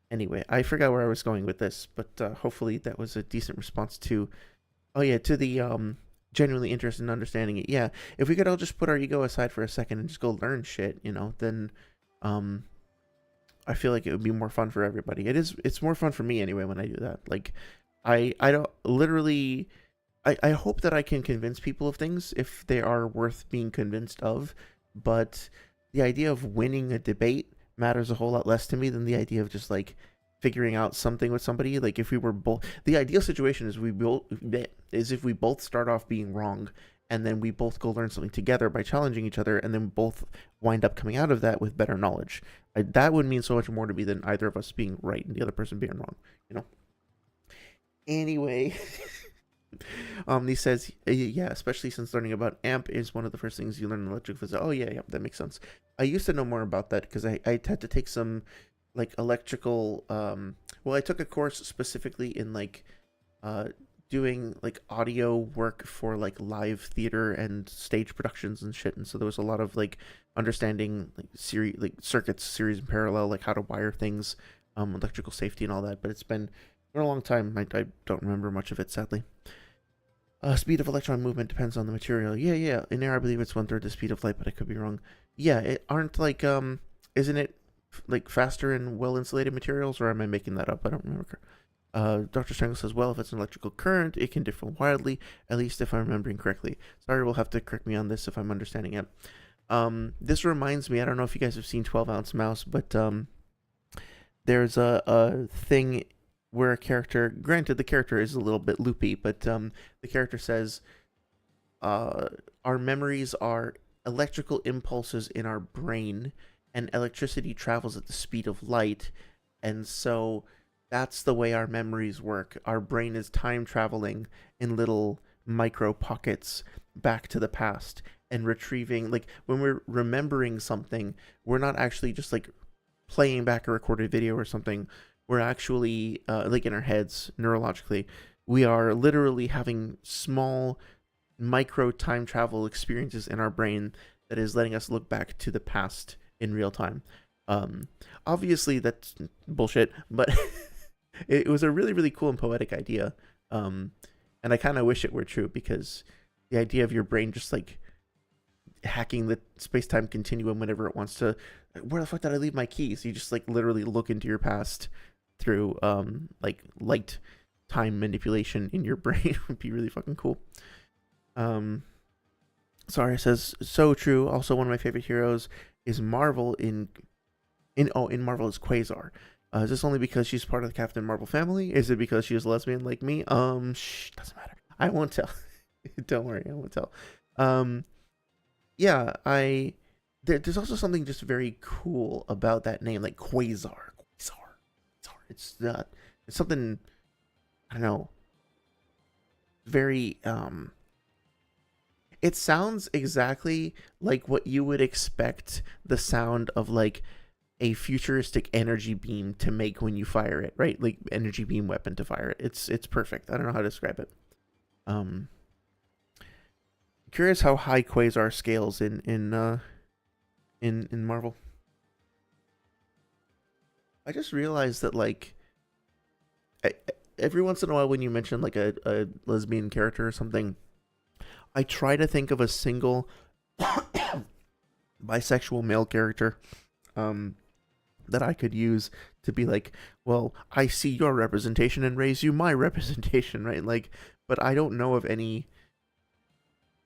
anyway, I forgot where I was going with this, but hopefully that was a decent response to the genuinely interested in understanding it. Yeah, if we could all just put our ego aside for a second and just go learn shit, then I feel like it would be more fun for everybody. It's more fun for me anyway when I do that. Like, I don't literally, I hope that I can convince people of things if they are worth being convinced of, but the idea of winning a debate matters a whole lot less to me than the idea of just like figuring out something with somebody. Like, if we were both, the ideal situation is if we both start off being wrong, and then we both go learn something together by challenging each other, and then both wind up coming out of that with better knowledge. That would mean so much more to me than either of us being right and the other person being wrong. Anyway, he says, yeah, especially since learning about amp is one of the first things you learn in electric physics. Oh yeah, that makes sense. I used to know more about that because I had to take some like electrical. Well, I took a course specifically in like doing like audio work for like live theater and stage productions and shit, and so there was a lot of like understanding like circuits, series and parallel, like how to wire things, electrical safety and all that. But it's been a long time. I don't remember much of it, sadly. Speed of electron movement depends on the material. Yeah. In air, I believe it's 1/3 the speed of light, but I could be wrong. Yeah, it aren't like isn't it like faster in well insulated materials, or am I making that up? I don't remember. Dr. Strangle says, well, if it's an electrical current, it can differ wildly, at least if I'm remembering correctly. Sorry, we'll have to correct me on this if I'm understanding it. This reminds me, I don't know if you guys have seen 12-Ounce Mouse, but there's a thing where a character, granted the character is a little bit loopy, but the character says, our memories are electrical impulses in our brain, and electricity travels at the speed of light, and so that's the way our memories work. Our brain is time traveling in little micro pockets back to the past and retrieving, like when we're remembering something, we're not actually just like playing back a recorded video or something. We're actually like in our heads neurologically, we are literally having small micro time travel experiences in our brain that is letting us look back to the past in real time. Um, Obviously, that's bullshit, but it was a really, really cool and poetic idea. Um, and I kind of wish it were true because the idea of your brain just like hacking the space time continuum whenever it wants to. Where the fuck did I leave my keys? You just like literally look into your past through like light time manipulation in your brain would be really fucking cool. Um, Sorry says so true. Also, one of my favorite heroes is Marvel in Marvel is Quasar. Is this only because she's part of the Captain Marvel family? Is it because she's lesbian like me? Doesn't matter. I won't tell. Don't worry, I won't tell. Um, yeah, there's also something just very cool about that name, like Quasar. It's something I don't know, very it sounds exactly like what you would expect the sound of like a futuristic energy beam to make when you fire it, right? Like energy beam weapon to fire it. It's perfect. I don't know how to describe it. Um Curious how high Quasar scales in Marvel. I just realized that like I, every once in a while when you mention like a lesbian character or something, I try to think of a single bisexual male character um that I could use to be like, well, I see your representation and raise you my representation, right? Like, but I don't know of any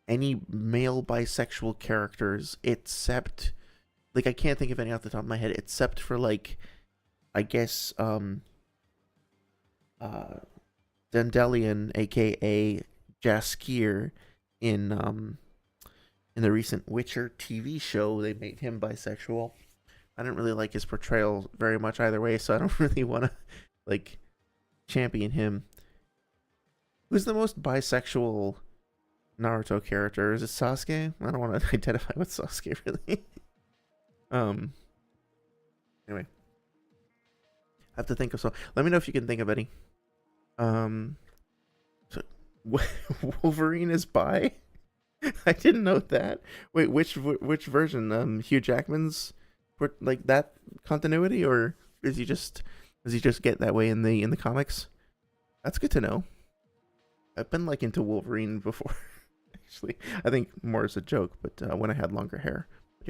male bisexual characters except like I can't think of any off the top of my head except for like I guess uh Dandelion aka Jaskier in the recent Witcher TV show. They made him bisexual. I didn't really like his portrayal very much either way, so I don't really want to like champion him. Who's the most bisexual Naruto character? Is it Sasuke? I don't want to identify with Sasuke really. um. Anyway, I have to think of some. Let me know if you can think of any. Um. So, Wolverine is bi. I didn't know that. Wait, which version? Hugh Jackman's, like that continuity, or is he just does he just get that way in the comics? That's good to know. I've been like into Wolverine before, actually. I think more as a joke, but when I had longer hair. But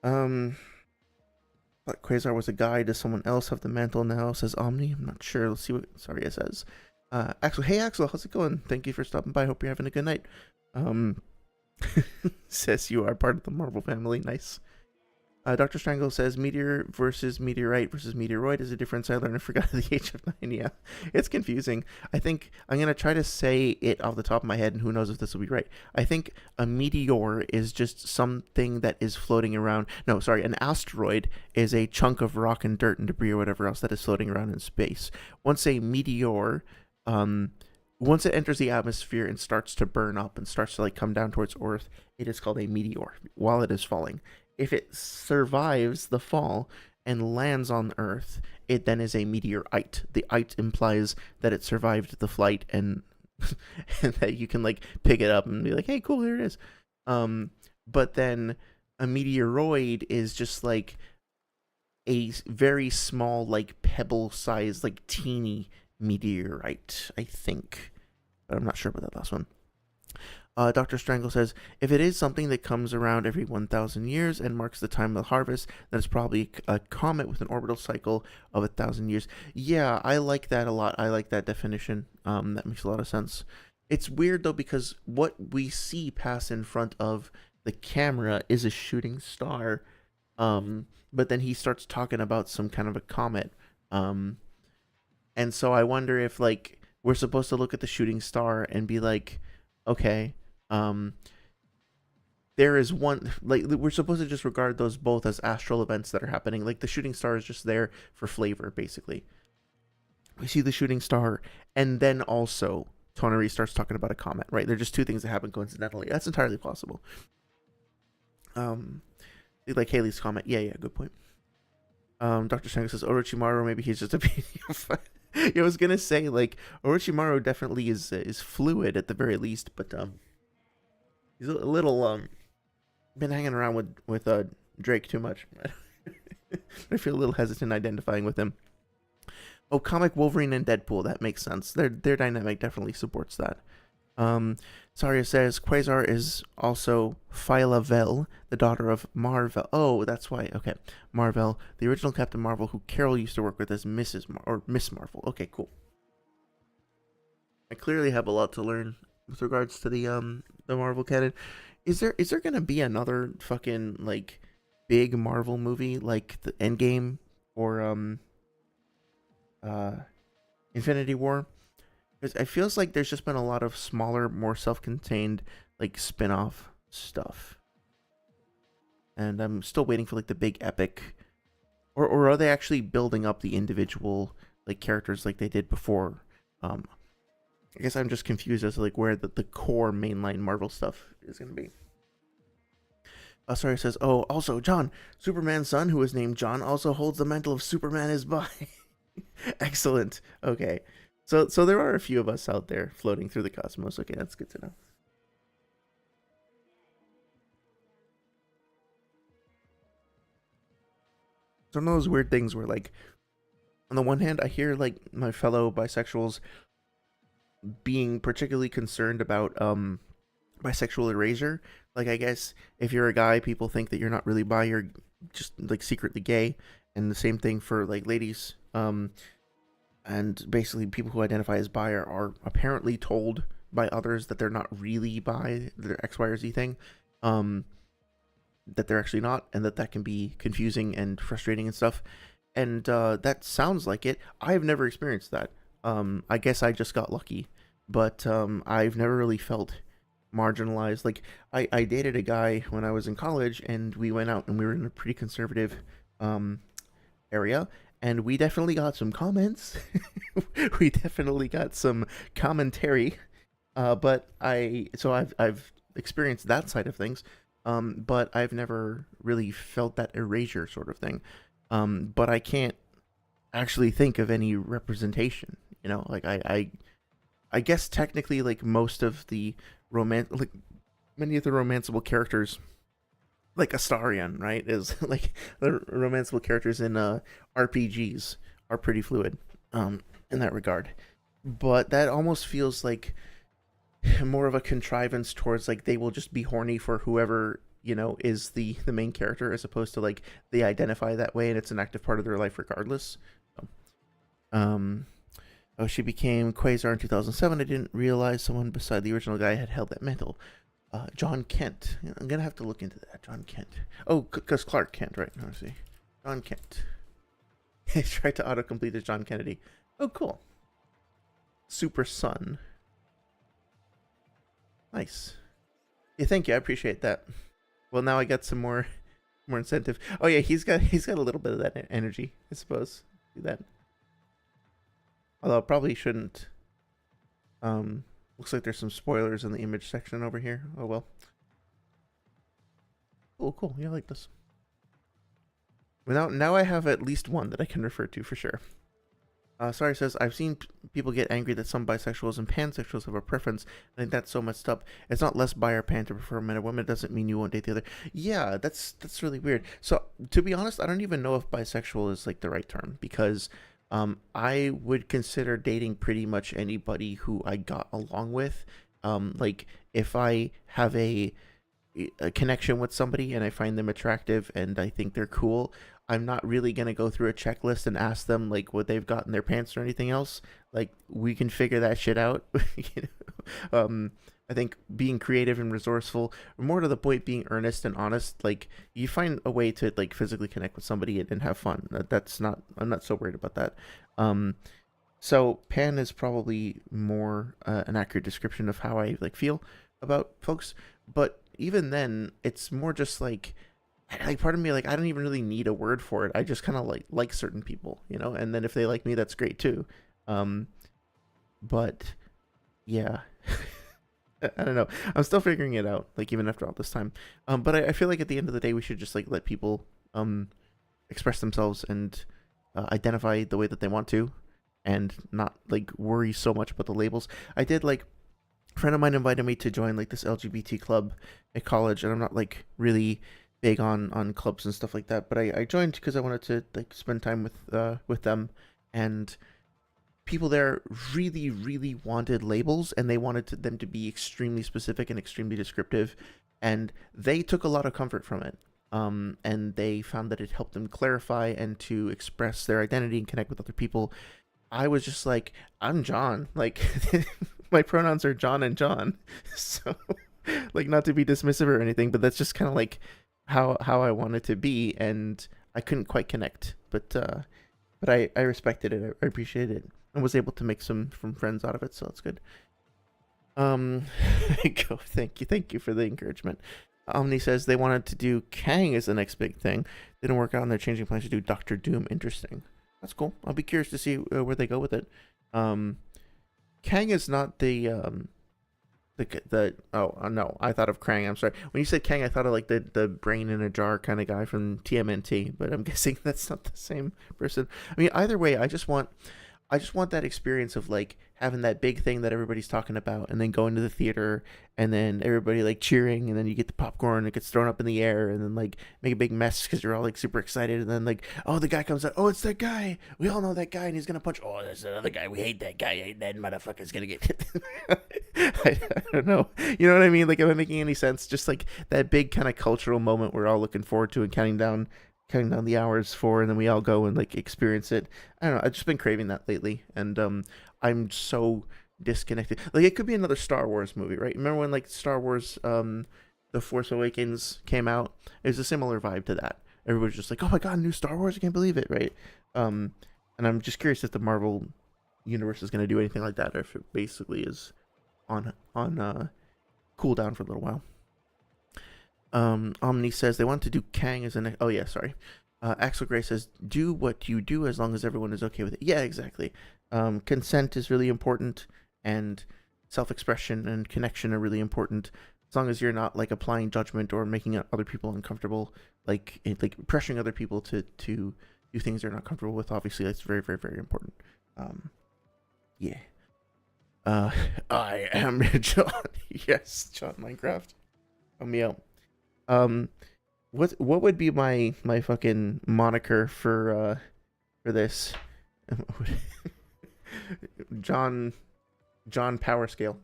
yeah. But Quasar was a guy. Does someone else have the mantle now? Says Omni. I'm not sure. Let's see what Sorry it says. Axel. Hey Axel, how's it going? Thank you for stopping by. Hope you're having a good night. Um, says you are part of the Marvel family. Nice. Dr. Strangle says meteor versus meteorite versus meteoroid is a difference. I learned. I forgot at the age of 9. Yeah, it's confusing. I think I'm going to try to say it off the top of my head, and who knows if this will be right. I think a meteor is just something that is floating around. No, sorry, an asteroid is a chunk of rock and dirt and debris or whatever else that is floating around in space. Once a meteor, once it enters the atmosphere and starts to burn up and starts to like come down towards Earth, it is called a meteor while it is falling. If it survives the fall and lands on Earth, it then is a meteorite. The "ite" implies that it survived the flight and and that you can like pick it up and be like, "Hey, cool, here it is." But then a meteoroid is just like a very small, like pebble-sized, like teeny meteorite, I think. But I'm not sure about that last one. Dr. Strangle says, if it is something that comes around every 1,000 years and marks the time of harvest, then it's probably a comet with an orbital cycle of 1,000 years. Yeah, I like that a lot. I like that definition. That makes a lot of sense. It's weird, though, because what we see pass in front of the camera is a shooting star. But then he starts talking about some kind of a comet. And so I wonder if, like, we're supposed to look at the shooting star and be like, okay, there is one, like we're supposed to just regard those both as astral events that are happening. Like the shooting star is just there for flavor, basically. We see the shooting star, and then also Tonari starts talking about a comet, right? They're just two things that happen coincidentally. That's entirely possible. Like Haley's comet. Yeah, good point. Dr. Shango says Orochimaru, maybe he's just a PDF. I was gonna say like Orochimaru definitely is fluid at the very least, but he's a little been hanging around with Drake too much. I feel a little hesitant identifying with him. Oh, comic Wolverine and Deadpool, that makes sense. Their dynamic definitely supports that. Saria says Quasar is also Phyla Vel, the daughter of Marvel. Oh, that's why. Okay, Marvel, the original Captain Marvel, who Carol used to work with as Miss Marvel. Okay, cool. I clearly have a lot to learn with regards to the Marvel canon. Is there gonna be another fucking like big Marvel movie like the Endgame or uh Infinity War? Because it feels like there's just been a lot of smaller, more self-contained like spin-off stuff, and I'm still waiting for like the big epic, or are they actually building up the individual like characters like they did before? I guess I'm just confused as to like where the core mainline Marvel stuff is gonna be. Sorry, says, oh, also John, Superman's son, who is named John, also holds the mantle of Superman is by. Excellent. Okay. So there are a few of us out there floating through the cosmos. Okay, that's good to know. It's one of those weird things where like on the one hand I hear like my fellow bisexuals being particularly concerned about bisexual erasure. Like I guess if you're a guy, people think that you're not really bi, you're just like secretly gay. And the same thing for like ladies. And basically people who identify as bi are apparently told by others that they're not really bi, their X, Y, or Z thing, that they're actually not, and that can be confusing and frustrating and stuff. And that sounds like it. I've never experienced that. I guess I just got lucky, but I've never really felt marginalized. Like I dated a guy when I was in college, and we went out and we were in a pretty conservative area, and we definitely got some comments. We definitely got some commentary. But I've experienced that side of things. But I've never really felt that erasure sort of thing. But I can't actually think of any representation. You know, like I guess technically, like most of the like many of the romanceable characters, like Astarion, right, is like the romanceable characters in RPGs are pretty fluid, in that regard. But that almost feels like more of a contrivance towards like they will just be horny for whoever is the main character, as opposed to like they identify that way and it's an active part of their life regardless. So, oh, she became Quasar in 2007. I didn't realize someone beside the original guy had held that mantle. John Kent. I'm gonna have to look into that. John Kent. Oh, because Clark Kent, right? Let's see. John Kent. He tried to autocomplete as John Kennedy. Oh, cool. Super Son. Nice. Yeah, thank you. I appreciate that. Well, now I got some more incentive. Oh yeah, he's got a little bit of that energy, I suppose. Do that. Although I probably shouldn't. Looks like there's some spoilers in the image section over here. Oh well. Cool. Yeah, I like this. Now I have at least one that I can refer to for sure. Sorry says, I've seen people get angry that some bisexuals and pansexuals have a preference. I think that's so messed up. It's not less bi or pan to prefer men or women. It doesn't mean you won't date the other. Yeah, that's really weird. So to be honest, I don't even know if bisexual is like the right term, because I would consider dating pretty much anybody who I got along with. Like if I have a connection with somebody and I find them attractive and I think they're cool, I'm not really gonna go through a checklist and ask them like what they've got in their pants or anything else. Like we can figure that shit out. I think being creative and resourceful, or more to the point, being earnest and honest. Like you find a way to like physically connect with somebody and have fun. I'm not so worried about that. So pan is probably more an accurate description of how I like feel about folks. But even then, it's more just like part of me, like I don't even really need a word for it. I just kind of like certain people, and then if they like me, that's great too. But yeah. I don't know. I'm still figuring it out, like even after all this time. But I feel like at the end of the day, we should just like let people express themselves and identify the way that they want to, and not like worry so much about the labels. I did like a friend of mine invited me to join like this LGBT club at college, and I'm not like really big on clubs and stuff like that, but I joined because I wanted to like spend time with them, and people there really really wanted labels, and they wanted them to be extremely specific and extremely descriptive, and they took a lot of comfort from it. And they found that it helped them clarify and to express their identity and connect with other people. I was just like, I'm John. Like, my pronouns are John and John. So, like, not to be dismissive or anything, but that's just kind of like how I wanted to be, and I couldn't quite connect. But I respected it. I appreciated it, and was able to make some from friends out of it. So that's good. Um, go. Thank you for the encouragement. Omni says they wanted to do Kang as the next big thing. Didn't work out, and they're changing plans to do Doctor Doom. Interesting. That's cool. I'll be curious to see where they go with it. Kang is not the oh no, I thought of Krang. I'm sorry. When you said Kang, I thought of like the brain in a jar kind of guy from TMNT, but I'm guessing that's not the same person. I mean, either way, I just want that experience of like having that big thing that everybody's talking about, and then going to the theater, and then everybody like cheering, and then you get the popcorn, it gets thrown up in the air, and then like make a big mess because you're all like super excited, and then like, oh, the guy comes out, oh, it's that guy, we all know that guy, and he's gonna punch, oh, there's another guy, we hate that guy, that motherfucker's gonna get hit. I don't know, you know what I mean? Like, am I making any sense? Just like that big kind of cultural moment we're all looking forward to and counting down the hours for, and then we all go and like experience it. I don't know. I've just been craving that lately, and I'm so disconnected. Like, it could be another Star Wars movie, right? Remember when like Star Wars, The Force Awakens came out? It was a similar vibe to that. Everybody's just like, oh my god, new Star Wars! I can't believe it, right? And I'm just curious if the Marvel universe is going to do anything like that, or if it basically is on cooldown for a little while. Omni says they want to do Kang as an. Oh yeah, sorry. Axel Gray says do what you do as long as everyone is okay with it. Yeah, exactly. Consent is really important, and self-expression and connection are really important. As long as you're not like applying judgment or making other people uncomfortable, like pressuring other people to do things they're not comfortable with. Obviously, that's very very very important. Yeah. I am John. Yes, John Minecraft. Help me out. What would be my fucking moniker for this? John Power Scale.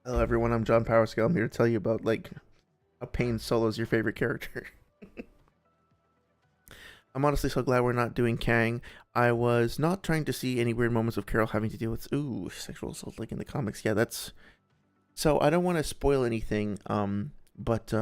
Hello everyone, I'm John Power Scale. I'm here to tell you about like how Pain Solo's your favorite character. I'm honestly so glad we're not doing Kang. I was not trying to see any weird moments of Carol having to deal with sexual assault like in the comics. Yeah, that's so I don't want to spoil anything. But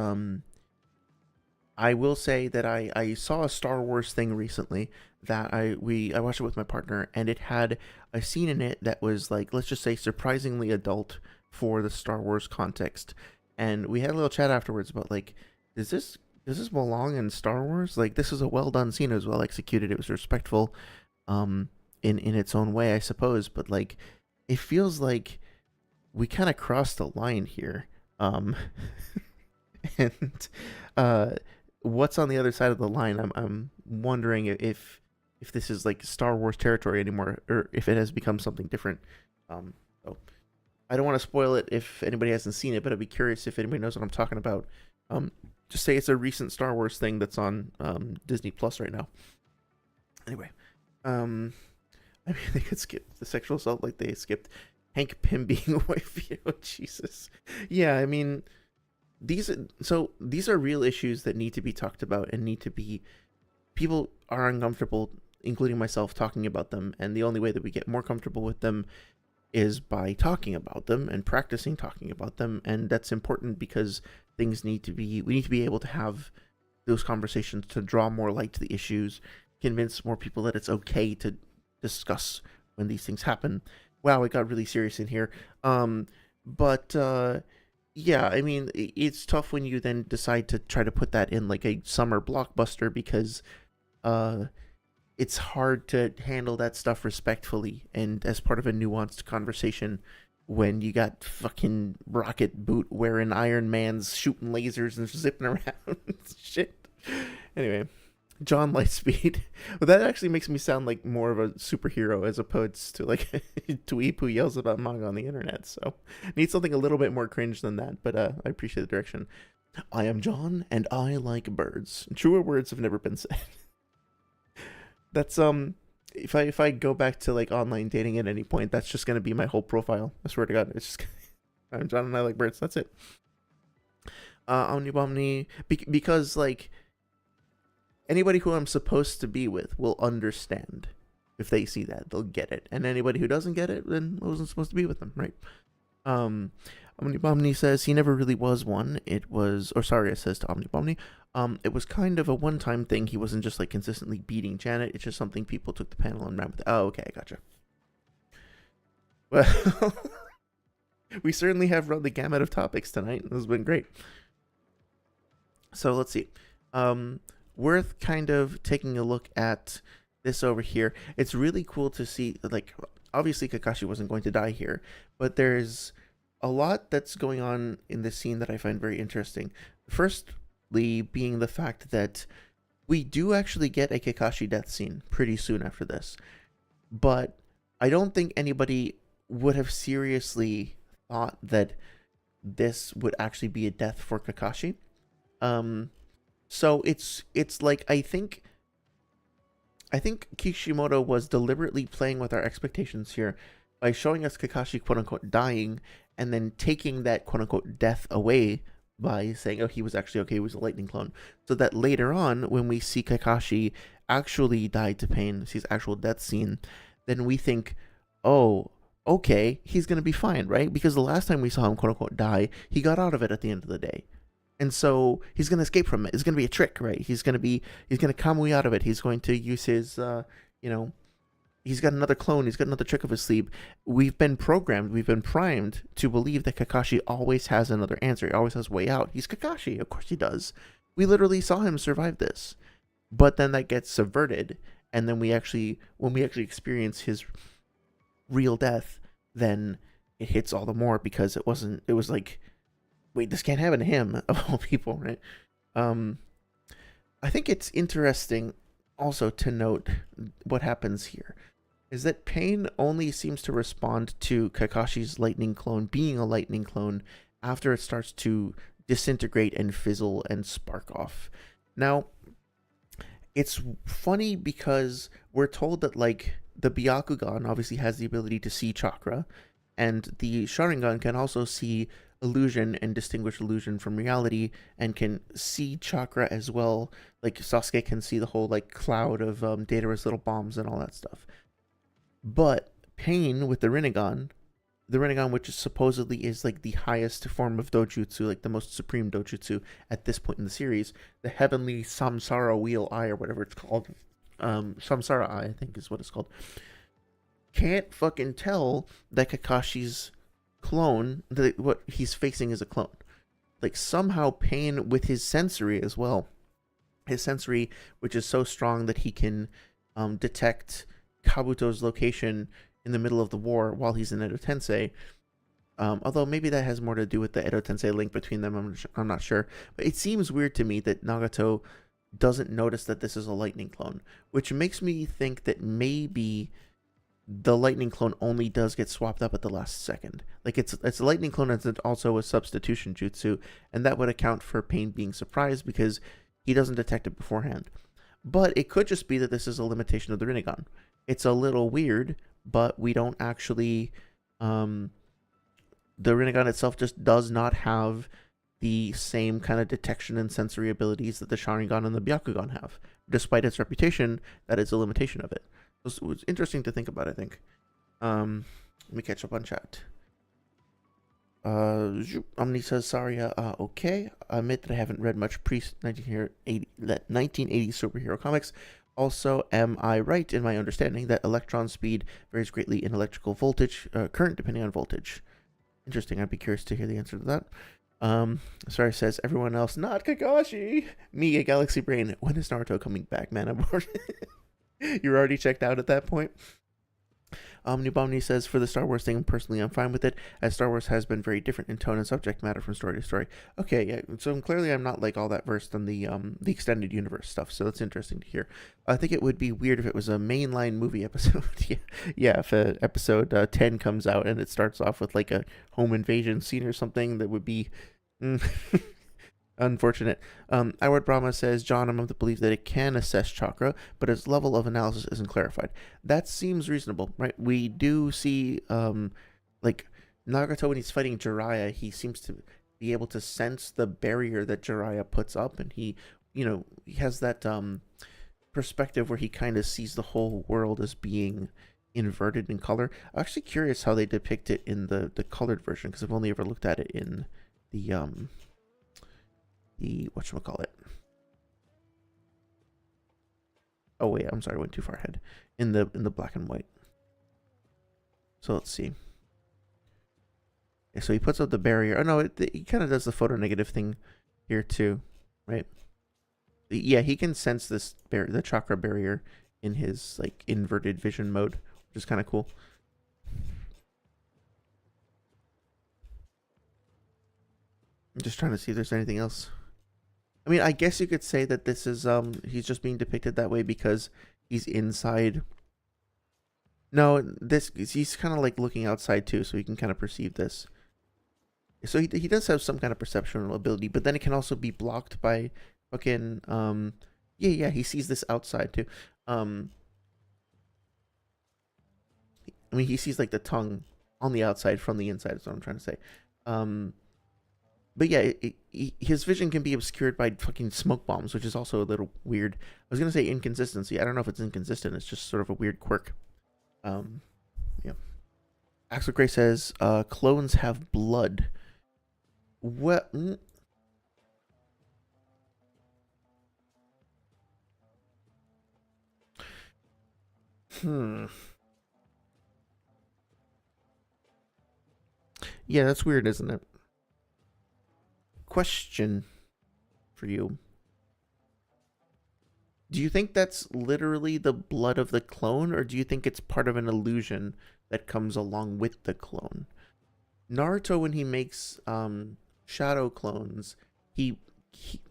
I will say that I saw a Star Wars thing recently that I watched it with my partner, and it had a scene in it that was like, let's just say, surprisingly adult for the Star Wars context. And we had a little chat afterwards about like, does this belong in Star Wars? Like, this is a well done scene. It was well executed. It was respectful, in its own way, I suppose. But like, it feels like we kind of crossed the line here. And what's on the other side of the line? I'm wondering if this is like Star Wars territory anymore, or if it has become something different. So I don't want to spoil it if anybody hasn't seen it, but I'd be curious if anybody knows what I'm talking about. Just say it's a recent Star Wars thing that's on Disney Plus right now. Anyway, I mean, they could skip the sexual assault like they skipped Hank Pym being a wife. Oh, Jesus. Yeah, I mean, these are real issues that need to be talked about and need to be. People are uncomfortable, including myself, talking about them, and the only way that we get more comfortable with them is by talking about them and practicing talking about them, and that's important because we need to be able to have those conversations to draw more light to the issues, convince more people that it's okay to discuss when these things happen. Wow, it got really serious in here. Yeah, I mean, it's tough when you then decide to try to put that in like a summer blockbuster because it's hard to handle that stuff respectfully and as part of a nuanced conversation when you got fucking Rocket Boot wearing Iron Man's shooting lasers and zipping around. Shit. Anyway, John Lightspeed. Well, that actually makes me sound like more of a superhero as opposed to like dweeb who yells about manga on the internet. So need something a little bit more cringe than that. But I appreciate the direction. I am John, and I like birds. Truer words have never been said. That's if I go back to like online dating at any point, that's just gonna be my whole profile. I swear to God, it's just I'm John and I like birds. That's it. Omni because like anybody who I'm supposed to be with will understand. If they see that, they'll get it. And anybody who doesn't get it, then I wasn't supposed to be with them, right? Omni says he never really was one. It was, or sorry, it says to Omni. It was kind of a one-time thing. He wasn't just like consistently beating Janet. It's just something people took the panel and ran with. Oh, okay, gotcha. Well, we certainly have run the gamut of topics tonight. This has been great. So let's see. Worth kind of taking a look at this over here. It's really cool to see, like, obviously Kakashi wasn't going to die here, but there's a lot that's going on in this scene that I find very interesting. Firstly, being the fact that we do actually get a Kakashi death scene pretty soon after this, but I don't think anybody would have seriously thought that this would actually be a death for Kakashi. So it's like I think Kishimoto was deliberately playing with our expectations here by showing us Kakashi quote unquote dying and then taking that quote unquote death away by saying, oh, he was actually okay, he was a lightning clone. So that later on, when we see Kakashi actually die to pain, see his actual death scene, then we think, oh, okay, he's going to be fine, right? Because the last time we saw him quote unquote die, he got out of it at the end of the day. And so he's going to escape from it. It's going to be a trick, right? He's going to Kamui out of it. He's going to use his, he's got another clone. He's got another trick up his sleeve. We've been primed to believe that Kakashi always has another answer. He always has a way out. He's Kakashi. Of course he does. We literally saw him survive this. But then that gets subverted. And then when we actually experience his real death, then it hits all the more because it was like, wait, this can't happen to him, of all people, right? I think it's interesting also to note what happens here is that Pain only seems to respond to Kakashi's lightning clone being a lightning clone after it starts to disintegrate and fizzle and spark off. Now, it's funny because we're told that, like, the Byakugan obviously has the ability to see chakra, and the Sharingan can also see illusion and distinguish illusion from reality and can see chakra as well. Like Sasuke can see the whole like cloud of Datara's little bombs and all that stuff. But Pain with the Rinnegan which is supposedly is like the highest form of dojutsu, like the most supreme dojutsu at this point in the series, the heavenly Samsara wheel eye or whatever it's called, Samsara eye I think is what it's called, can't fucking tell that Kakashi's clone, that what he's facing is a clone. Like somehow Pain with his sensory as well, his sensory which is so strong that he can detect Kabuto's location in the middle of the war while he's in Edo Tensei, although maybe that has more to do with the Edo Tensei link between them, I'm not sure, but it seems weird to me that Nagato doesn't notice that this is a lightning clone, which makes me think that maybe the lightning clone only does get swapped up at the last second. Like it's a lightning clone and it's also a substitution jutsu, and that would account for Pain being surprised because he doesn't detect it beforehand. But it could just be that this is a limitation of the Rinnegan. It's a little weird, but we don't actually the Rinnegan itself just does not have the same kind of detection and sensory abilities that the Sharingan and the Byakugan have. Despite its reputation, that is a limitation of it. So it's interesting to think about, I think. Let me catch up on chat. Omni says, sorry, okay. I admit that I haven't read much pre-1980 superhero comics. Also, am I right in my understanding that electron speed varies greatly in electrical voltage, current depending on voltage? Interesting. I'd be curious to hear the answer to that. Sorry says, everyone else, not Kakashi. Me, a galaxy brain. When is Naruto coming back, man? I'm bored. You're already checked out at that point? Nubomni says, for the Star Wars thing, personally, I'm fine with it, as Star Wars has been very different in tone and subject matter from story to story. Okay, yeah, so clearly I'm not like all that versed on the extended universe stuff, so that's interesting to hear. I think it would be weird if it was a mainline movie episode. Yeah, yeah, if episode 10 comes out and it starts off with like a home invasion scene or something, that would be mm, unfortunate. Edward Brahma says, John, I'm of the belief that it can assess chakra, but its level of analysis isn't clarified. That seems reasonable, right? We do see, like, Nagato when he's fighting Jiraiya, he seems to be able to sense the barrier that Jiraiya puts up, and he has that perspective where he kind of sees the whole world as being inverted in color. I'm actually curious how they depict it in the colored version, because I've only ever looked at it in the whatchamacallit. Oh wait, I'm sorry, I went too far ahead. In the black and white. So let's see. Yeah, so he puts up the barrier. Oh no, he kind of does the photo negative thing here too, right? Yeah, he can sense the chakra barrier in his like inverted vision mode, which is kind of cool. I'm just trying to see if there's anything else. I mean, I guess you could say that this is he's just being depicted that way because he's inside. No, this he's kind of like looking outside too, so he can kind of perceive this. So he does have some kind of perceptual ability, but then it can also be blocked by fucking yeah, he sees this outside too. Um I mean, he sees like the tongue on the outside from the inside is what I'm trying to say. Um but yeah, his vision can be obscured by fucking smoke bombs, which is also a little weird. I was gonna say inconsistency. I don't know if it's inconsistent. It's just sort of a weird quirk. Um, yeah. Axel Gray says, "Clones have blood." What? Hmm. Yeah, that's weird, isn't it? Question for you. Do you think that's literally the blood of the clone, or do you think it's part of an illusion that comes along with the clone? Naruto, when he makes shadow clones,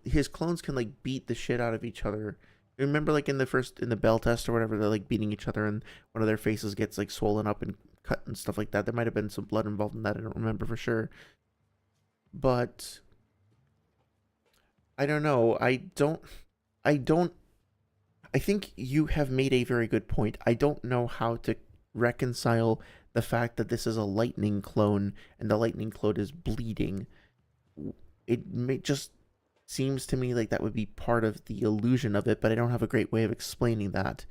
his clones can like beat the shit out of each other. Remember, like in the bell test or whatever, they're like beating each other, and one of their faces gets like swollen up and cut and stuff like that. There might have been some blood involved in that. I don't remember for sure, but I don't know. I don't I think you have made a very good point. I don't know how to reconcile the fact that this is a lightning clone and the lightning clone is bleeding. Just seems to me like that would be part of the illusion of it, but I don't have a great way of explaining that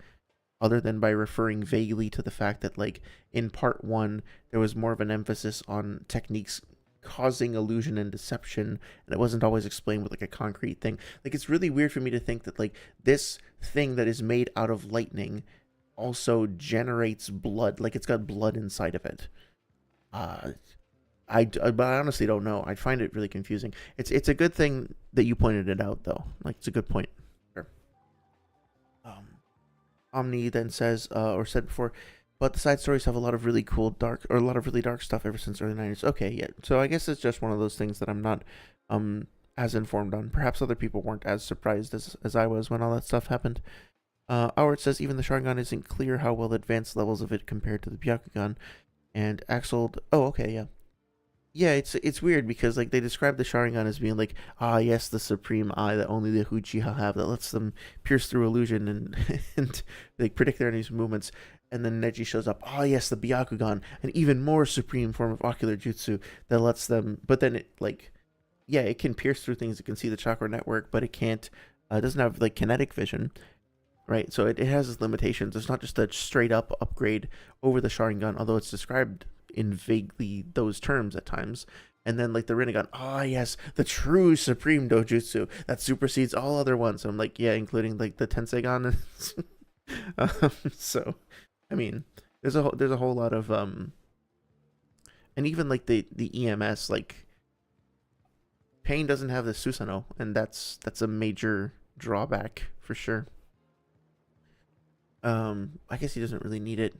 other than by referring vaguely to the fact that like in part 1 there was more of an emphasis on techniques causing illusion and deception, and it wasn't always explained with like a concrete thing. Like it's really weird for me to think that like this thing that is made out of lightning also generates blood, like it's got blood inside of it. uh but I honestly don't know. I find it really confusing. It's a good thing that you pointed it out though. Like it's a good point. Sure. um Omni then says, or said before, but the side stories have a lot of really cool dark, or a lot of really dark stuff ever since early 90s. Okay, yeah. So I guess it's just one of those things that I'm not as informed on. Perhaps other people weren't as surprised as I was when all that stuff happened. Howard says even the Sharingan isn't clear how well advanced levels of it compared to the Byakugan. And Axel, oh okay, yeah. Yeah, it's weird because like they describe the Sharingan as being like, ah yes, the supreme eye that only the Uchiha have that lets them pierce through illusion and and like predict their enemies' movements. And then Neji shows up, ah yes, the Byakugan, an even more supreme form of ocular jutsu that lets them. But then it like, yeah, it can pierce through things. It can see the chakra network, but it can't. It doesn't have like kinetic vision, right? So it has its limitations. It's not just a straight up upgrade over the Sharingan, although it's described in vaguely those terms at times. And then like the Rinnegan, ah yes, the true supreme dojutsu that supersedes all other ones. And I'm like, yeah, including like the Tenseigan. So, I mean, there's a whole lot of and even like the EMS, like Pain doesn't have the Susanoo, and that's a major drawback for sure. I guess he doesn't really need it.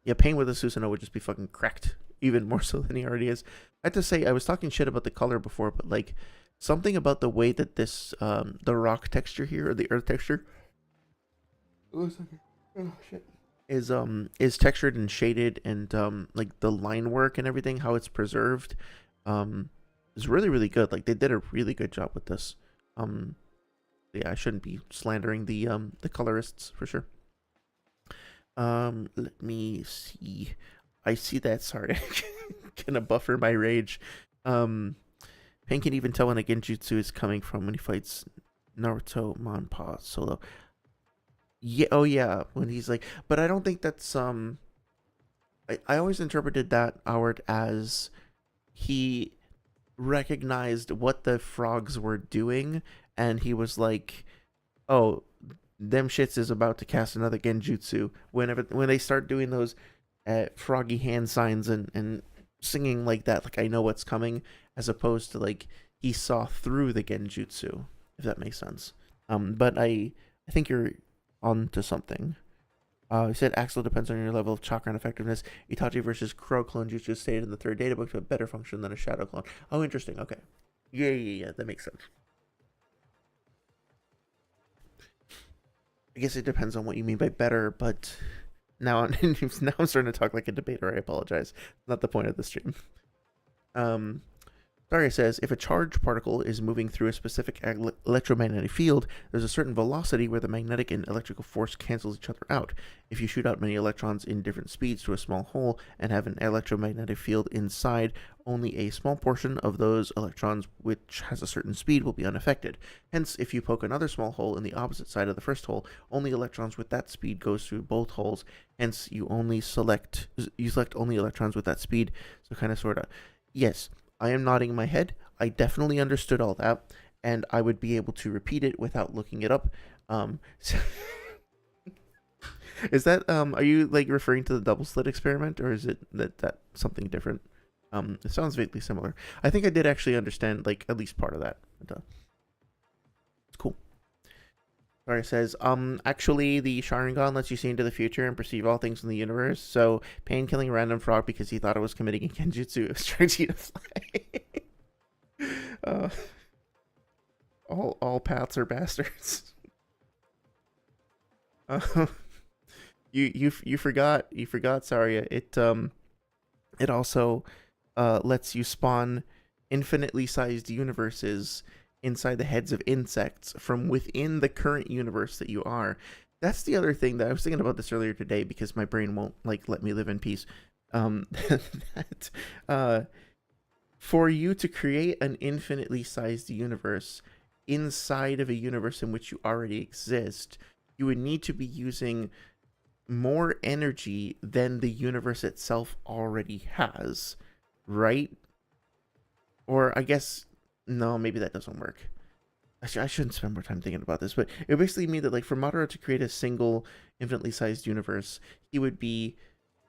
Yeah, Pain with a Susanoo would just be fucking cracked, even more so than he already is. I have to say, I was talking shit about the color before, but like something about the way that this the rock texture here, or the earth texture, oh shit, is textured and shaded, and like the line work and everything, how it's preserved, um is really really good. Like they did a really good job with this. Um yeah, I shouldn't be slandering the colorists for sure. Let me see. I see that. Sorry, gonna buffer my rage. Um, Pain can even tell when a genjutsu is coming from when he fights Naruto Manpa solo. Yeah, oh yeah, when he's like, but I don't think that's I always interpreted that Howard as he recognized what the frogs were doing, and he was like, oh, them shits is about to cast another genjutsu. When they start doing those froggy hand signs and singing like that, like I know what's coming, as opposed to like he saw through the genjutsu, if that makes sense. But I think you're on to something. He said Axel depends on your level of chakra and effectiveness. Itachi versus Crow clone jutsu stated in the third data book to have better function than a shadow clone. Oh, interesting. Okay. Yeah. That makes sense. I guess it depends on what you mean by better, but now now I'm starting to talk like a debater. I apologize. Not the point of the stream. Daria says, if a charged particle is moving through a specific electromagnetic field, there's a certain velocity where the magnetic and electrical force cancels each other out. If you shoot out many electrons in different speeds to a small hole and have an electromagnetic field inside, only a small portion of those electrons which has a certain speed will be unaffected. Hence, if you poke another small hole in the opposite side of the first hole, only electrons with that speed goes through both holes. Hence, you select only electrons with that speed. So kind of sorta. Yes, I am nodding my head. I definitely understood all that, and I would be able to repeat it without looking it up. So is that are you like referring to the double slit experiment, or is it that something different? It sounds vaguely similar. I think I did actually understand like at least part of that. But, it's cool. Sorry, says, actually, the Sharingan lets you see into the future and perceive all things in the universe. So, Pain killing a random frog because he thought it was committing a genjutsu was trying to fly. All paths are bastards. Uh, you forgot Saria. It also lets you spawn infinitely sized universes inside the heads of insects from within the current universe that you are. That's the other thing that I was thinking about this earlier today because my brain won't like let me live in peace. That for you to create an infinitely sized universe inside of a universe in which you already exist, you would need to be using more energy than the universe itself already has, right? Or I guess no, maybe that doesn't work. I shouldn't spend more time thinking about this, but it basically means that like for Madara to create a single infinitely sized universe, he would be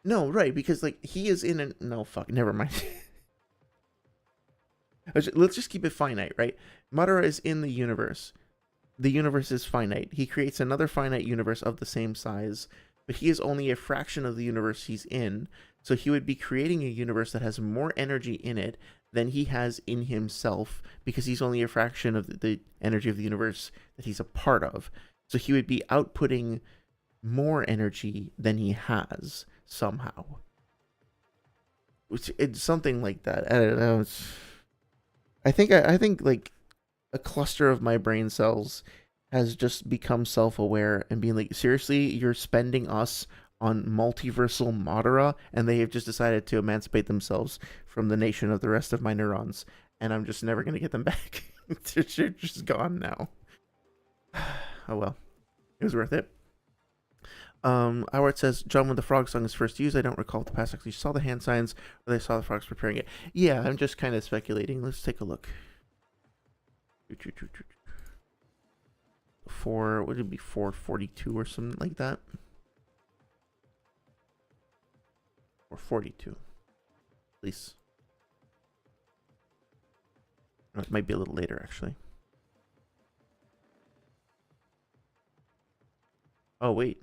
no right because like he is in an no fuck never mind. Let's just keep it finite, right? Madara is in the universe. The universe is finite. He creates another finite universe of the same size, but he is only a fraction of the universe he's in. So he would be creating a universe that has more energy in it than he has in himself because he's only a fraction of the energy of the universe that he's a part of. So he would be outputting more energy than he has somehow. It's something like that. I don't know. I think like a cluster of my brain cells has just become self-aware and being like, seriously, you're spending us on multiversal Madara, and they have just decided to emancipate themselves from the nation of the rest of my neurons, and I'm just never going to get them back. They're just gone now. Oh well, it was worth it. Howard says, John, when the frog song is first used, I don't recall if the past actually saw the hand signs or they saw the frogs preparing it. Yeah, I'm just kind of speculating. Let's take a look. Would it be 442 or something like that? Or 42. At least. Oh, it might be a little later, actually. Oh, wait.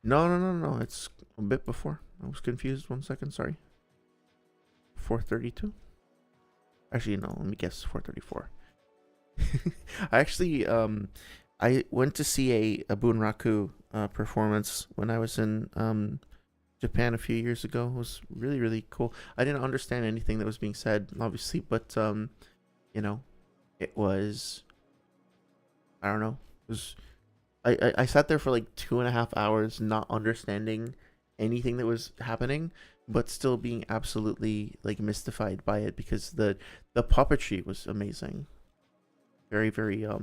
No, no, no, no. It's a bit before. I was confused. 1 second. Sorry. 4:32. Actually, no. Let me guess. 4:34. I actually I went to see a Bunraku performance when I was in Japan a few years ago. It was really really cool. I didn't understand anything that was being said, obviously, but you know, it was, I don't know. It was, I sat there for like 2.5 hours not understanding anything that was happening, but still being absolutely like mystified by it because the puppetry was amazing. Very very uh,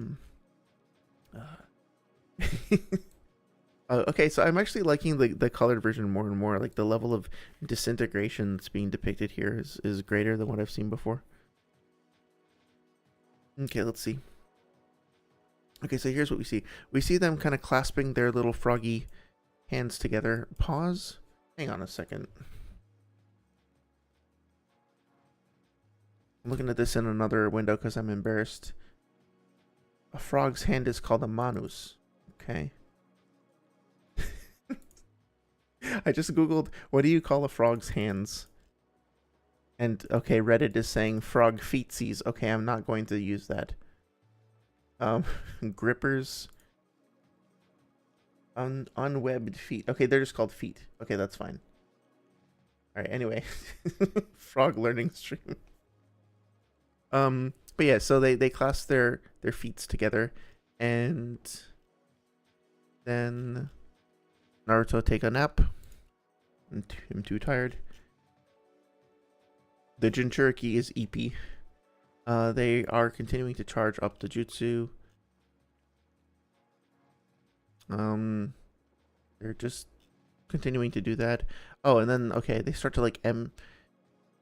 okay, so I'm actually liking the colored version more and more. Like the level of disintegration that's being depicted here is greater than what I've seen before. Okay, let's see. Okay, so here's what we see. We see them kind of clasping their little froggy hands together. Pause. Hang on a second. I'm looking at this in another window because I'm embarrassed. A frog's hand is called a manus. Okay. I just googled, what do you call a frog's hands? And okay, Reddit is saying frog feetsies. Okay, I'm not going to use that. Um, grippers. Unwebbed feet. Okay, they're just called feet. Okay, that's fine. All right. Anyway, frog learning stream. But yeah, so they clasp their feet together, and then Naruto take a nap. I'm too tired. The Jinchuriki is EP. They are continuing to charge up the jutsu. They're just continuing to do that. Oh, and then okay, they start to like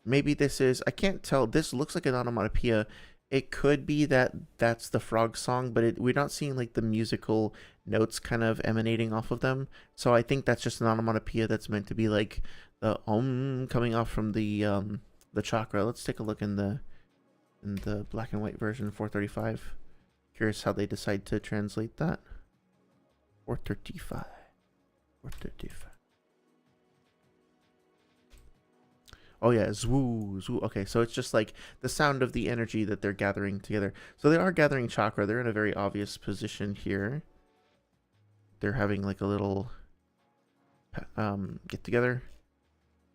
maybe this is, I can't tell. This looks like an onomatopoeia. It could be that that's the frog song, but we're not seeing like the musical notes kind of emanating off of them. So I think that's just an onomatopoeia that's meant to be like the coming off from the chakra. Let's take a look in the black and white version 435. Curious how they decide to translate that. 435. 435. Oh yeah, zwoo, zwoo. Okay, so it's just like the sound of the energy that they're gathering together. So they are gathering chakra. They're in a very obvious position here. They're having like a little get together.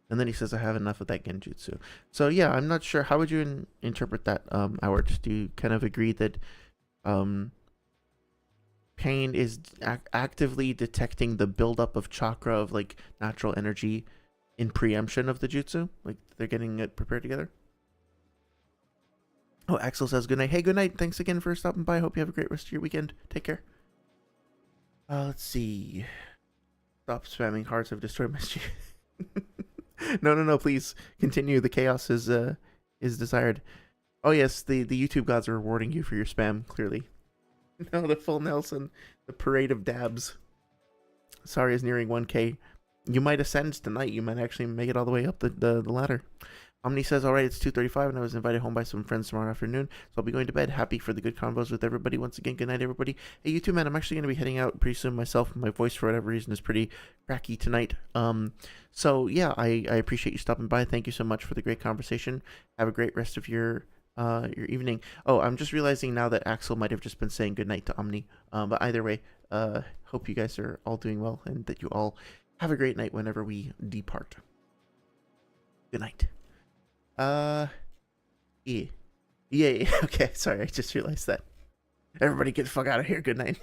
And then he says, I have enough of that genjutsu. So yeah, I'm not sure. How would you interpret that, Howard? Do you kind of agree that Pain is actively detecting the buildup of chakra, of like natural energy in preemption of the jutsu? Like they're getting it prepared together? Oh, Axel says good night. Hey, good night. Thanks again for stopping by. Hope you have a great rest of your weekend. Take care. Let's see. Stop spamming hearts. Have destroyed my stream. No, no, no. Please continue. The chaos is desired. Oh yes, the YouTube gods are rewarding you for your spam. Clearly. No, the full Nelson, the parade of dabs. Sorry is nearing 1K. You might ascend tonight. You might actually make it all the way up the ladder. Omni says, all right, it's 2:35, and I was invited home by some friends tomorrow afternoon, so I'll be going to bed. Happy for the good convos with everybody. Once again, good night, everybody. Hey, you too, man. I'm actually going to be heading out pretty soon myself. My voice, for whatever reason, is pretty cracky tonight. So yeah, I appreciate you stopping by. Thank you so much for the great conversation. Have a great rest of your evening. Oh, I'm just realizing now that Axel might have just been saying good night to Omni. But either way, hope you guys are all doing well, and that you all have a great night whenever we depart. Good night. Yeah. Yeah. Okay. Sorry, I just realized that. Everybody get the fuck out of here. Good night.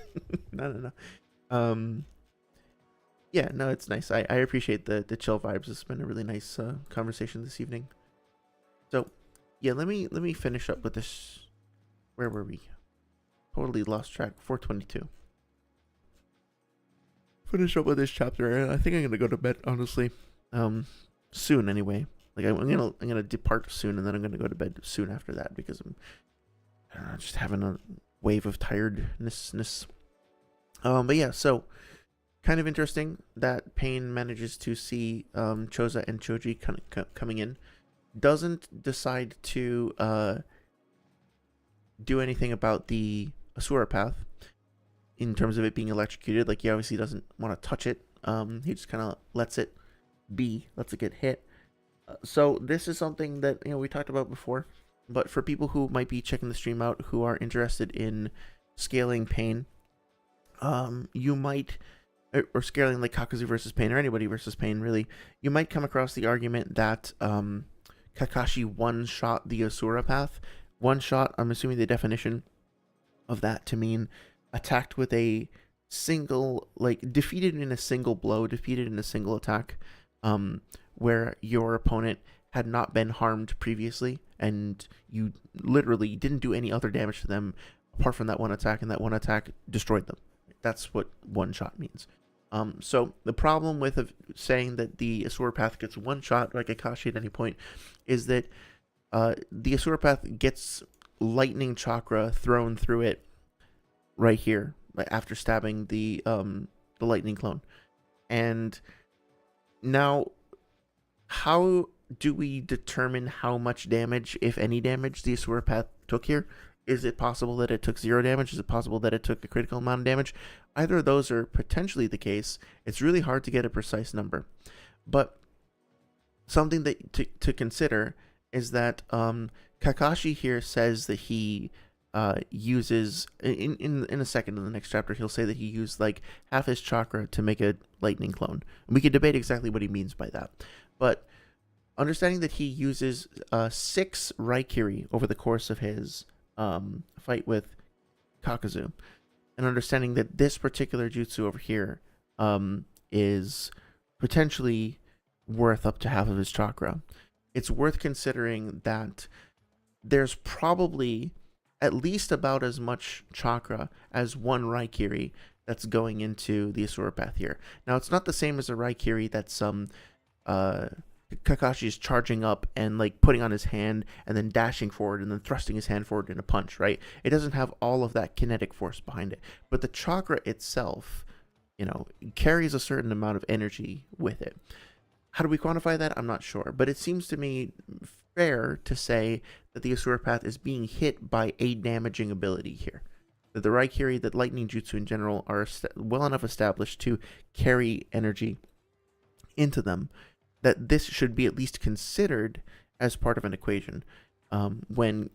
No. Yeah. No, it's nice. I appreciate the chill vibes. It's been a really nice conversation this evening. So, yeah. Let me finish up with this. Where were we? Totally lost track. 422. Finish up with this chapter. I think I'm gonna go to bed. Honestly, soon anyway. Like I'm gonna depart soon, and then I'm gonna go to bed soon after that because I'm, I don't know, just having a wave of tiredness. But yeah, so kind of interesting that Pain manages to see Choza and Choji coming in, doesn't decide to do anything about the Asura path in terms of it being electrocuted. Like he obviously doesn't want to touch it He just kind of lets it be, lets it get hit. So this is something that we talked about before, but for people who might be checking the stream out who are interested in scaling Pain, you might, or scaling like Kakashi versus Pain, or anybody versus Pain really, you might come across the argument that Kakashi one-shot the Asura path. One shot, I'm assuming the definition of that to mean attacked with a single, like defeated in a single blow, defeated in a single attack, where your opponent had not been harmed previously, and you literally didn't do any other damage to them apart from that one attack, and that one attack destroyed them. That's what one shot means. So the problem with saying that the Asura path gets one shot like Kakashi at any point is that the Asura path gets lightning chakra thrown through it right here after stabbing the lightning clone. And now, how do we determine how much damage, if any damage, the Asura path took here? Is it possible that it took 0 damage? Is it possible that it took a critical amount of damage? Either of those are potentially the case. It's really hard to get a precise number. But something that to consider is that Kakashi here says that he uses, in a second in the next chapter, he'll say that he used like half his chakra to make a lightning clone. And we could debate exactly what he means by that. But understanding that he uses 6 Raikiri over the course of his fight with Kakazu, and understanding that this particular jutsu over here is potentially worth up to half of his chakra, it's worth considering that there's probably at least about as much chakra as one Raikiri that's going into the Asura path here. Now, it's not the same as a Raikiri that's Kakashi's charging up and like putting on his hand and then dashing forward and then thrusting his hand forward in a punch, right? It doesn't have all of that kinetic force behind it. But the chakra itself, carries a certain amount of energy with it. How do we quantify that? I'm not sure. But it seems to me fair to say that the Asura path is being hit by a damaging ability here. That the Raikiri, that lightning jutsu in general, are well enough established to carry energy into them, that this should be at least considered as part of an equation when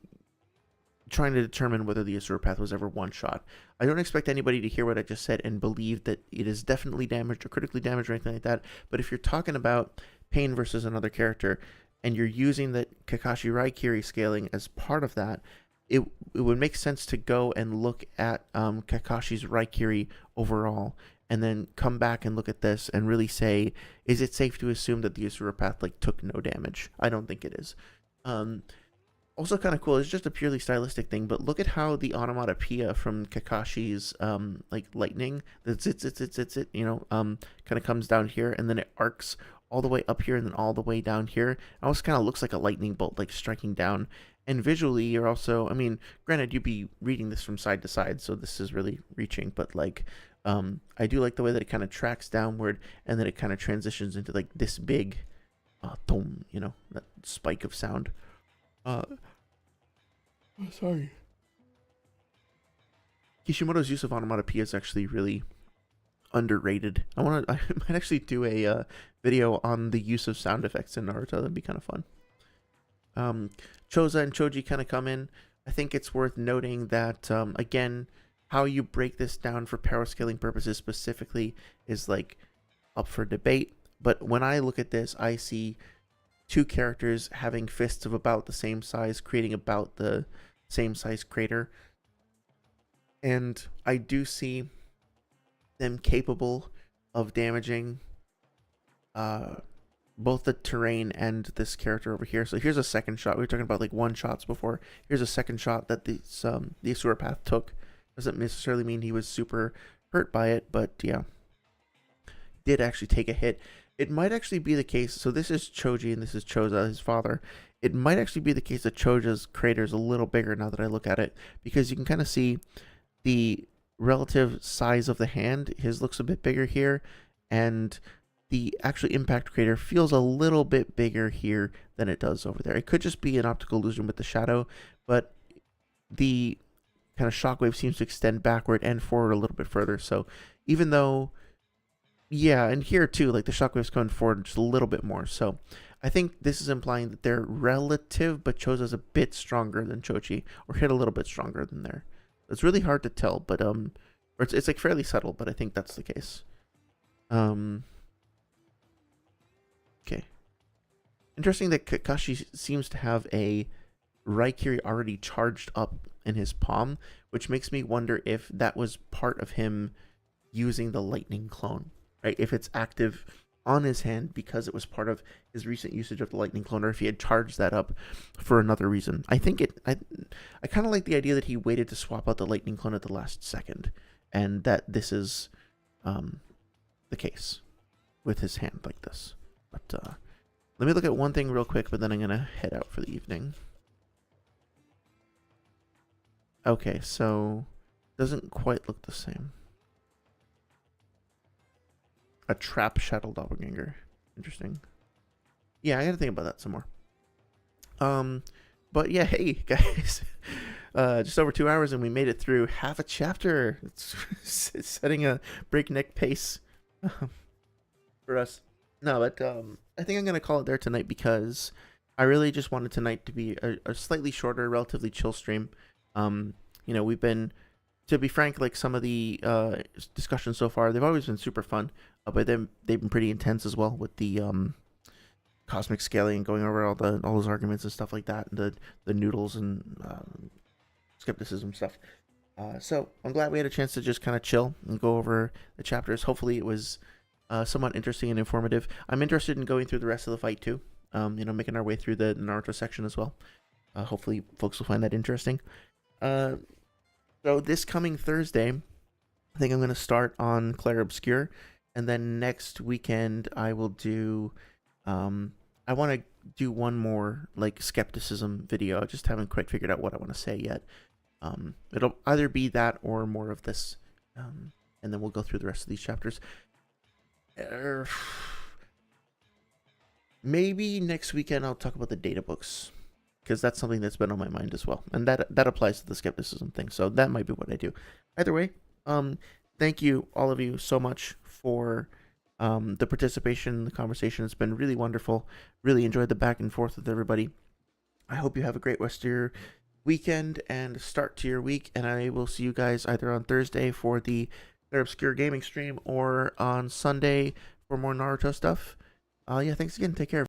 trying to determine whether the Asura path was ever one shot. I don't expect anybody to hear what I just said and believe that it is definitely damaged or critically damaged or anything like that. But if you're talking about Pain versus another character, and you're using the Kakashi Raikiri scaling as part of that, it would make sense to go and look at Kakashi's Raikiri overall, and then come back and look at this and really say, is it safe to assume that the Asura path took no damage? I don't think it is. Also kind of cool, it's just a purely stylistic thing, but look at how the onomatopoeia from Kakashi's lightning, kind of comes down here, and then it arcs all the way up here and then all the way down here. It almost kind of looks like a lightning bolt striking down. And visually, you're also, granted, you'd be reading this from side to side, so this is really reaching, but I do like the way that it kind of tracks downward and then it kind of transitions into this big boom, that spike of sound. Sorry. Kishimoto's use of onomatopoeia is actually really underrated. I might actually do a video on the use of sound effects in Naruto. That'd be kind of fun. Choza and Choji kind of come in. I think it's worth noting that again, how you break this down for power scaling purposes specifically is up for debate. But when I look at this, I see 2 characters having fists of about the same size, creating about the same size crater. And I do see them capable of damaging both the terrain and this character over here. So here's a second shot. We were talking about one shots before. Here's a second shot that the Asura path took. Doesn't necessarily mean he was super hurt by it, but yeah, did actually take a hit. It might actually be the case, so this is Choji and this is Choza, his father. It might actually be the case that Choja's crater is a little bigger now that I look at it, because you can kind of see the relative size of the hand. His looks a bit bigger here, and the actual impact crater feels a little bit bigger here than it does over there. It could just be an optical illusion with the shadow, but the kind of shockwave seems to extend backward and forward a little bit further. So even though Yeah, and here too, like the shockwave's coming forward just a little bit more. So I think this is implying that they're relative, but Choza's a bit stronger than Chochi, or hit a little bit stronger than there. It's really hard to tell, but or it's like fairly subtle, but I think that's the case. Um, okay. Interesting that Kakashi seems to have a Raikiri already charged up in his palm, which makes me wonder if that was part of him using the lightning clone, right? If it's active on his hand because it was part of his recent usage of the lightning clone, or if he had charged that up for another reason. I think I kind of like the idea that he waited to swap out the lightning clone at the last second, and that this is the case with his hand like this. But let me look at one thing real quick, but then I'm gonna head out for the evening. Okay, so doesn't quite look the same. A trap shadow doppelganger. Interesting. Yeah, I gotta think about that some more. But yeah, hey guys, just over 2 hours and we made it through half a chapter. It's setting a breakneck pace for us. No, but I think I'm gonna call it there tonight because I really just wanted tonight to be a slightly shorter, relatively chill stream. We've been, to be frank, like some of the discussions so far, they've always been super fun, but they've been pretty intense as well with the cosmic scaling and going over all those arguments and stuff like that, and the noodles and skepticism stuff. So I'm glad we had a chance to just kind of chill and go over the chapters. Hopefully it was somewhat interesting and informative. I'm interested in going through the rest of the fight too. Making our way through the Naruto section as well. Hopefully folks will find that interesting. So this coming Thursday, I think I'm going to start on Clair Obscure, and then next weekend I will do, I want to do one more like skepticism video. I just haven't quite figured out what I want to say yet. It'll either be that or more of this, and then we'll go through the rest of these chapters. Maybe next weekend I'll talk about the data books, because that's something that's been on my mind as well, and that applies to the skepticism thing. So that might be what I do. Either way, thank you all of you so much for the participation, the conversation. It's been really wonderful. Really enjoyed the back and forth with everybody. I hope you have a great rest of your weekend and start to your week, and I will see you guys either on Thursday for the Clair Obscure gaming stream or on Sunday for more Naruto stuff. Yeah, thanks again. Take care.